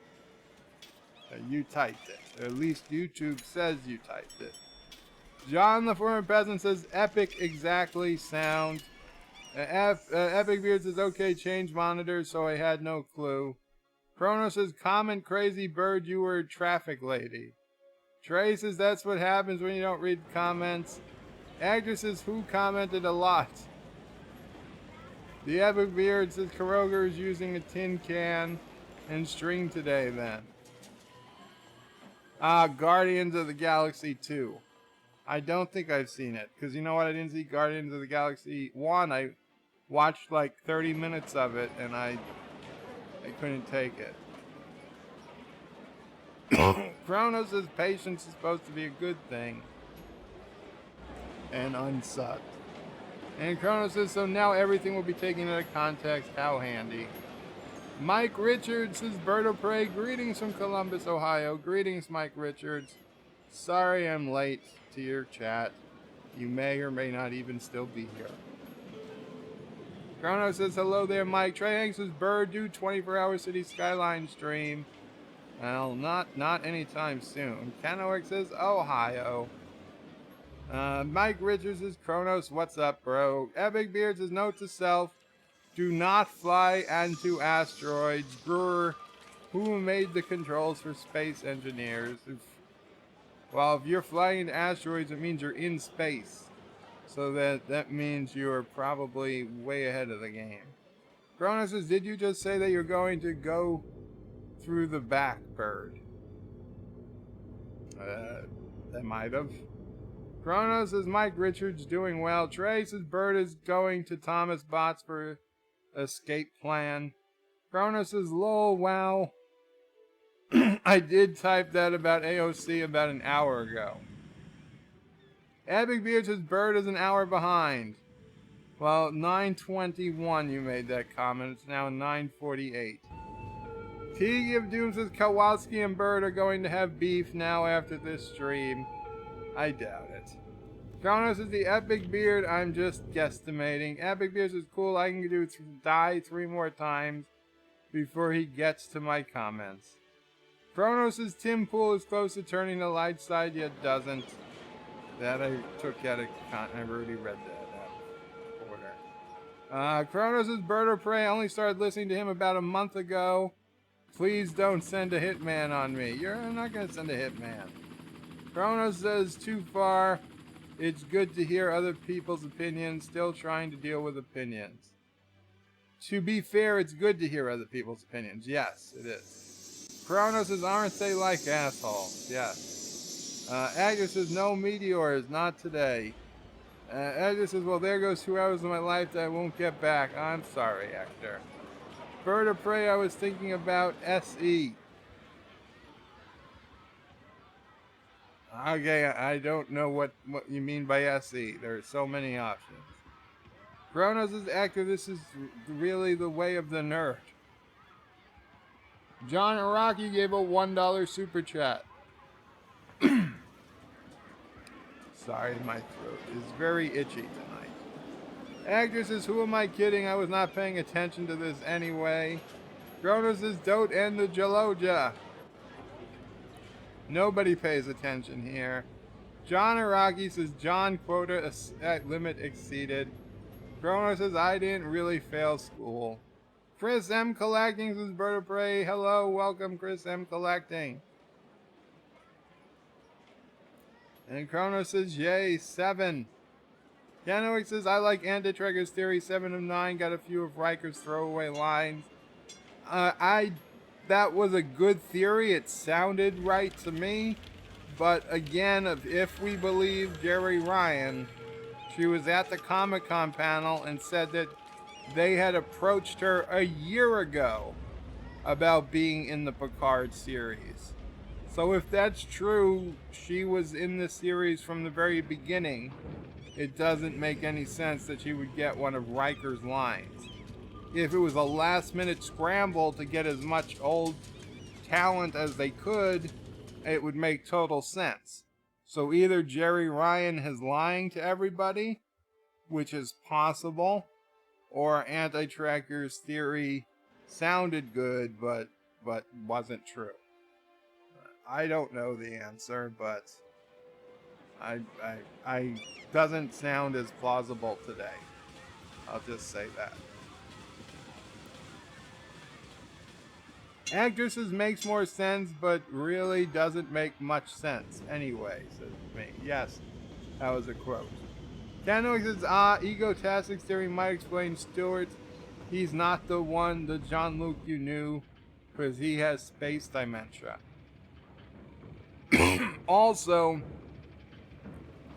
You typed it. Or at least YouTube says you typed it. John the former peasant says epic exactly sound. Epic Beard says okay, change monitors, so I had no clue. Kronos says comment crazy bird, you were a traffic lady. Trey says that's what happens when you don't read the comments. Actor says who commented a lot. The Epic Beard says Karoga is using a tin can and stream today then. Guardians of the Galaxy 2. I don't think I've seen it. Because you know what? I didn't see Guardians of the Galaxy 1. I watched like 30 minutes of it and I couldn't take it. Kronos says patience is supposed to be a good thing. And unsucked. And Kronos says, so now everything will be taken out of context. How handy. Mike Richards says, Bird of Prey, greetings from Columbus, Ohio. Greetings, Mike Richards. Sorry I'm late to your chat. You may or may not even still be here. Kronos says, hello there, Mike. Trey Hanks says, Bird, do 24-hour Cities Skylines stream. Well, not anytime soon. Canoic says, Ohio. Mike Richards says, Kronos, what's up, bro? Epic Beard says, note to self, do not fly into asteroids. Brewer, who made the controls for space engineers? Well, if you're flying into asteroids, it means you're in space. So that means you're probably way ahead of the game. Kronos says, did you just say that you're going to go through the back, bird? They might have. Kronos says, Mike Richards doing well. Trey says, Bird is going to Thomas Bots for escape plan. Kronos says, lol, wow. I did type that about AOC about an hour ago. Epic Beard says, Bird is an hour behind. Well, 9:21 you made that comment. It's now 9:48. T of Doom says, Kowalski and Bird are going to have beef now after this stream. I doubt it. Kronos is the epic beard. I'm just guesstimating. Epic beard is cool. I can die 3 more times before he gets to my comments. Kronos' Tim Pool is close to turning the light side, yet doesn't. That I took out of I've already read that order. Kronos' Bird of Prey. I only started listening to him about a month ago. Please don't send a hitman on me. You're not going to send a hitman. Kronos says too far. It's good to hear other people's opinions. Still trying to deal with opinions. To be fair, it's good to hear other people's opinions. Yes, it is. Kronos says, aren't they like assholes? Yes. Agnes says, no meteors, not today. Agnes says, well, there goes 2 hours of my life that I won't get back. I'm sorry, Hector. Bird of Prey, I was thinking about SE. Okay, I don't know what you mean by SE. There are so many options. Kronos is active. This is really the way of the nerd. John Araki gave a $1 super chat. Sorry, my throat is very itchy tonight. Actor says, who am I kidding? I was not paying attention to this anyway. Kronos says, don't end the Jaloja. Nobody pays attention here. John Araki says, John quota limit exceeded. Kronos says, I didn't really fail school. Chris M. Collecting says, Bird of Prey. Hello, welcome, Chris M. Collecting. And Kronos says, yay, 7. Canoic says, I like Anti-Trigger's theory, 7 of 9. Got a few of Riker's throwaway lines. That was a good theory. It sounded right to me. But again, if we believe Jerry Ryan, she was at the Comic-Con panel and said that they had approached her a year ago about being in the Picard series. So if that's true, she was in the series from the very beginning. It doesn't make any sense that she would get one of Riker's lines. If it was a last-minute scramble to get as much old talent as they could, it would make total sense. So either Jerry Ryan is lying to everybody, which is possible, or Anti-Tracker's theory sounded good, but wasn't true. I don't know the answer, but I doesn't sound as plausible today. I'll just say that. Actresses makes more sense, but really doesn't make much sense anyway, says me. Yes, that was a quote. Canoic says, egotastic theory might explain Stewart. He's not the one, the Jean-Luc you knew, because he has space dementia. Also,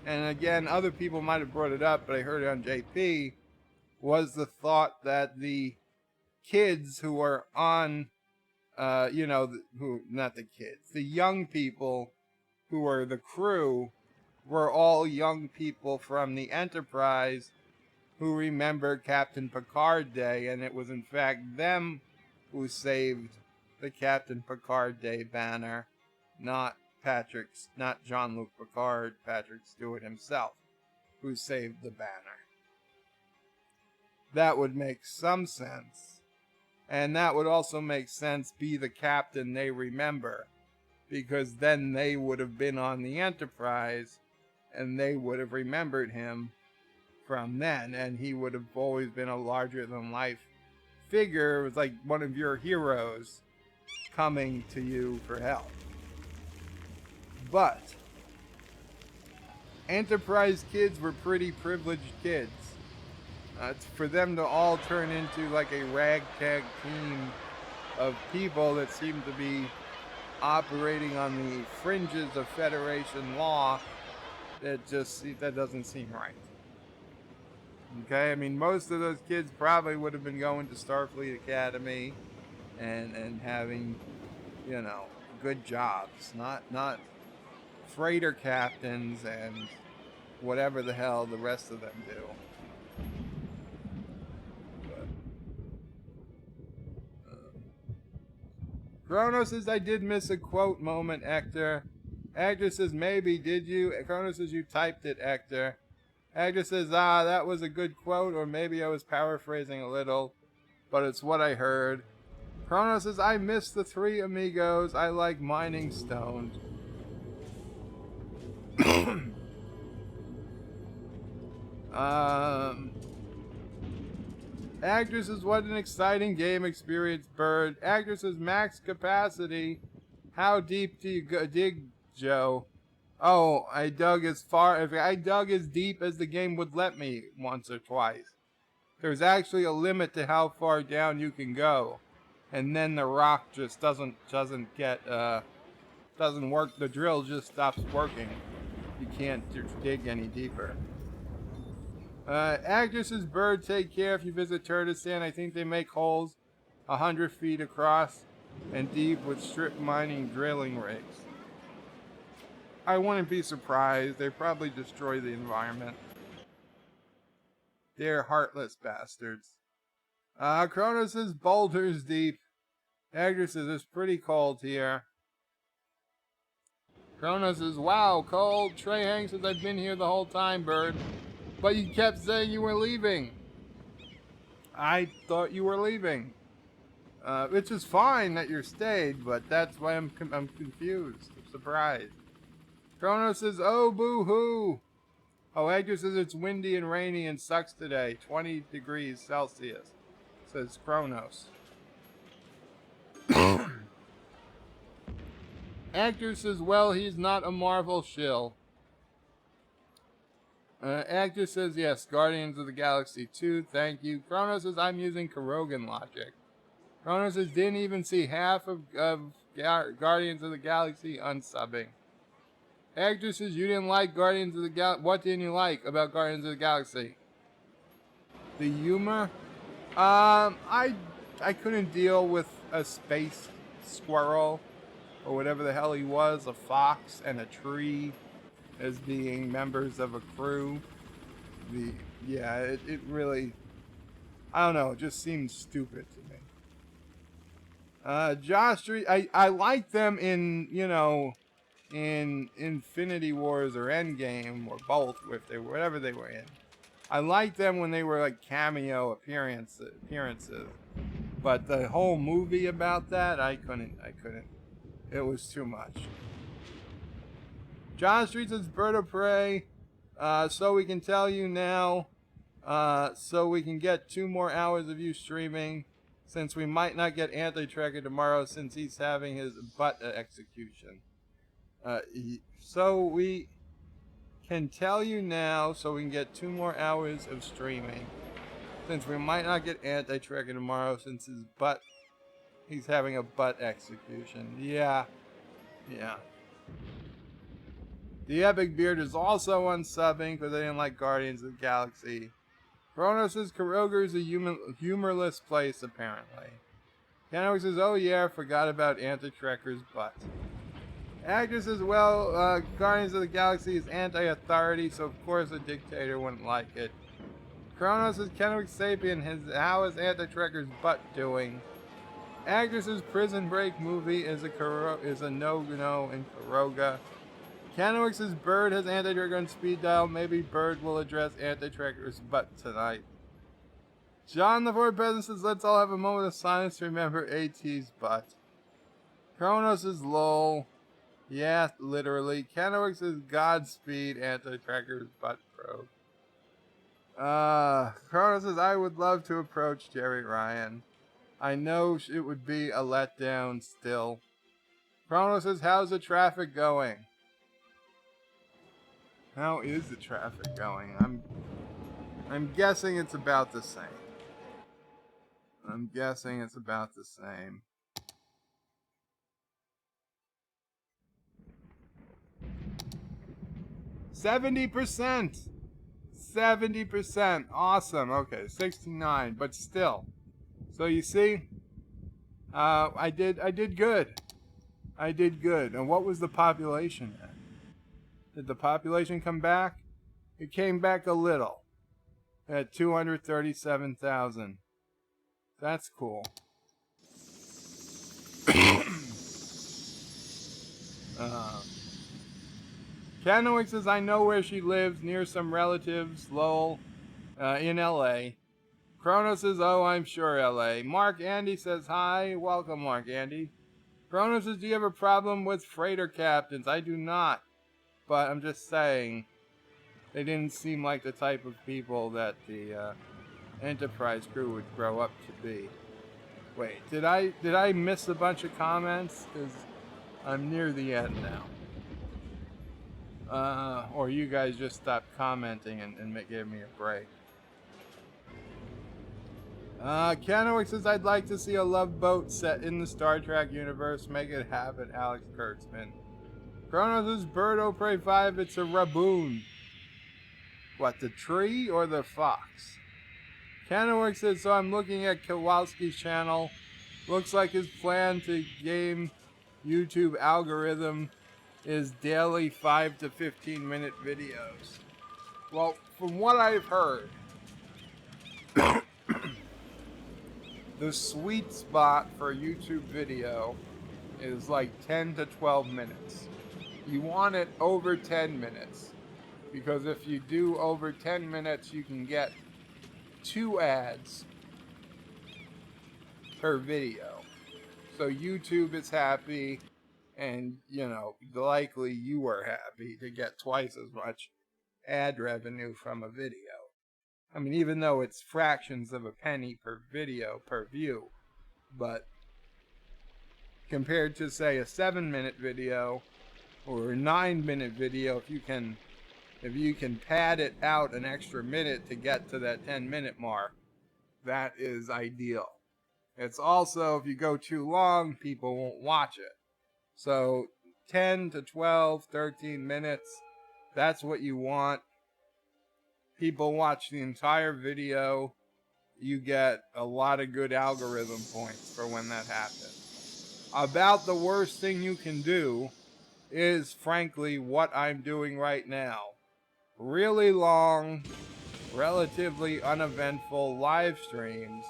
and again, other people might have brought it up, but I heard it on JP, was the thought that the kids who are on, not the kids, the young people who are the crew were all young people from the Enterprise who remember Captain Picard Day, and it was in fact them who saved the Captain Picard Day banner, not Jean-Luc Picard, Patrick Stewart himself, who saved the banner. That would make some sense. And that would also make sense be the captain they remember, because then they would have been on the Enterprise, and they would have remembered him from then, and he would have always been a larger-than-life figure. It was like one of your heroes coming to you for help. But Enterprise kids were pretty privileged kids. For them to all turn into like a ragtag team of people that seem to be operating on the fringes of Federation law, that doesn't seem right. Okay, I mean, most of those kids probably would have been going to Starfleet Academy and having, good jobs, not freighter captains and whatever the hell the rest of them do. Kronos says, I did miss a quote moment, Hector. Agda says, maybe, did you? Kronos says, you typed it, Hector. Agda says, that was a good quote, or maybe I was paraphrasing a little, but it's what I heard. Kronos says, I miss the three amigos. I like mining stones. Actress says, what an exciting game experience, Bird. Actress says, max capacity. How deep do you dig, Joe? Oh, I dug as far. If I dug as deep as the game would let me once or twice. There's actually a limit to how far down you can go, and then the rock just doesn't work. The drill just stops working. You can't dig any deeper. Agnes's Bird, take care if you visit Turtistan. I think they make holes 100 feet across and deep with strip mining drilling rigs. I wouldn't be surprised. They probably destroy the environment. They're heartless bastards. Kronos says boulders deep. Agnes says it's pretty cold here. Kronos says, wow, cold. Trey Hank says, I've been here the whole time, Bird. But you kept saying you were leaving. I thought you were leaving. Which is fine that you stayed, but that's why I'm confused. I'm surprised. Kronos says, oh, boo-hoo. Oh, Edgar says it's windy and rainy and sucks today. 20 degrees Celsius, says Kronos. Actor says, well, he's not a Marvel shill. Actor says, yes, Guardians of the Galaxy 2, thank you. Kronos says, I'm using Kurogan logic. Kronos says, didn't even see half of Guardians of the Galaxy unsubbing. Actor says, you didn't like Guardians of the Galaxy. What didn't you like about Guardians of the Galaxy? The humor? I couldn't deal with a space squirrel, or whatever the hell he was, a fox and a tree, as being members of a crew. It really, I don't know, it just seems stupid to me. Josh Street, I like them in, in Infinity Wars or Endgame or both, whatever they were in. I liked them when they were like cameo appearances. But the whole movie about that, I couldn't. It was too much. John Street says, Bird of Prey. So we can tell you now. So we can get 2 more hours of you streaming. Since we might not get Anti-Tracker tomorrow since he's having his butt execution. So we can tell you now so we can get 2 more hours of streaming. Since we might not get Anti-Tracker tomorrow since he's having a butt execution. Yeah. The Epic Beard is also unsubbing because they didn't like Guardians of the Galaxy. Kronos says Kuroga is a humorless place, apparently. Canox says, oh yeah, forgot about Anti-Trekker's butt. Agnes says, well, Guardians of the Galaxy is anti-authority, so of course a dictator wouldn't like it. Kronos says, Kenwick Sapien, how is Anti-Trekker's butt doing? Agnes's Prison Break movie is a no-no in Kuroga. Kenwick says, Bird has Anti-Trekker on speed dial. Maybe Bird will address Anti-Trekker's butt tonight. John the Fourth President says, let's all have a moment of silence to remember AT's butt. Kronos is lol. Yeah, literally. Kenwick says, Godspeed, Anti-Trekker's butt probe. Kronos says, I would love to approach Jerry Ryan. I know it would be a letdown still. Kronos says, how's the traffic going? How is the traffic going? I'm guessing it's about the same. 70%! 70%! Awesome. Okay, 69, but still. So you see, I did good. I did good. And what was the population at? Did the population come back? It came back a little. At 237,000. That's cool. Kennewick says, I know where she lives, near some relatives, lol, in LA. Chrono says, oh, I'm sure LA. Mark Andy says, hi. Welcome, Mark Andy. Chrono says, do you have a problem with freighter captains? I do not. But I'm just saying, they didn't seem like the type of people that the Enterprise crew would grow up to be. Wait, did I miss a bunch of comments? Because I'm near the end now. Or you guys just stopped commenting and gave me a break. Kennewick says, I'd like to see a love boat set in the Star Trek universe. Make it happen, Alex Kurtzman. Chrono says, Bird of Prey 5, it's a Raboon. What, the tree or the fox? Kennewick says, so I'm looking at Kowalski's channel. Looks like his plan to game YouTube algorithm is daily 5 to 15 minute videos. Well, from what I've heard, the sweet spot for YouTube video is like 10 to 12 minutes. You want it over 10 minutes. Because if you do over 10 minutes, you can get 2 ads per video. So YouTube is happy, and, you know, likely you are happy to get twice as much ad revenue from a video. I mean, even though it's fractions of a penny per video per view, but compared to, say, a 7-minute video or a 9-minute video, if you can pad it out an extra minute to get to that 10-minute mark, that is ideal. It's also, if you go too long, people won't watch it. So 10 to 12, 13 minutes, that's what you want. People watch the entire video. You get a lot of good algorithm points for when that happens. About the worst thing you can do is, frankly, what I'm doing right now. Really long, relatively uneventful live streams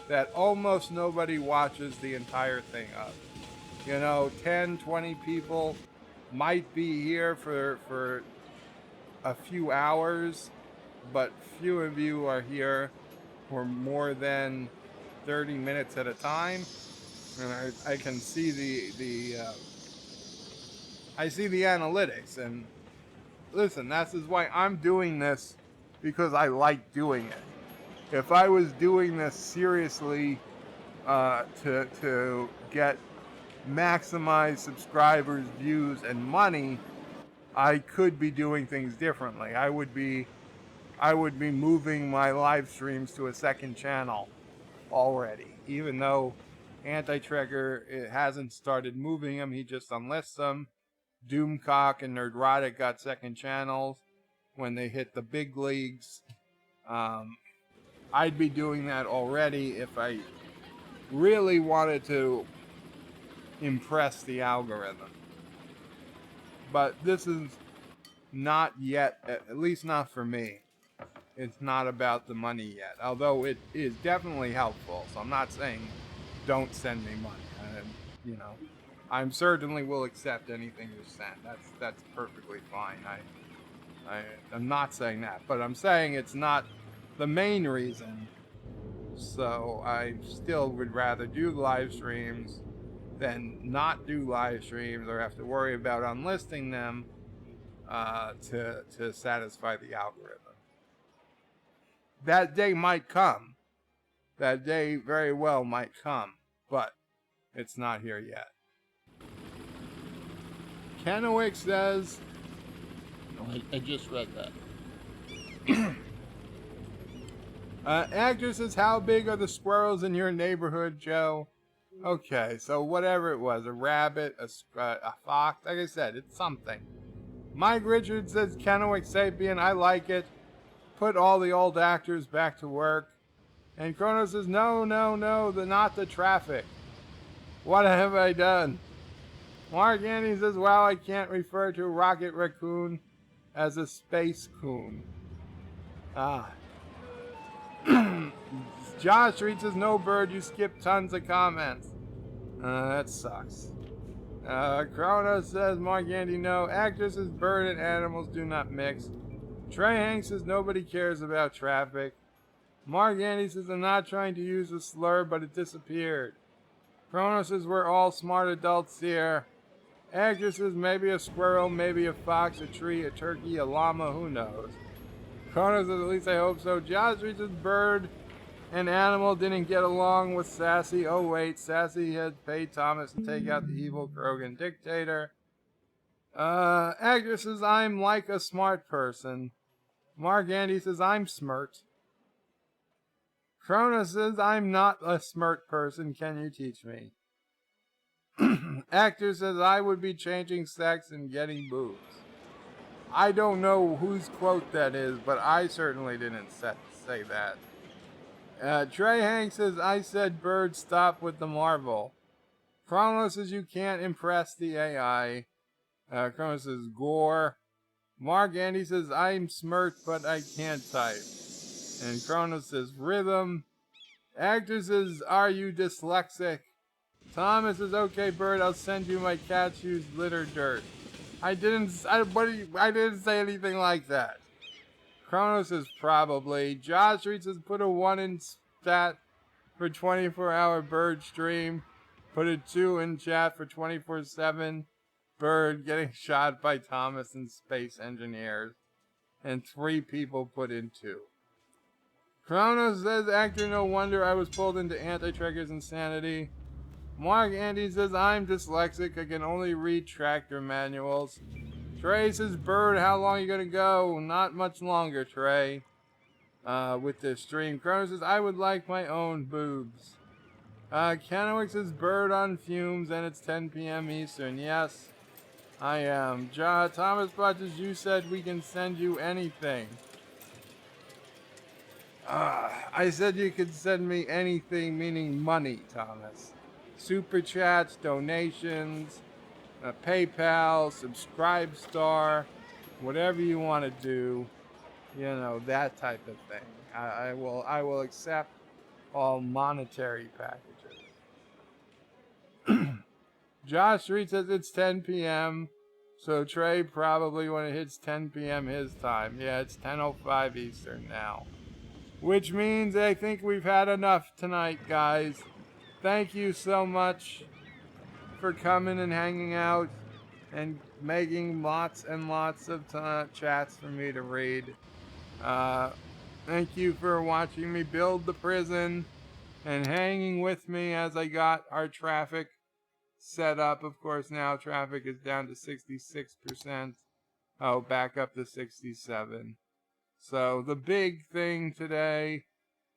that almost nobody watches the entire thing of. You know, 10, 20 people might be here for a few hours, but few of you are here for more than 30 minutes at a time. And I can see I see the analytics, and listen, this is why I'm doing this, because I like doing it. If I was doing this seriously to get maximized subscribers, views, and money, I could be doing things differently. I would be moving my live streams to a second channel already, even though Anti-Trekker hasn't started moving them. He just unlists them. Doomcock and Nerdrotic got second channels when they hit the big leagues. I'd be doing that already if I really wanted to impress the algorithm. But this is not yet, at least not for me. It's not about the money yet, although it is definitely helpful. So I'm not saying don't send me money. You know, I certainly will accept anything you send. That's perfectly fine. I'm not saying that, but I'm saying it's not the main reason. So I still would rather do live streams than not do live streams or have to worry about unlisting them to satisfy the algorithm. That day might come. That day very well might come, but it's not here yet. Kennewick says, I just read that. Actor says, how big are the squirrels in your neighborhood, Joe? Okay, so whatever it was, a rabbit, a fox, like I said, it's something. Mike Richards says, Kennewick Sapien, I like it. Put all the old actors back to work. And Chrono says, no, not the traffic. What have I done? Mark Andy says, wow, I can't refer to Rocket Raccoon as a space coon. Josh Street says, no bird, you skipped tons of comments. That sucks. Kronos says, Mark Andy, no. Actresses, bird, and animals do not mix. Trey Hanks says, nobody cares about traffic. Mark Andy says, I'm not trying to use a slur, but it disappeared. Kronos says, we're all smart adults here. Actresses, maybe a squirrel, maybe a fox, a tree, a turkey, a llama, who knows. Kronos says, at least I hope so. Josh says, bird and animal didn't get along with Sassy. Oh wait, Sassy had paid Thomas to take out the evil Krogan dictator. Actress says, I'm like a smart person. Mark Andy says, I'm smart. Kronos says, I'm not a smart person. Can you teach me? Actor says, I would be changing sex and getting boobs. I don't know whose quote that is, but I certainly didn't say that. Trey Hanks says, I said bird, stop with the marvel. Kronos says, you can't impress the AI. Kronos says, gore. Mark Andy says, I'm smirk, but I can't type. And Kronos says, rhythm. Actor says, are you dyslexic? Thomas says, okay, bird, I'll send you my cat shoes litter dirt. I didn't say anything like that. Kronos says, probably. Josh Reed says, put a 1 in stat for 24-hour bird stream. Put a 2 in chat for 24/7 bird getting shot by Thomas and space engineers. And 3 people put in 2. Kronos says, actor, no wonder I was pulled into Anti-Trekker's insanity. Mark Andy says, I'm dyslexic. I can only read tractor manuals. Trey says, bird, how long are you going to go? Not much longer, Trey. With this stream. Kronos says, I would like my own boobs. Kennewick says, bird on fumes, and it's 10 p.m. Eastern. Yes, I am. Thomas Butches, you said we can send you anything. I said you could send me anything, meaning money, Thomas. Super chats, donations, PayPal, Subscribestar, whatever you want to do, you know, that type of thing. I will accept all monetary packages. Josh Reed says it's 10 p.m. So Trey probably when it hits 10 p.m. his time. Yeah, it's 10:05 Eastern now. Which means I think we've had enough tonight, guys. Thank you so much for coming and hanging out and making lots and lots of chats for me to read. Thank you for watching me build the prison and hanging with me as I got our traffic set up. Of course, now traffic is down to 66%. Oh, back up to 67. So the big thing today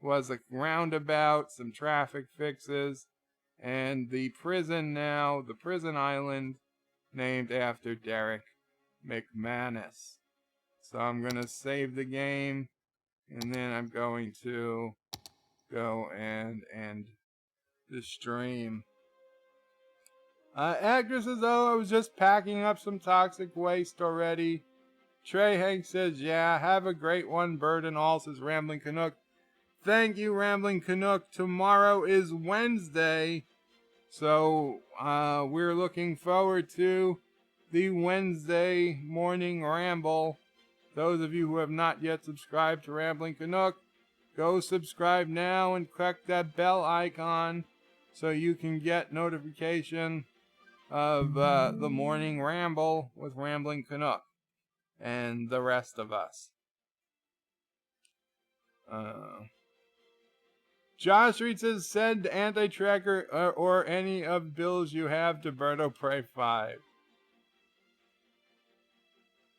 was a roundabout, some traffic fixes, and the prison now, the prison island, named after Derek McManus. So I'm going to save the game, and then I'm going to go and end the stream. Actress says, oh, I was just packing up some toxic waste already. Trey Hanks says, yeah, have a great one, bird and all, says Rambling Canuck. Thank you, Rambling Canuck. Tomorrow is Wednesday, so we're looking forward to the Wednesday morning ramble. Those of you who have not yet subscribed to Rambling Canuck, go subscribe now and click that bell icon so you can get notification of the morning ramble with Rambling Canuck and the rest of us. Josh Reed says, send Anti-Tracker or any of bills you have to Berto Prey 5.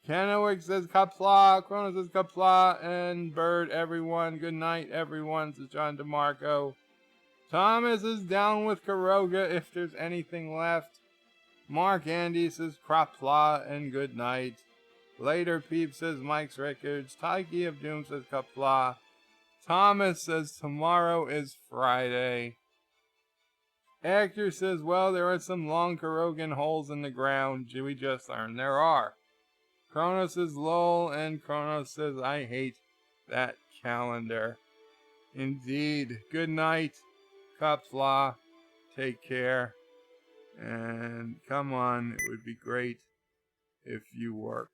Kennewick says, Qapla. Kronos says, Qapla. And Bird, everyone. Good night, everyone, says John DeMarco. Thomas is down with Karoga if there's anything left. Mark Andy says, Qapla and good night. Later Peep says, Mike's Records. Taiki of Doom says, Qapla. Thomas says tomorrow is Friday. Actor says, well, there are some long Karogan holes in the ground. We just learned there are. Kronos says lol, and Kronos says, I hate that calendar. Indeed. Good night, Qapla. Take care. And come on, it would be great if you worked.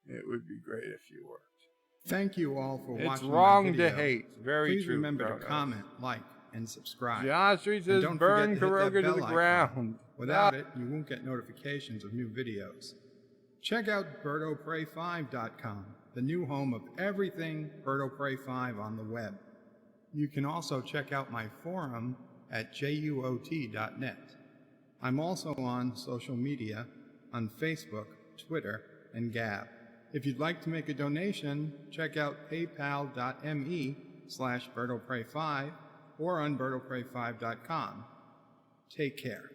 It would be great if you worked. Thank you all for watching. It's wrong my video. to hate. Very Please true. remember Kronos. to comment, like, and subscribe. Geometry And says don't burn forget to hit that Karoga to the bell ground. icon. Without it, you won't get notifications of new videos. Check out birdopray5.com, the new home of everything Bird O' Prey 5 on the web. You can also check out my forum at juot.net. I'm also on social media on Facebook, Twitter, and Gab. If you'd like to make a donation, check out paypal.me/birdopray5 or on birdopray5.com. Take care.